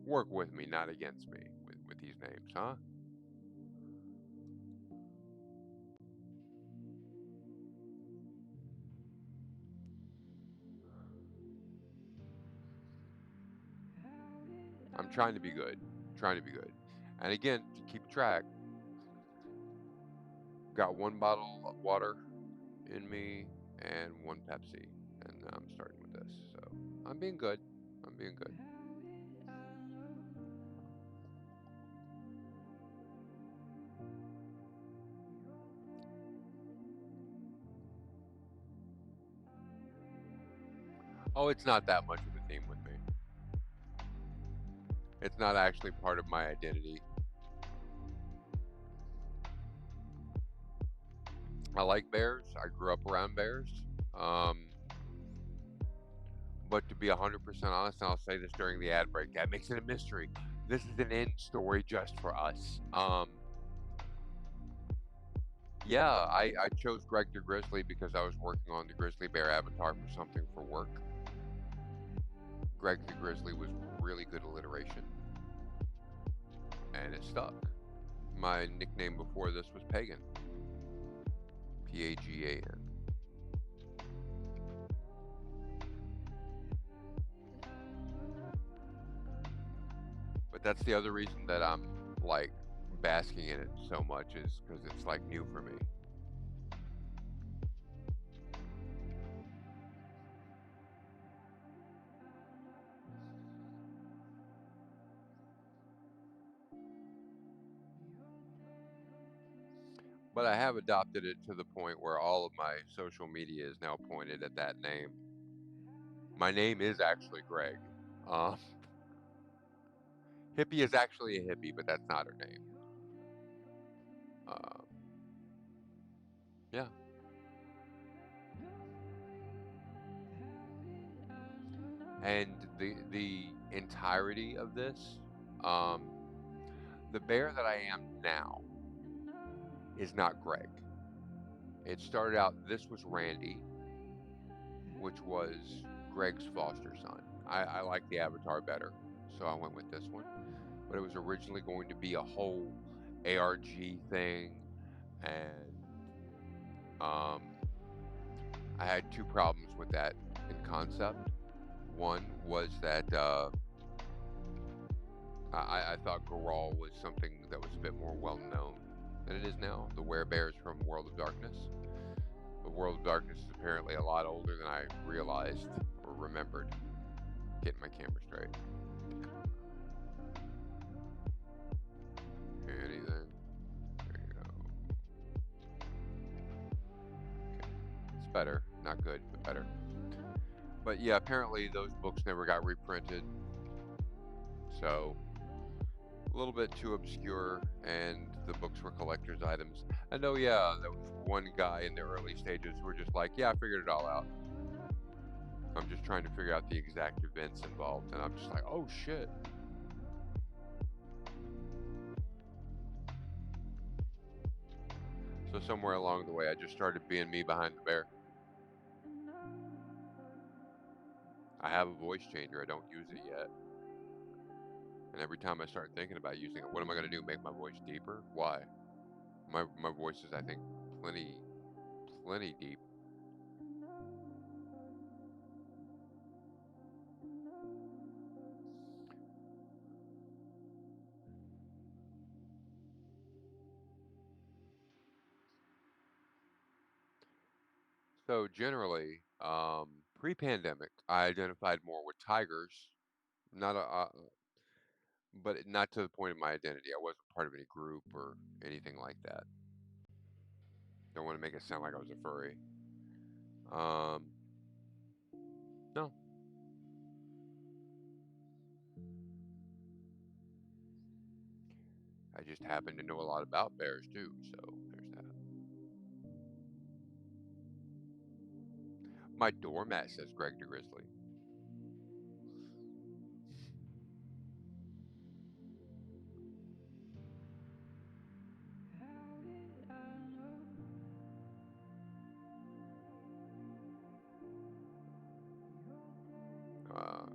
Work with me, not against me, with these names, huh? I'm trying to be good. Trying to be good. And again, to keep track, got one bottle of water in me and one Pepsi. And I'm starting with this. So I'm being good. I'm being good. Oh, it's not that much of a theme with me. It's not actually part of my identity. I like bears. I grew up around bears. Um, but to be 100% honest, and I'll say this during the ad break, that makes it a mystery. This is an end story just for us. Yeah, I chose Greg the Grizzly because I was working on the grizzly bear avatar for something for work. Greg the Grizzly was really good alliteration, and it stuck. My nickname before this was Pagan. Pagan. But that's the other reason that I'm like basking in it so much is because it's like new for me. But I have adopted it to the point where all of my social media is now pointed at that name. My name is actually Greg. Um, Hippie is actually a hippie, but that's not her name. Um, yeah. And the entirety of this, um, the bear that I am now is not Greg. It started out. This was Randy, which was Greg's foster son. I like the avatar better, so I went with this one. But it was originally going to be a whole ARG thing, and I had two problems with that in concept. One was that I thought Goral was something that was a bit more well known than it is now. The werebears from World of Darkness. The World of Darkness is apparently a lot older than I realized or remembered. Getting my camera straight. Anything. There you go. Okay. It's better. Not good, but better. But yeah, apparently those books never got reprinted. So a little bit too obscure, and the books were collector's items. I know, yeah, there was one guy in the early stages who were just like, yeah, I figured it all out. I'm just trying to figure out the exact events involved, and I'm just like, oh shit. So somewhere along the way, I just started being me behind the bear. I have a voice changer, I don't use it yet. And every time I start thinking about using it, what am I going to do? Make my voice deeper? Why? My voice is, I think, plenty deep. So generally, pre-pandemic, I identified more with tigers, not but not to the point of my identity. I wasn't part of any group or anything like that. Don't want to make it sound like I was a furry. Um, no. I just happen to know a lot about bears too, so there's that. My doormat, says Greg the Grizzly.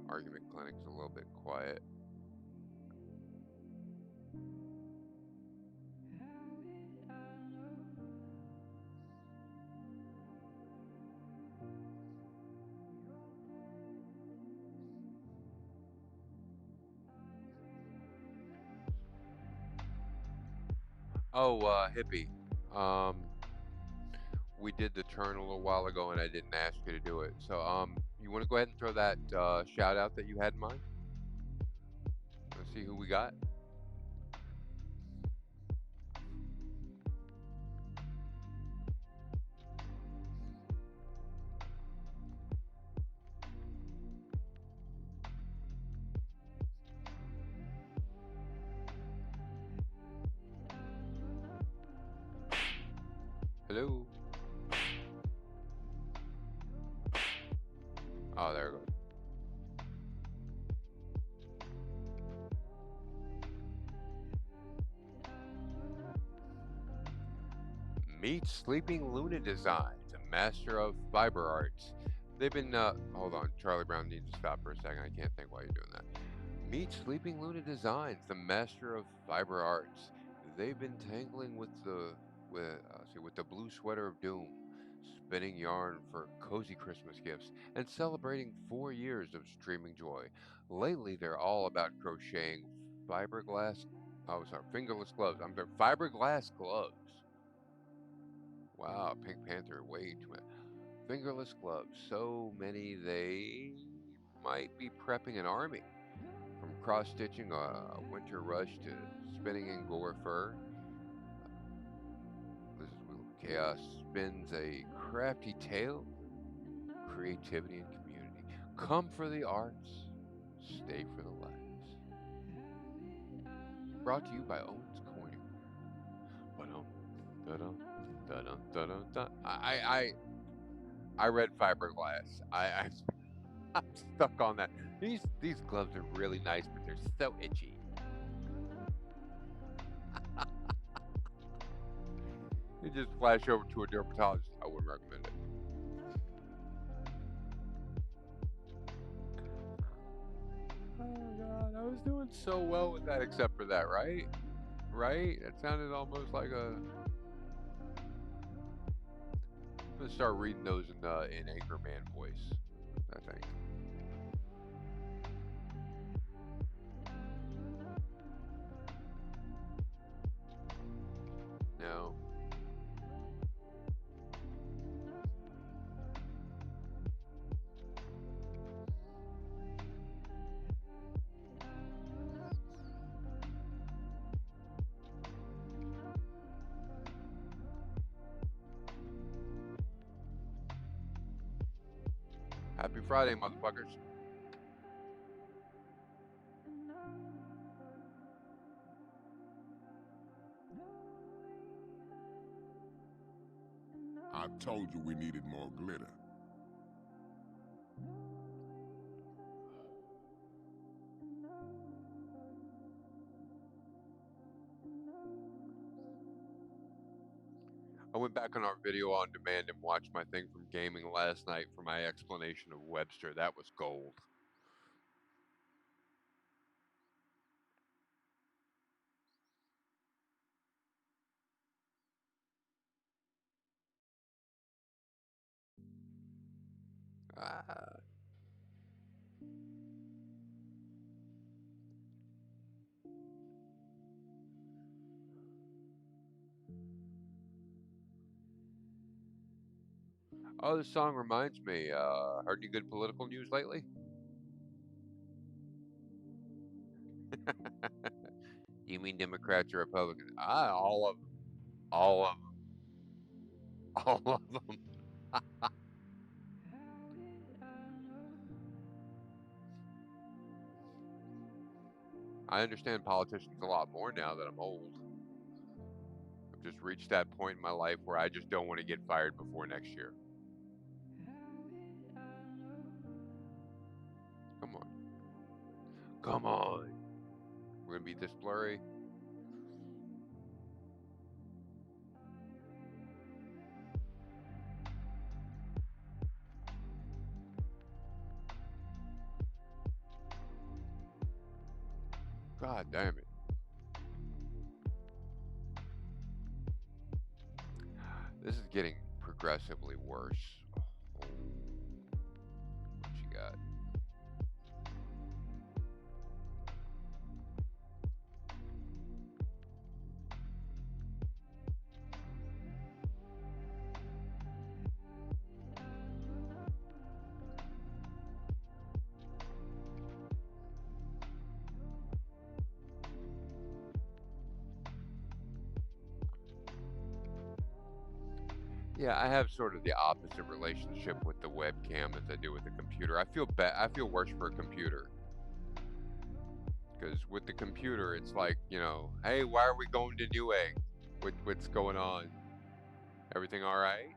Argument Clinic's a little bit quiet. Oh, Hippie. Um, we did the turn a little while ago, and I didn't ask you to do it. So, you want to go ahead and throw that shout out that you had in mind? Let's see who we got. Hello. Oh, there we go. Meet Sleeping Luna Designs, a master of fiber arts. They've been, hold on, Charlie Brown needs to stop for a second. I can't think why you're doing that. Meet Sleeping Luna Designs, the master of fiber arts. They've been tangling with the blue sweater of doom, spinning yarn for cozy Christmas gifts, and celebrating 4 years of streaming joy. Lately, they're all about crocheting fiberglass, fingerless gloves. Fiberglass gloves. Wow, Pink Panther, way too many. Fingerless gloves, so many they might be prepping an army. From cross-stitching a winter rush to spinning Angora fur, this Chaos spins a crafty tale, creativity and community. Come for the arts, stay for the laughs. Brought to you by Owens Corning. I read fiberglass. I'm stuck on that. These gloves are really nice, but they're so itchy. You just flash over to a dermatologist. I wouldn't recommend it. Oh God, I was doing so well with that, except for that, right? Right? It sounded almost like a. I'm gonna start reading those in Anchorman voice, I think. No. Happy Friday, motherfuckers. I told you we needed more glitter. I went back on our video on demand and watched my thing from gaming last night for my explanation of Webster. That was gold. Ah. Oh, this song reminds me. Heard any good political news lately? You mean Democrats or Republicans? All of them. All of them. All of them. I understand politicians a lot more now that I'm old. I've just reached that point in my life where I just don't want to get fired before next year. come on. We're gonna be this blurry. God damn it. This is getting progressively worse. Oh, what you got? Yeah, I have sort of the opposite relationship with the webcam as I do with the computer. I feel worse for a computer. Because with the computer, it's like, you know, hey, why are we going to Newegg? What's going on? Everything all right?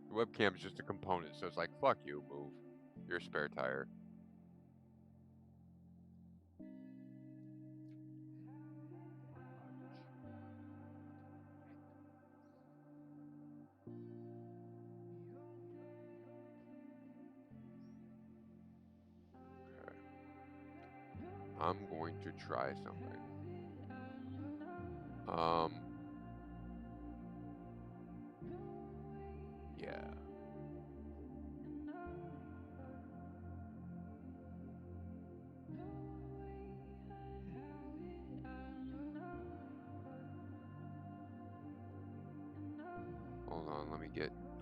The webcam is just a component, so it's like, fuck you, move. You're a spare tire. Okay. I'm going to try something. Yeah. Hold on,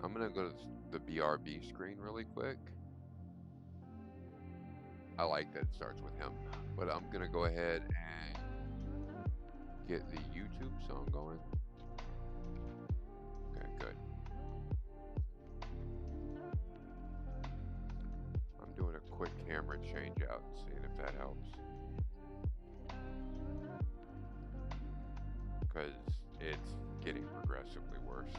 I'm gonna go to the BRB screen really quick. I like that it starts with him, but I'm gonna go ahead and get the YouTube song going. Okay, good. I'm doing a quick camera change out and seeing if that helps. Because it's getting progressively worse.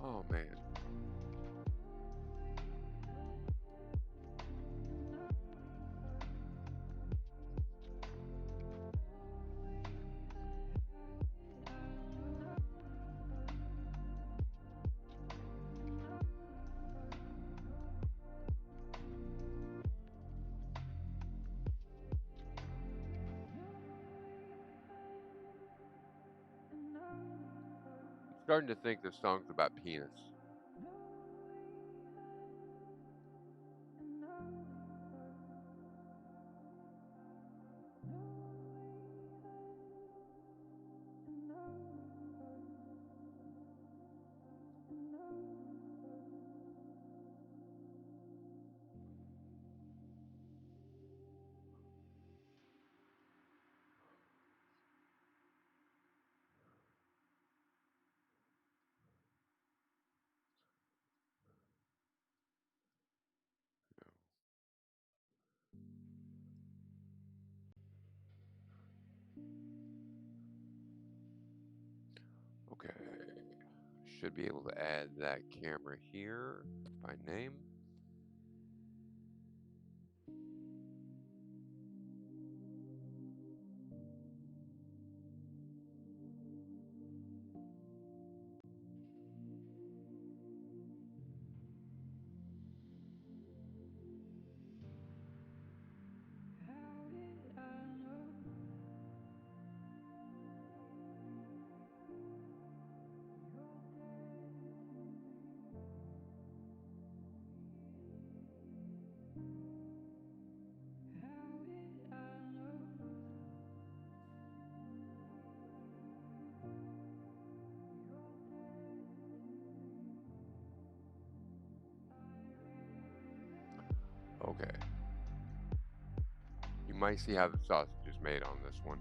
Oh man. Starting to think this song's about penis. Okay. Should be able to add that camera here by name. Okay. You might see how the sausage is made on this one.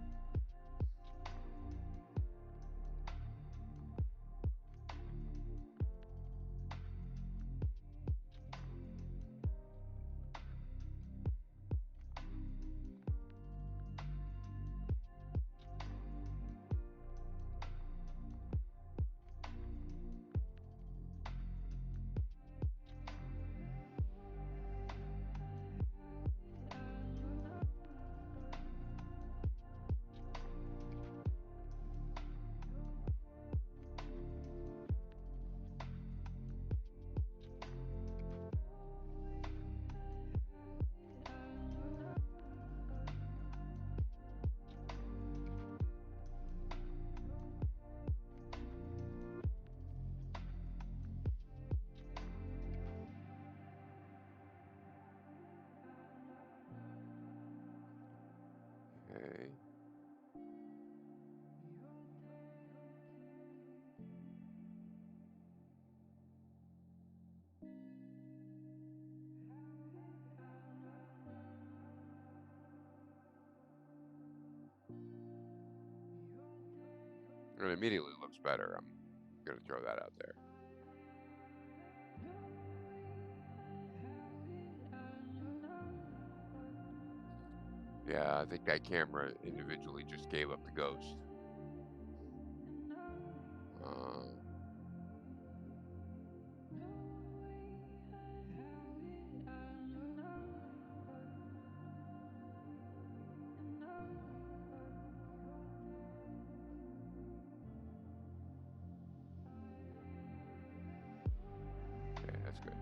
It immediately looks better. I'm gonna throw that out there. Yeah, I think that camera individually just gave up the ghost. Okay, that's good.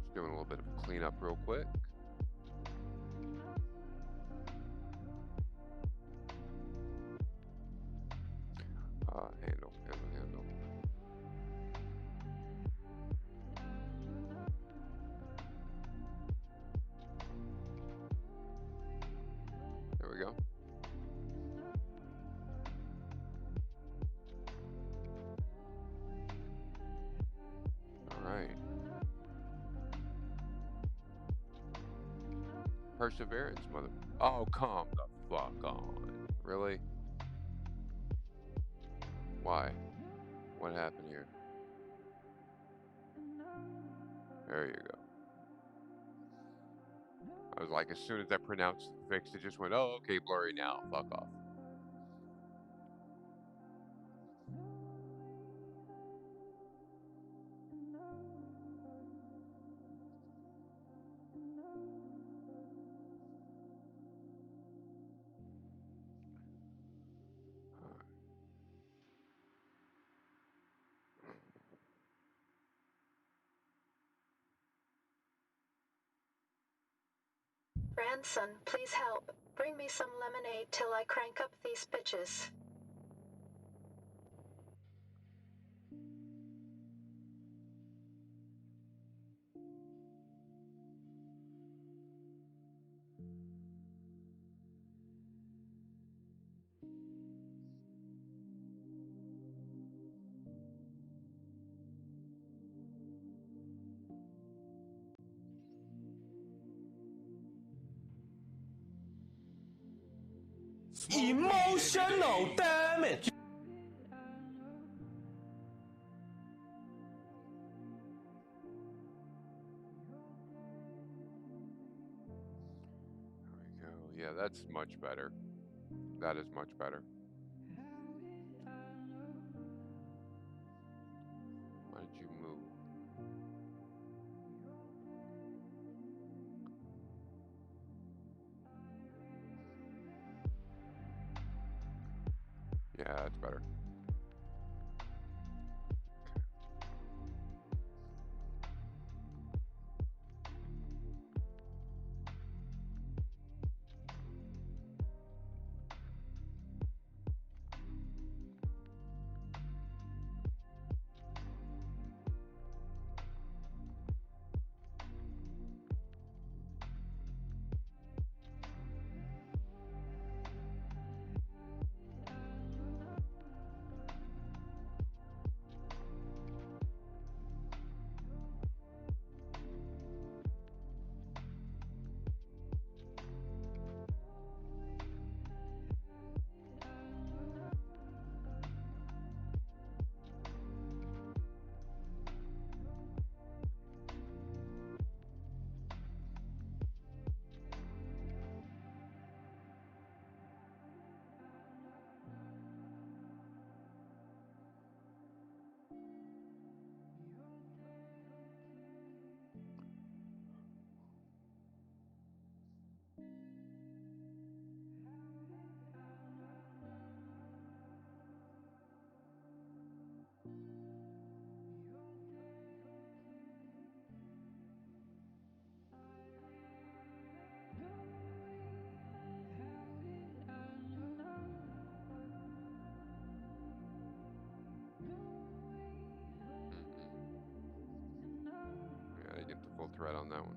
Just doing a little bit of cleanup real quick. Handle. There we go. All right. Perseverance, mother. Oh, come the fuck on. Really? Why? What happened here? There you go. I was like, as soon as I pronounced fixed, it just went, oh, okay, blurry now. Fuck off. Ranson, please help. Bring me some lemonade till I crank up these bitches. Emotional damage. There we go. Yeah, that's much better. That is much better. Why did you move? Yeah, that's better. Yeah, I get the full thread on that one.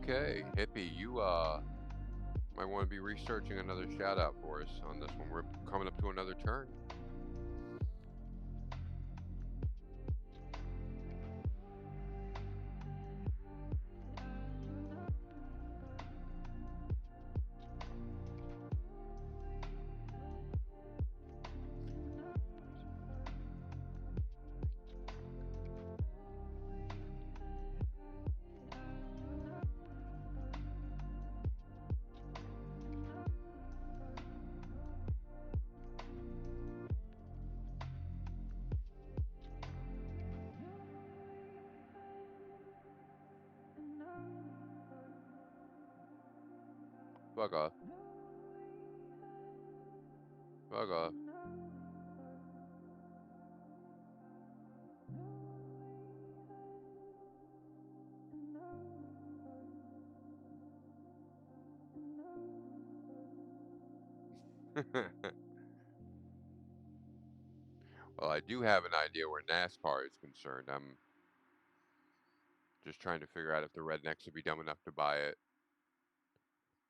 Okay, Hippie, you might want to be researching another shout out for us on this one. We're coming up to another turn. Fuck off. Fuck off. Well, I do have an idea where NASCAR is concerned. I'm just trying to figure out if the rednecks would be dumb enough to buy it.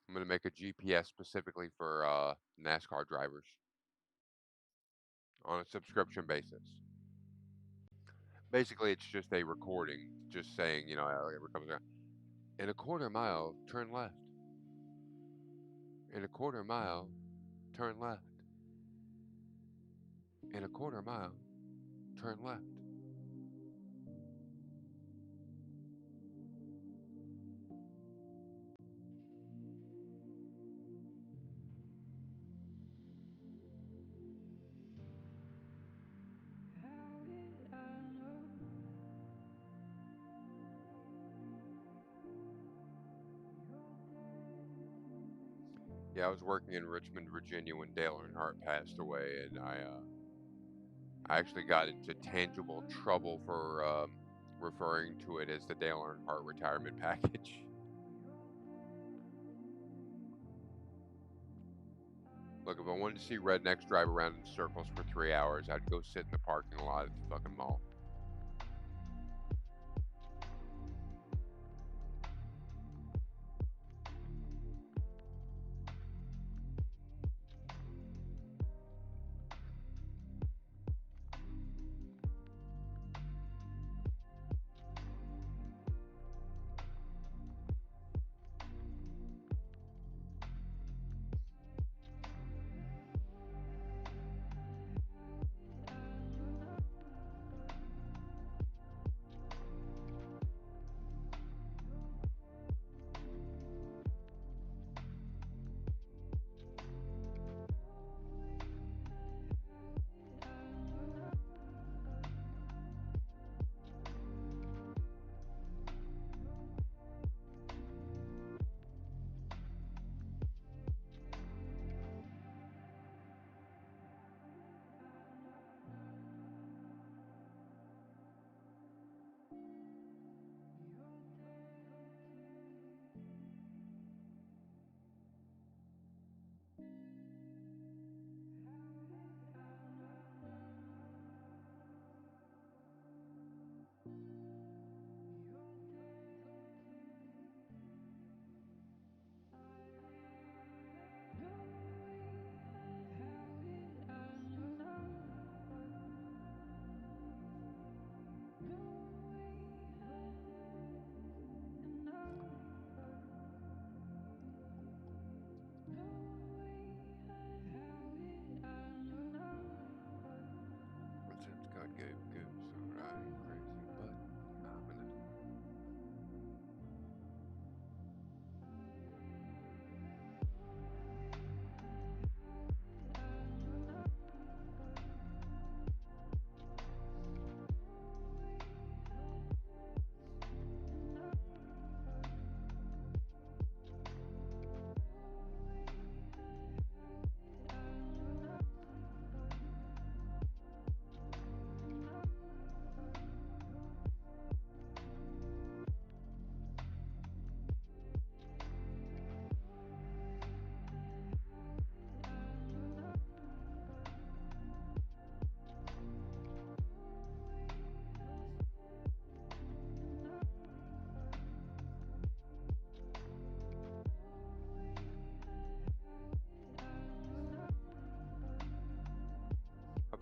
I'm going to make a GPS specifically for NASCAR drivers on a subscription basis. Basically, it's just a recording, just saying, you know, it comes around. In a quarter mile, turn left. In a quarter mile, turn left. In a quarter mile, turn left. Yeah, I was working in Richmond, Virginia when Dale Earnhardt passed away, and I actually got into tangible trouble for referring to it as the Dale Earnhardt retirement package. Look, if I wanted to see rednecks drive around in circles for 3 hours, I'd go sit in the parking lot at the fucking mall.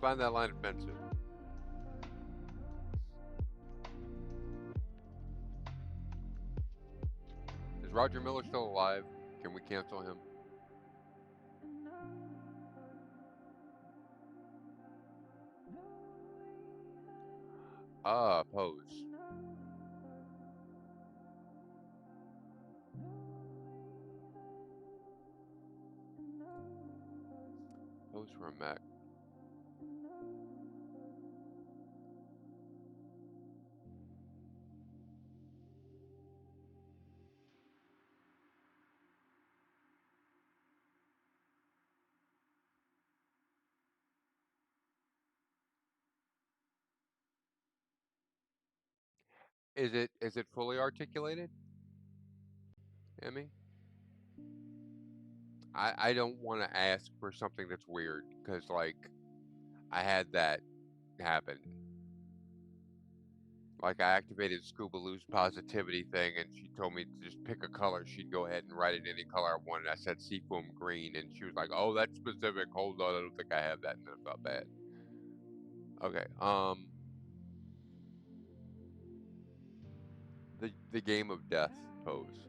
find that line offensive. Is Roger Miller still alive? Can we cancel him? Pose. Pose for a mech. Is it fully articulated, Emmy? I don't want to ask for something that's weird because like I had that happen. Like I activated Scuba Lou's positivity thing, and she told me to just pick a color. She'd go ahead and write it any color I wanted. I said seafoam green, and she was like, "Oh, that's specific. Hold on, I don't think I have that." And then I felt bad. Okay. The Game of Death pose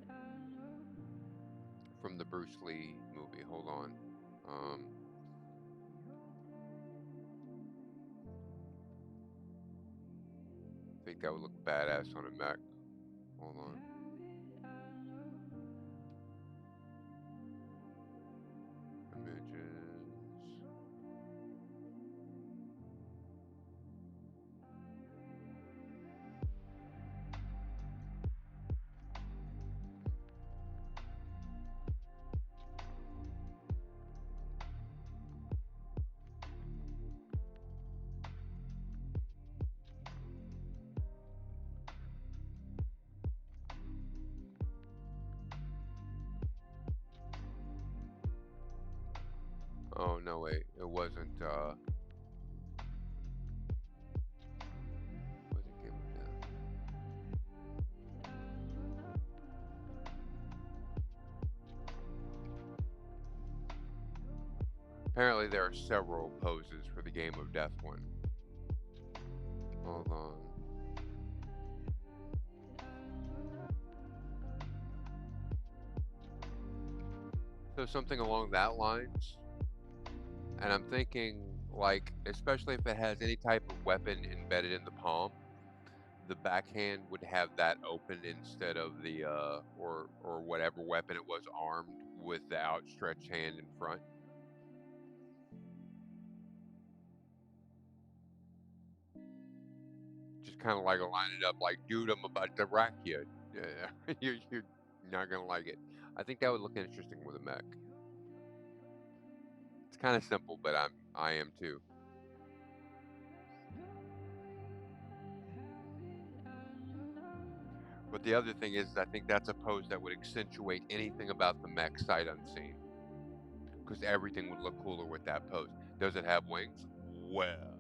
from the Bruce Lee movie. Hold on. I think that would look badass on a mech. Hold on. Images. Oh no, wait, it wasn't. Was it Game of Death? Apparently, there are several poses for the Game of Death one. Hold on. So something along that lines. And I'm thinking, like, especially if it has any type of weapon embedded in the palm, the backhand would have that open instead of the or whatever weapon it was armed with the outstretched hand in front. Just kind of like line it up, like, dude, I'm about to rack you. Yeah, you're not gonna like it. I think that would look interesting with a mech. It's kind of simple, but I am too. But the other thing is, I think that's a pose that would accentuate anything about the mech sight unseen. Because everything would look cooler with that pose. Does it have wings? Well,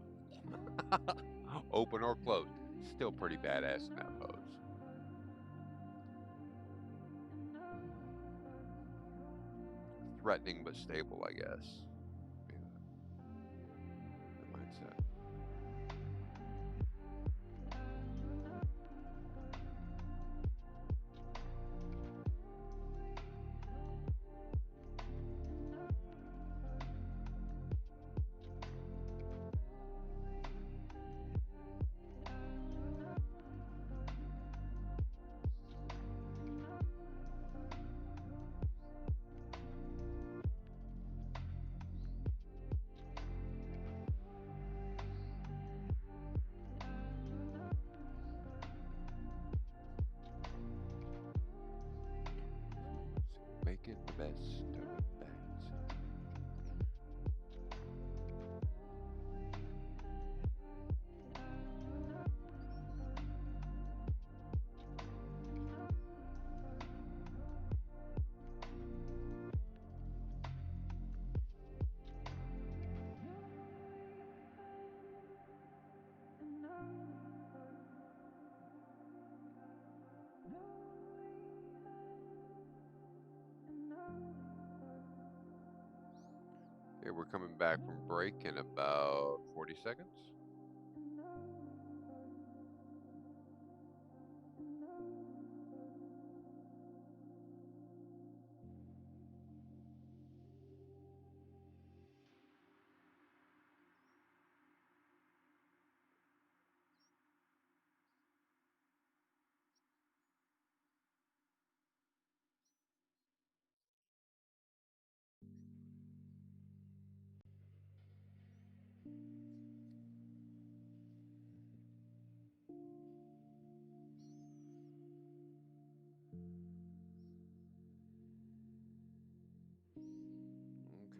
open or closed, still pretty badass in that pose. Threatening but stable, I guess. Yeah, the mindset. we're coming back from break in about 40 seconds.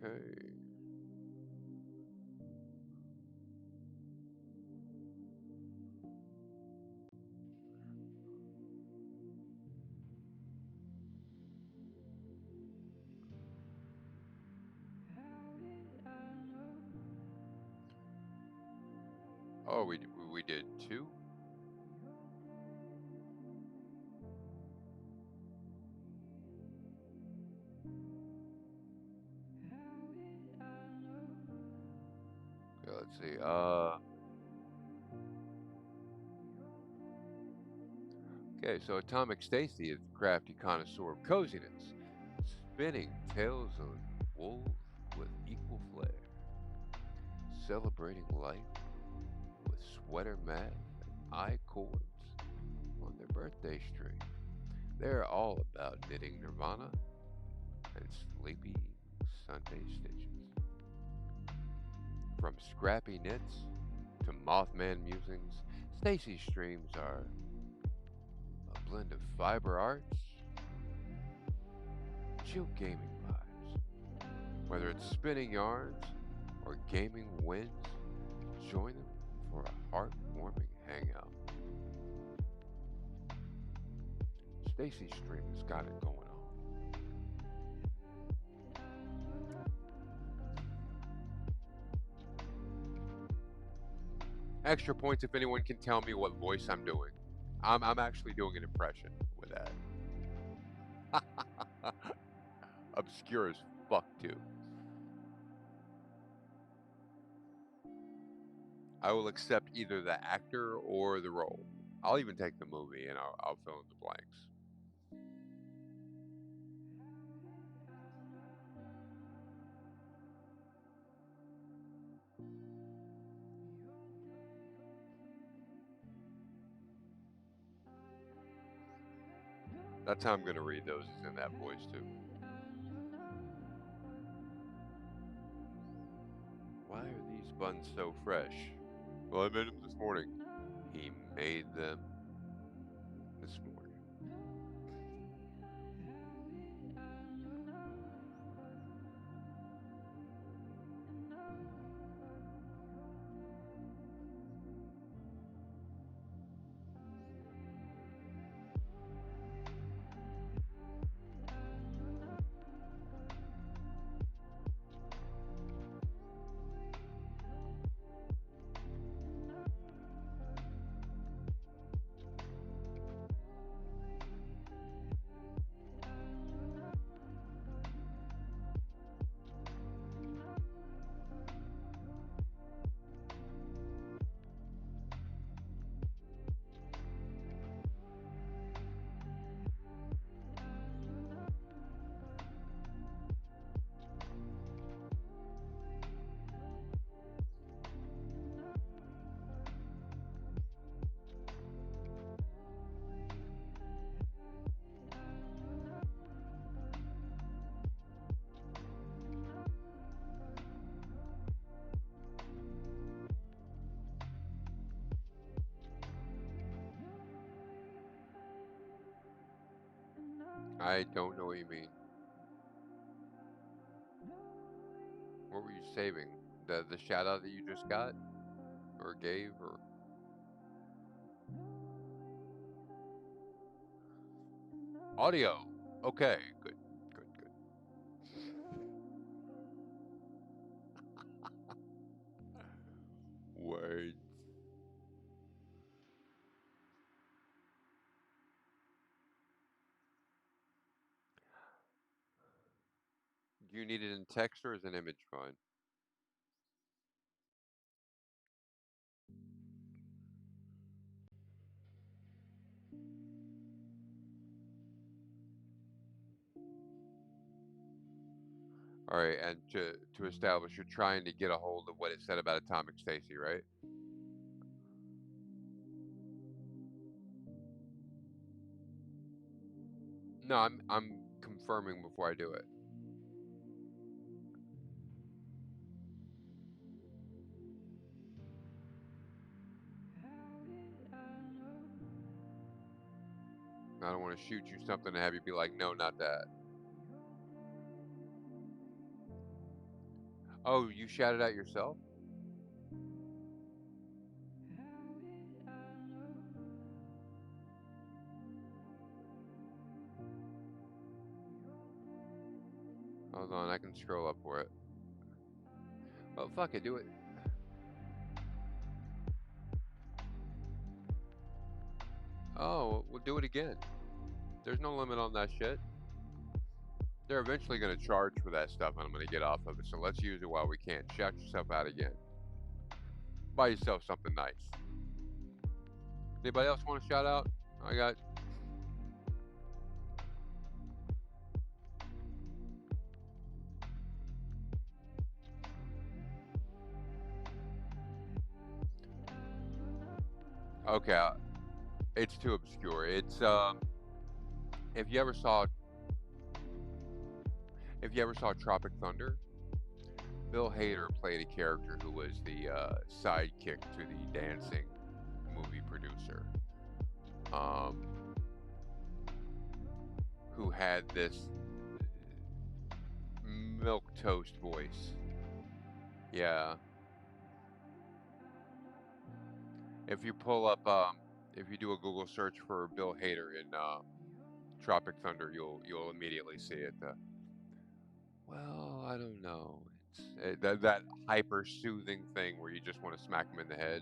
Okay. Oh, we did two? Okay, let's see. Okay, so Atomic Stacy is the crafty connoisseur of coziness, spinning tales of wolves with equal flair, celebrating life with sweater mat and eye cords on their birthday string. They're all about knitting nirvana and sleepy Sunday stitches. From scrappy knits to Mothman musings, Stacy's streams are a blend of fiber arts, chill gaming vibes. Whether it's spinning yarns or gaming wins, join them for a heartwarming hangout. Stacy's stream has got it going on. Extra points if anyone can tell me what voice I'm doing. I'm actually doing an impression with that. Obscure as fuck too. I will accept either the actor or the role. I'll even take the movie and I'll fill in the blanks. That's how I'm going to read those, is in that voice too. Why are these buns so fresh? Well, I made them this morning. He made them this morning. I don't know what you mean. What were you saving? The shout out that you just got? Or gave? Or audio? Okay, good, good, good. Words. Do you need it in text or as an image fine? All right, and to establish, you're trying to get a hold of what it said about Atomic Stacy, right? No, I'm confirming before I do it. I don't want to shoot you something and have you be like, no, not that. Oh, you shouted out yourself? Hold on, I can scroll up for it. Oh, fuck it, do it. Oh, we'll do it again. There's no limit on that shit. They're eventually going to charge for that stuff, and I'm going to get off of it. So let's use it while we can. Shout yourself out again. Buy yourself something nice. Anybody else want to shout out? I got. Okay, it's too obscure. It's if you ever saw Tropic Thunder, Bill Hader played a character who was the sidekick to the dancing movie producer, who had this milk toast voice. Yeah. If you pull up, if you do a Google search for Bill Hader in Tropic Thunder, you'll immediately see it. Well, I don't know. It's that hyper soothing thing where you just want to smack him in the head.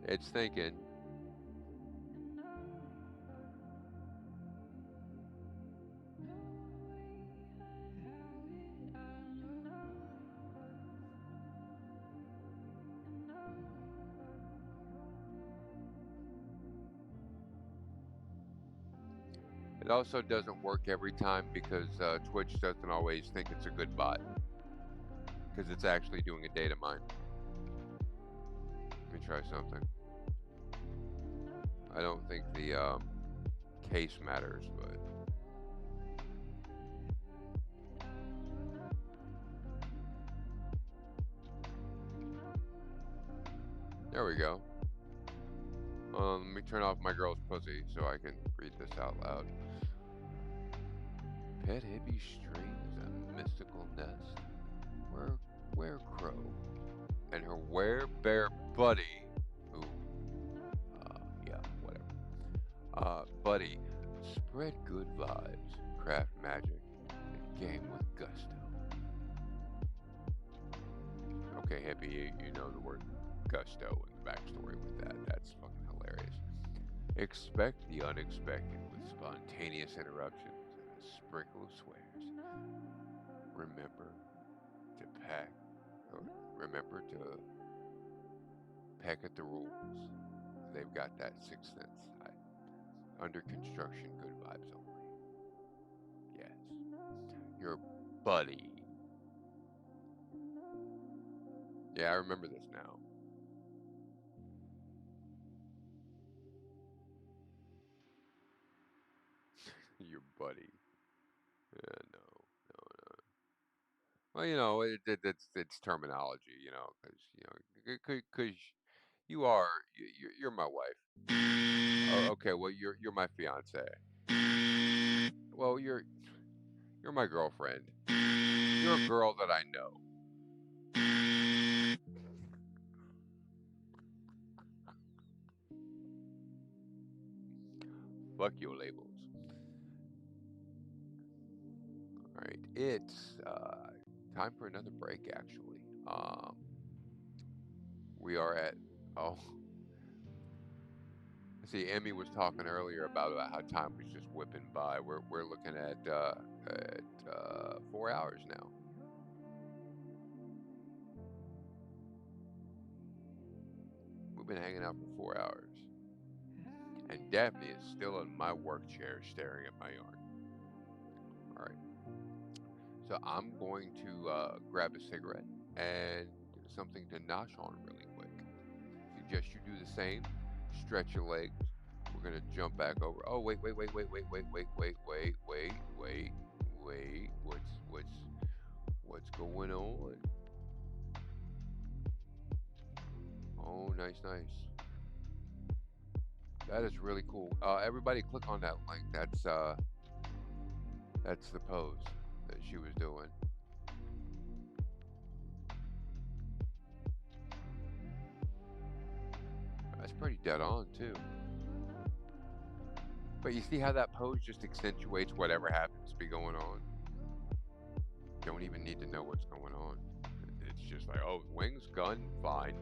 It's thinking. It also doesn't work every time because Twitch doesn't always think it's a good bot because it's actually doing a data mine. Let me try something. I don't think the case matters, but there we go. Let me turn off my girl's pussy so I can read this out loud. Pet hippie strings a mystical nest. Where crow and her werebear buddy, who, yeah, whatever. Buddy, spread good vibes, craft magic, and game with gusto. Okay, hippie, you know the word gusto and the backstory with that. That's fucking hilarious. Expect the unexpected with spontaneous interruptions and a sprinkle of swears. Remember to peck at the rules. They've got that sixth sense. Under construction, good vibes only. Yes. Your buddy. Yeah, I remember this now. Your buddy. Yeah, no. Well, you know, it's terminology, you know, because you're my wife. Oh, okay, well you're my fiance. Well, you're my girlfriend. You're a girl that I know. Fuck your labels. All right, it's time for another break. Actually, we are at See, Emmy was talking earlier about how time was just whipping by. We're looking at 4 hours now. We've been hanging out for 4 hours. And Daphne is still in my work chair staring at my yarn. All right. So I'm going to grab a cigarette and something to nosh on really quick. Suggest you do the same. Stretch your legs. We're going to jump back over. Oh, wait. What's going on? Oh, nice. That is really cool. Everybody click on that link. That's the pose that she was doing. That's pretty dead on too. But you see how that pose just accentuates whatever happens to be going on. Don't even need to know what's going on. It's just like, oh, wings, gun, fine.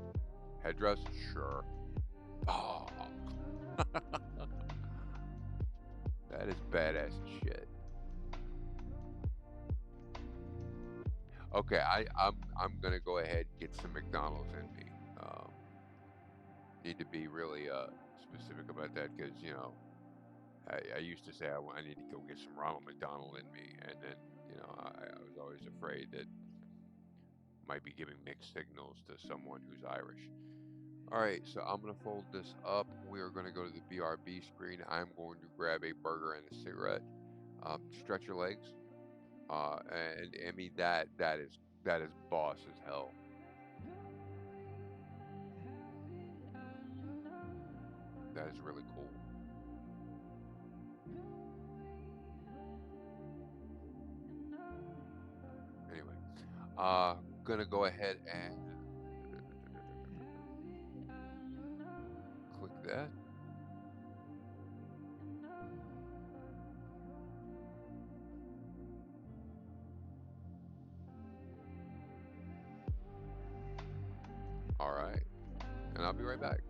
Headdress, sure. Oh. That is badass as shit. Okay, I'm gonna go ahead and get some McDonald's in me. Need to be really specific about that because I used to say I need to go get some Ronald McDonald in me, and then I was always afraid that might be giving mixed signals to someone who's Irish. All right, so I'm gonna fold this up. We are gonna go to the BRB screen. I'm going to grab a burger and a cigarette. Stretch your legs, and Emmy, that is boss as hell. That is really cool. Anyway, gonna go ahead and click that. All right, and I'll be right back.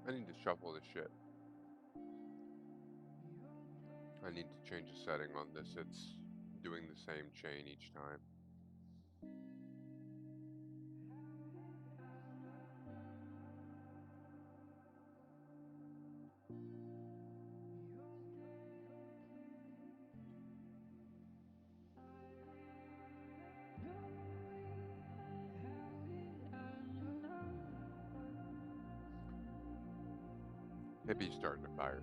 I need to shuffle this shit. I need to change the setting on this. It's doing the same chain each time. Hippie's starting to fire.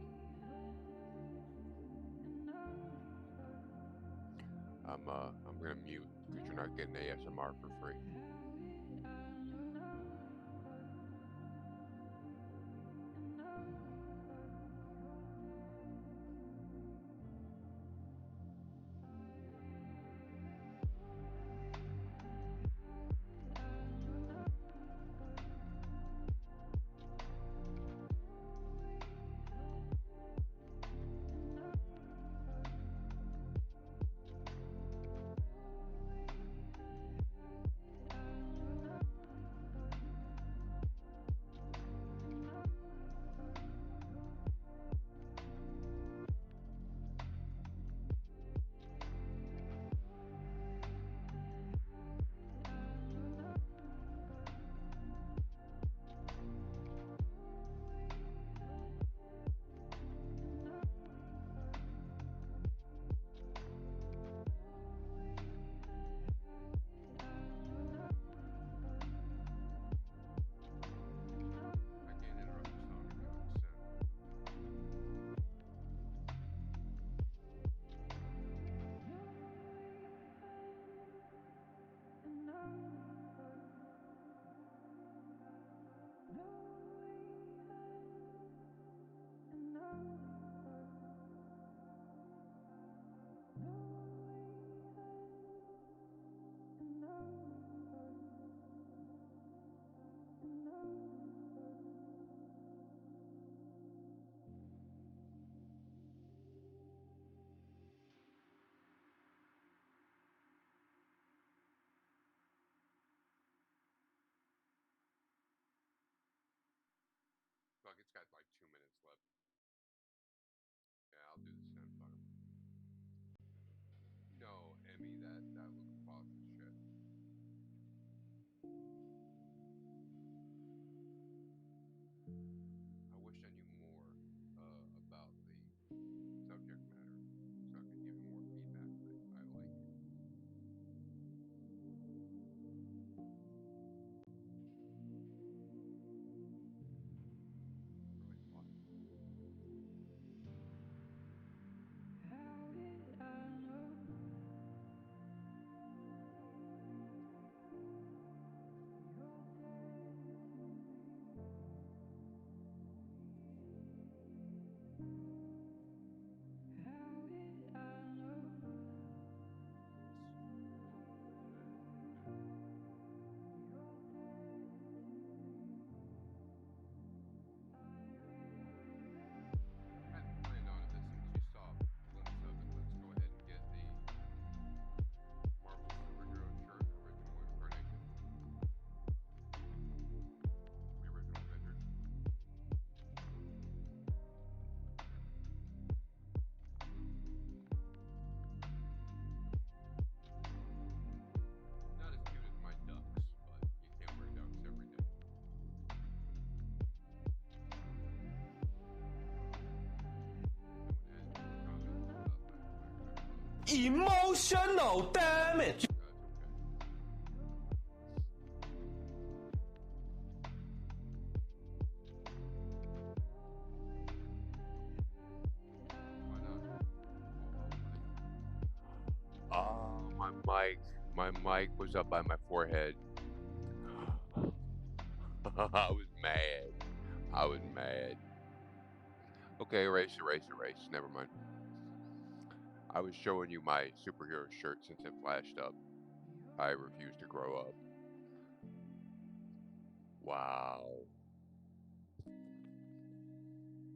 I'm gonna mute because you're not getting ASMR for free. I can't interrupt the song and give it a send. Fuck, it's got like 2 minutes left. Yeah, I'll do the send. Fuck 'em. No, Emmy, that little cloth is shit. I wish I knew more about the subject matter so I could give you more feedback, but I like it. Really fun. I hadn't planned on it, but since you saw a glimpse of it, let's go ahead and get the Marvel superhero shirt original incarnation. The original Avengers. Not as cute as my ducks, but you can't wear ducks every day. Anyone had any comments about my cut clothes? Emotional damage. That's okay. Why not? Oh, my mic was up by my forehead. I was mad. I was mad. Okay, erase. Never mind. I was showing you my superhero shirt since it flashed up. I refuse to grow up. Wow.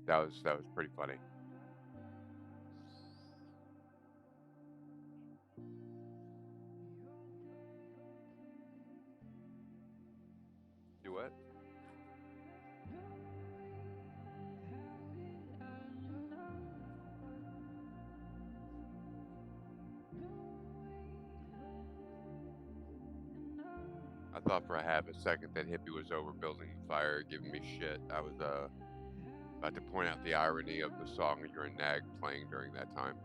That was pretty funny. Do what? thought for a half a second that Hippie was over building the fire, giving me shit. I was about to point out the irony of the song You're a Nag playing during that time.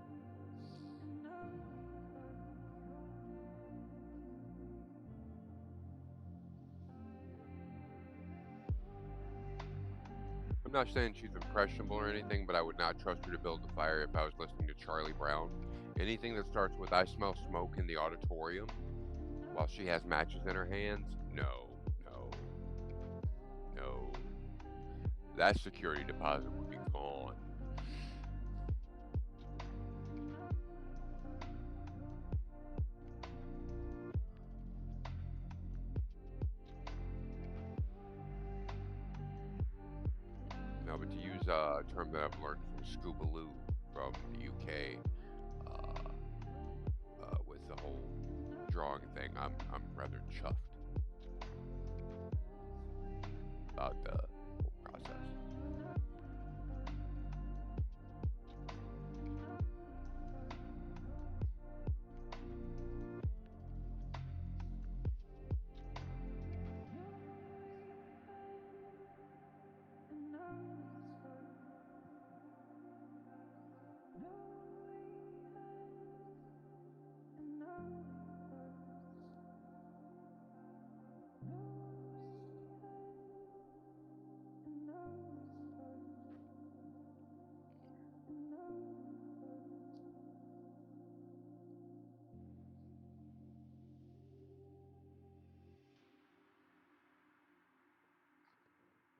I'm not saying she's impressionable or anything, but I would not trust her to build the fire if I was listening to Charlie Brown. Anything that starts with I smell smoke in the auditorium while she has matches in her hands, no. That security deposit would be gone. No, but to use a term that I've learned from Scoobaloo from the UK, with the whole drawing thing, I'm rather chuffed about the whole process.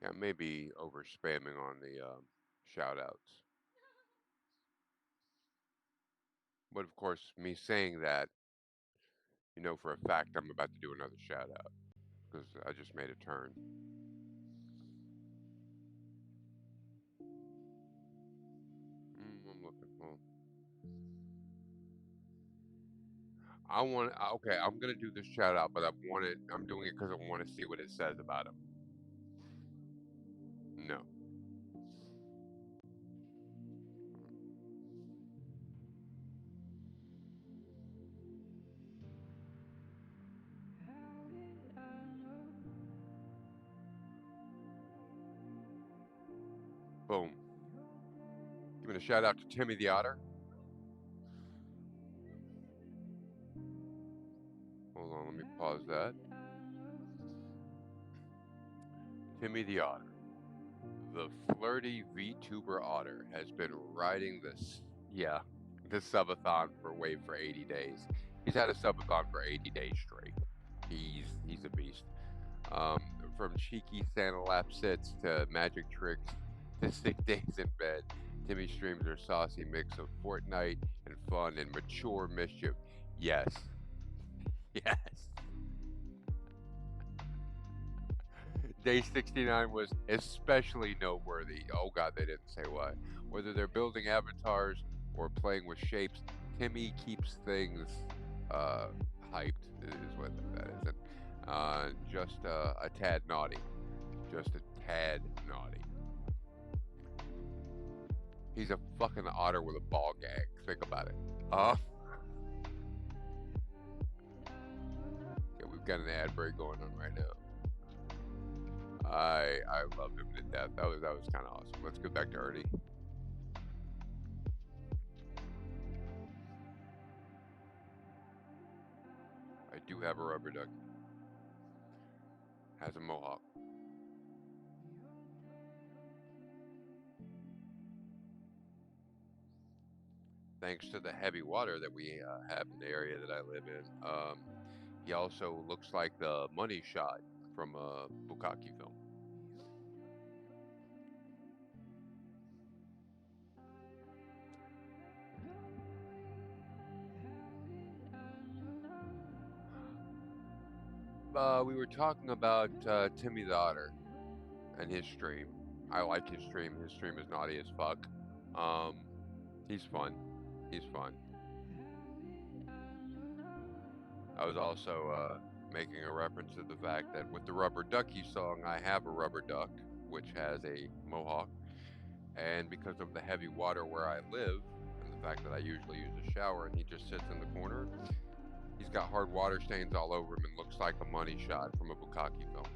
Yeah, maybe over spamming on the shout outs. But of course, me saying that, you know for a fact I'm about to do another shout out because I just made a turn. I'm looking. Well, I want. Okay, I'm gonna do this shout out, but I'm doing it because I want to see what it says about him. No. Boom. Giving a shout out to Timmy the Otter. Hold on, let me pause that. Timmy the Otter. The flirty VTuber Otter has been riding this subathon for 80 days. He's had a subathon for 80 days straight. He's a beast. From cheeky Santa lap sits to magic tricks to 6 days in bed, Timmy streams her saucy mix of Fortnite and fun and mature mischief. Yes. Yes. Day 69 was especially noteworthy. Oh god, they didn't say why. Whether they're building avatars or playing with shapes, Timmy keeps things hyped, is what that is. And just a tad naughty. Just a tad naughty. He's a fucking otter with a ball gag. Think about it. Yeah, we've got an ad break going on right now. I loved him to death. That was kind of awesome. Let's go back to Ernie. I do have a rubber duck. Has a mohawk. Thanks to the heavy water that we have in the area that I live in, he also looks like the money shot from a Bukkake film. We were talking about Timmy the Otter and his stream. I like his stream. His stream is naughty as fuck. He's fun. He's fun. I was also making a reference to the fact that with the Rubber Ducky song, I have a rubber duck, which has a mohawk. And because of the heavy water where I live, and the fact that I usually use a shower and he just sits in the corner, He's got hard water stains all over him and looks like a money shot from a Bukkake film.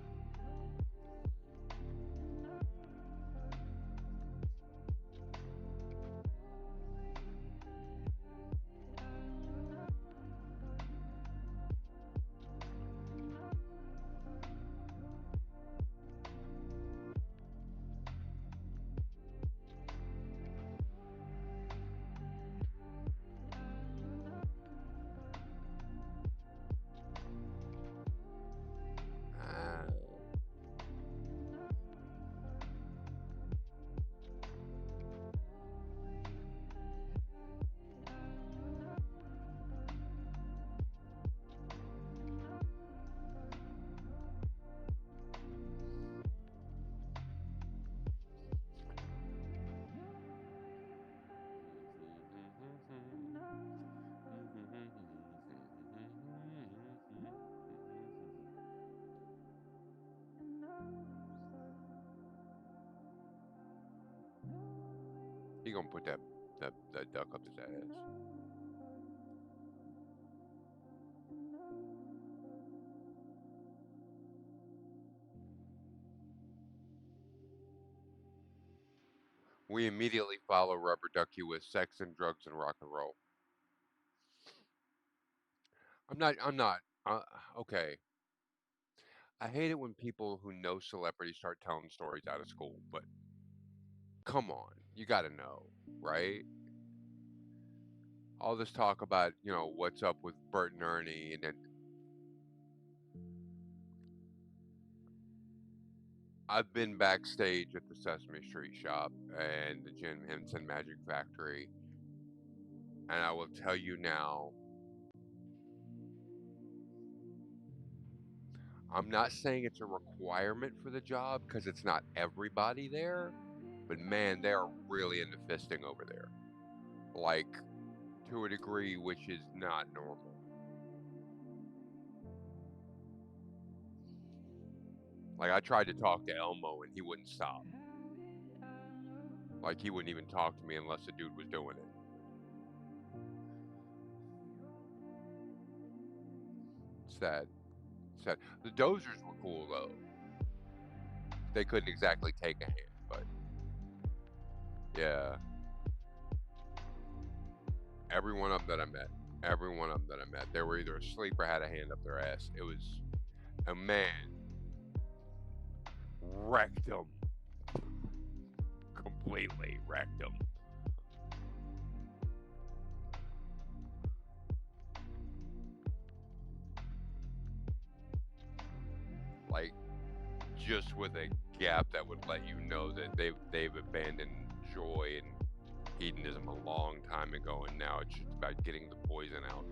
He gonna put that duck up his ass. We immediately follow Rubber Ducky with sex and drugs and rock and roll. I'm not. Okay. I hate it when people who know celebrities start telling stories out of school, but come on, you gotta know, right? All this talk about, what's up with Bert and Ernie, and then I've been backstage at the Sesame Street shop and the Jim Henson Magic Factory, and I will tell you now, I'm not saying it's a requirement for the job because it's not everybody there, but man, they are really into fisting over there. Like, to a degree which is not normal. Like, I tried to talk to Elmo and he wouldn't stop. Like, he wouldn't even talk to me unless the dude was doing it. Sad. Sad. The Dozers were cool, though. They couldn't exactly take a hand, but... yeah. Every one of them that I met, they were either asleep or had a hand up their ass. It was... a man wrecked them. Completely wrecked them. Like, just with a gap that would let you know that they've abandoned joy and hedonism a long time ago, and now it's just about getting the poison out.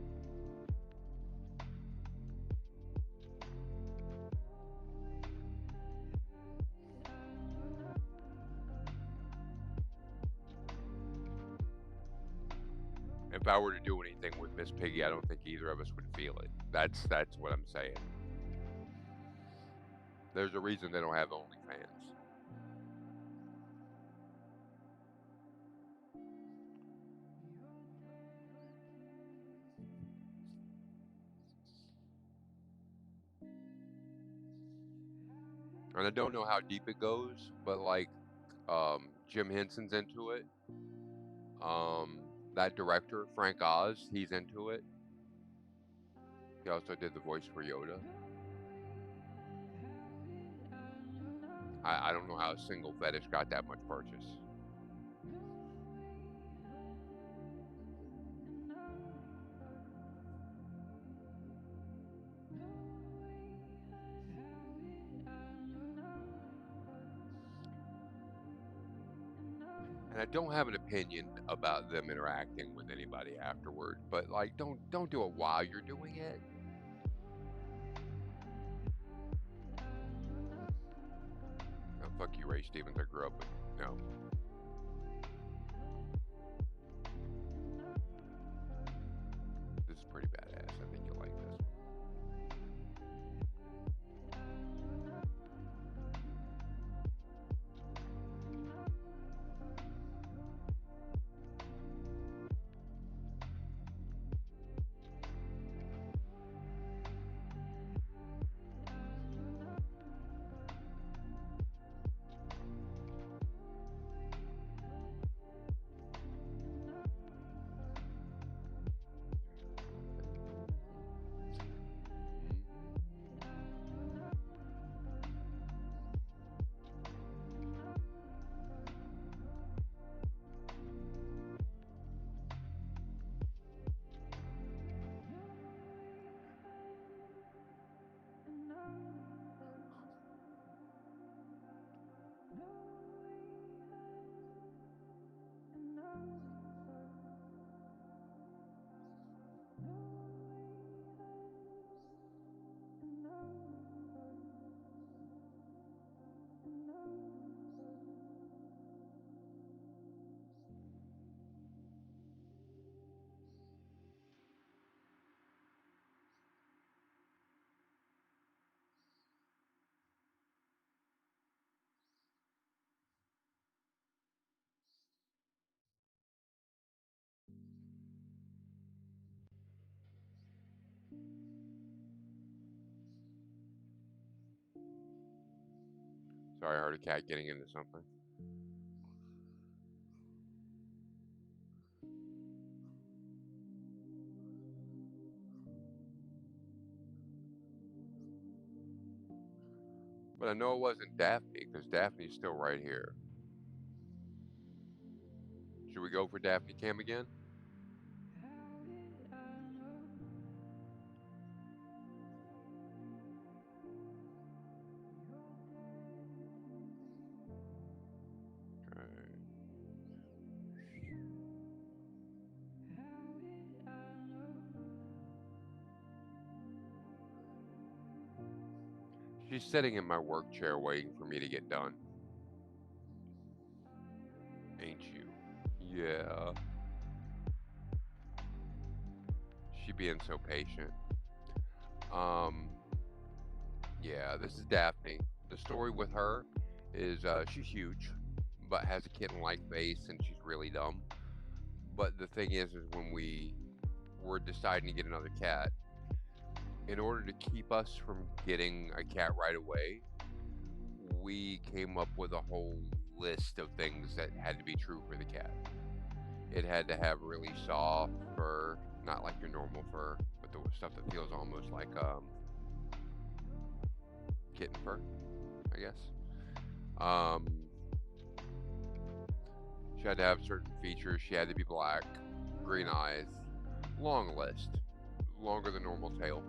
If I were to do anything with Miss Piggy, I don't think either of us would feel it. That's what I'm saying. There's a reason they don't have OnlyFans. And I don't know how deep it goes, but like Jim Henson's into it. That director, Frank Oz, he's into it. He also did the voice for Yoda. I don't know how a single fetish got that much purchase. And I don't have an opinion about them interacting with anybody afterward, but like don't do it while you're doing it. Oh, fuck you, Ray Stevens. I grew up with This is pretty badass. I think you'll like this. Sorry, I heard a cat getting into something. But I know it wasn't Daphne, because Daphne's still right here. Should we go for Daphne Cam again? Okay. She's sitting in my work chair waiting for me to get done. Ain't you? Yeah. She being so patient. Yeah, this is Daphne. The story with her is she's huge, but has a kitten-like face, and she's really dumb. But the thing is when we were deciding to get another cat, in order to keep us from getting a cat right away, we came up with a whole list of things that had to be true for the cat. It had to have really soft fur, not like your normal fur, but the stuff that feels almost like kitten fur, I guess. She had to have certain features. She had to be black, green eyes, long list, longer than normal tail.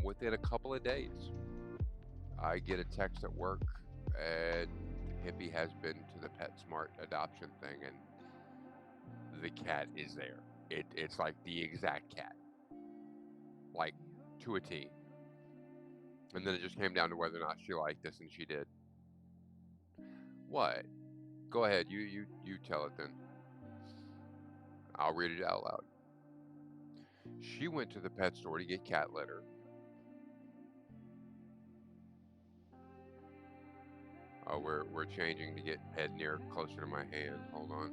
Within a couple of days, I get a text at work, and Hippie has been to the PetSmart adoption thing, and the cat is there. It's like the exact cat, like to a T. And then it just came down to whether or not she liked this, and she did. What? Go ahead, you tell it then. I'll read it out loud. She went to the pet store to get cat litter. Oh, we're changing to get head near closer to my hand. Hold on.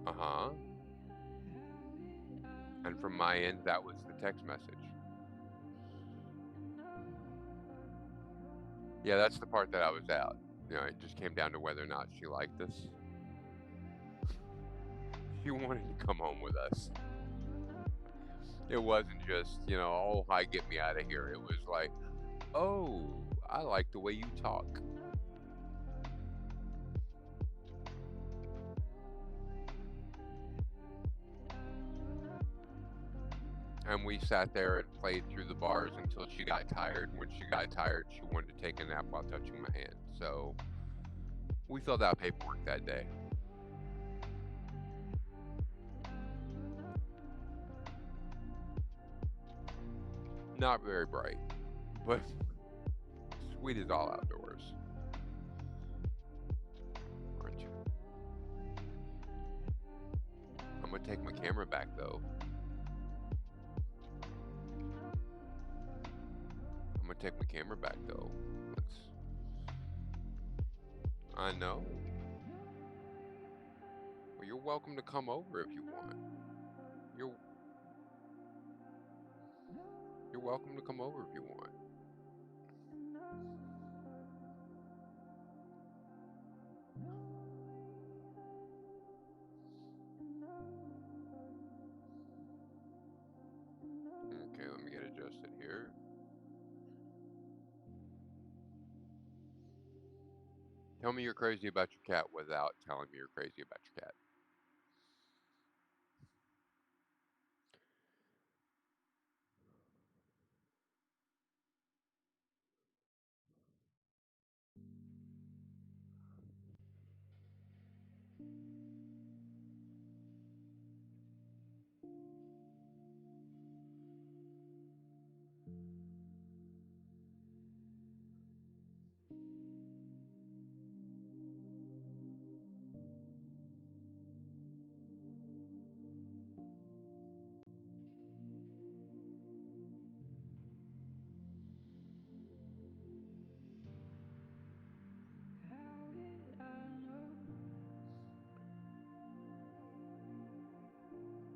Uh-huh. And from my end, that was the text message. Yeah, that's the part that I was out. You know, it just came down to whether or not she liked this. She wanted to come home with us. It wasn't just, oh, hi, get me out of here. It was like, oh, I like the way you talk. And we sat there and played through the bars until she got tired. When she got tired, she wanted to take a nap while touching my hand. So we filled out paperwork that day. Not very bright, but sweet as all outdoors. Aren't you? I'm gonna take my camera back though. I know. Well, you're welcome to come over if you want. You're welcome to come over if you want. Okay, let me get adjusted here. Tell me you're crazy about your cat without telling me you're crazy about your cat.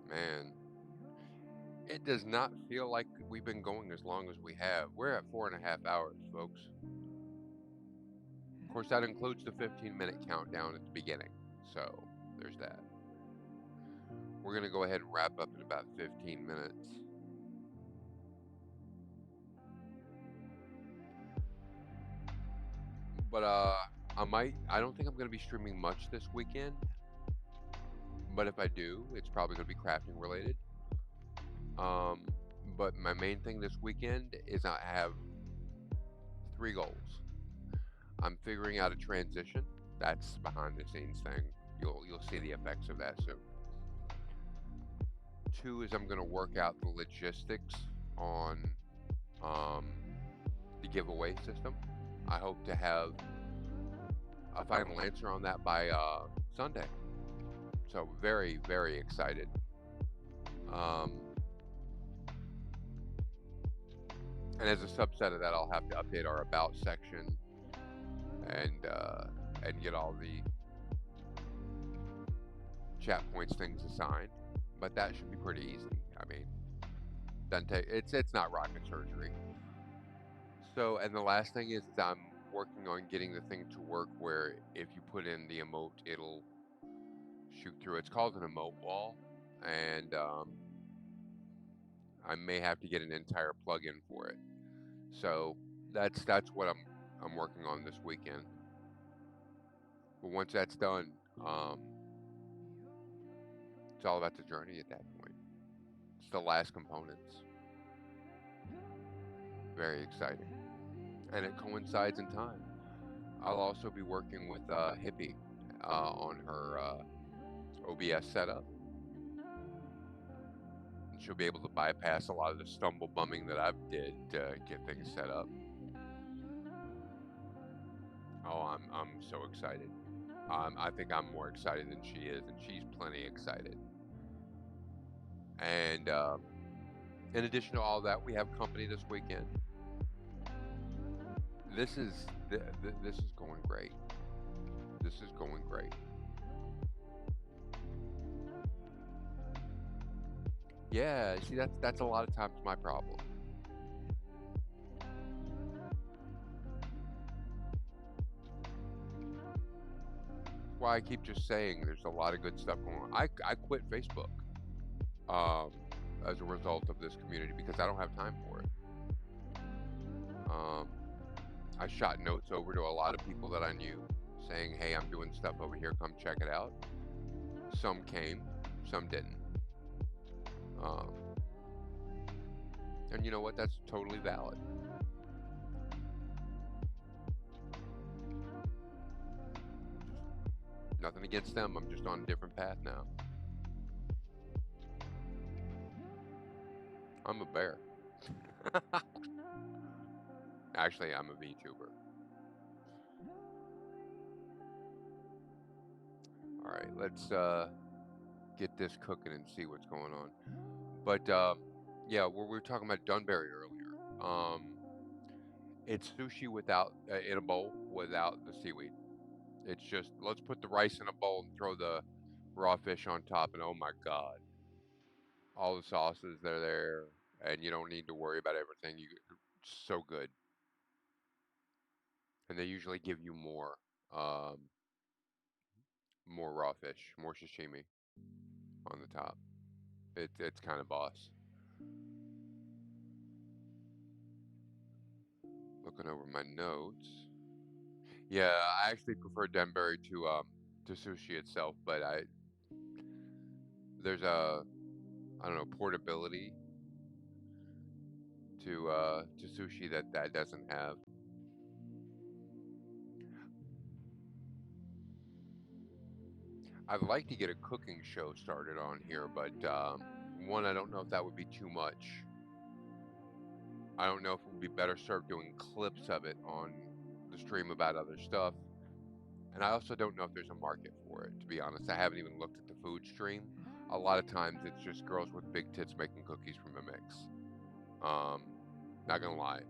Man, it does not feel like we've been going as long as we have. We're at 4.5 hours, folks. Of course, that includes the 15-minute countdown at the beginning. So, there's that. We're going to go ahead and wrap up in about 15 minutes. But I don't think I'm going to be streaming much this weekend. But if I do, it's probably going to be crafting related. But my main thing this weekend is I have 3 goals. I'm figuring out a transition. That's behind the scenes thing. You'll see the effects of that soon. 2 is I'm going to work out the logistics on the giveaway system. I hope to have a final answer on that by Sunday. So very, very excited. And as a subset of that, I'll have to update our about section and get all the chat points things assigned. But that should be pretty easy. I mean, it's not rocket surgery. So, and the last thing is I'm working on getting the thing to work where if you put in the emote, it'll shoot through. It's called an emote wall, and I may have to get an entire plugin for it. So that's what I'm working on this weekend. But once that's done, it's all about the journey at that point. It's the last components. Very exciting. And it coincides in time. I'll also be working with Hippie on her OBS setup. And she'll be able to bypass a lot of the stumble bumming that I've did to get things set up. Oh, I'm so excited. I think I'm more excited than she is, and she's plenty excited. And in addition to all that, we have company this weekend. This is going great. This is going great. Yeah, see, that's a lot of times my problem. Why I keep just saying there's a lot of good stuff going on. I quit Facebook as a result of this community because I don't have time for it. I shot notes over to a lot of people that I knew saying, hey, I'm doing stuff over here, come check it out. Some came, some didn't. And you know what? That's totally valid. Nothing against them. I'm just on a different path now. I'm a bear. Actually, I'm a VTuber. All right, let's get this cooking and see what's going on. But yeah, we were talking about Dunberry earlier. It's sushi without in a bowl without the seaweed. It's just let's put the rice in a bowl and throw the raw fish on top, and oh my God, all the sauces that are there, and you don't need to worry about everything. It's so good. And they usually give you more raw fish, more sashimi on the top. It's kind of boss. Looking over my notes. Yeah, I actually prefer Denbury to sushi itself, but there's I don't know, portability to sushi that doesn't have. I'd like to get a cooking show started on here, but one, I don't know if that would be too much. I don't know if it would be better served doing clips of it on the stream about other stuff. And I also don't know if there's a market for it, to be honest. I haven't even looked at the food stream. A lot of times it's just girls with big tits making cookies from a mix. Not gonna lie.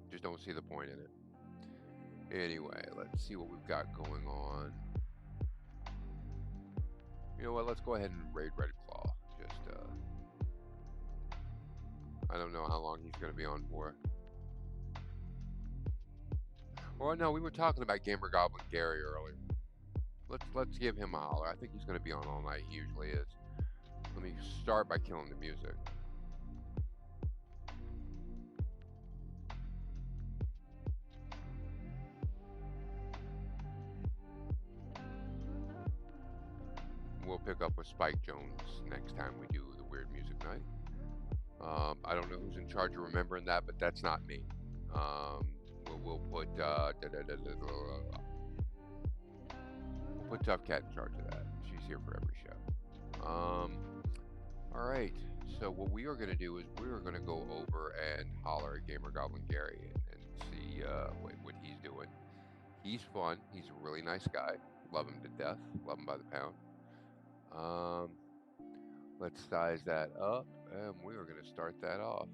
Just don't see the point in it. Anyway, let's see what we've got going on. You know what? Let's go ahead and raid Red Claw. Just, I don't know how long he's going to be on for. Well, no, we were talking about Gamer Goblin Gary earlier. Let's give him a holler. I think he's going to be on all night. He usually is. Let me start by killing the music. We'll pick up with Spike Jones next time we do the Weird Music Night. I don't know who's in charge of remembering that, but that's not me. We'll put we'll put Tough Cat in charge of that. She's here for every show. All right. So what we are going to do is we are going to go over and holler at Gamer Goblin Gary and see what he's doing. He's fun. He's a really nice guy. Love him to death. Love him by the pound. Let's size that up, and we are going to start that off.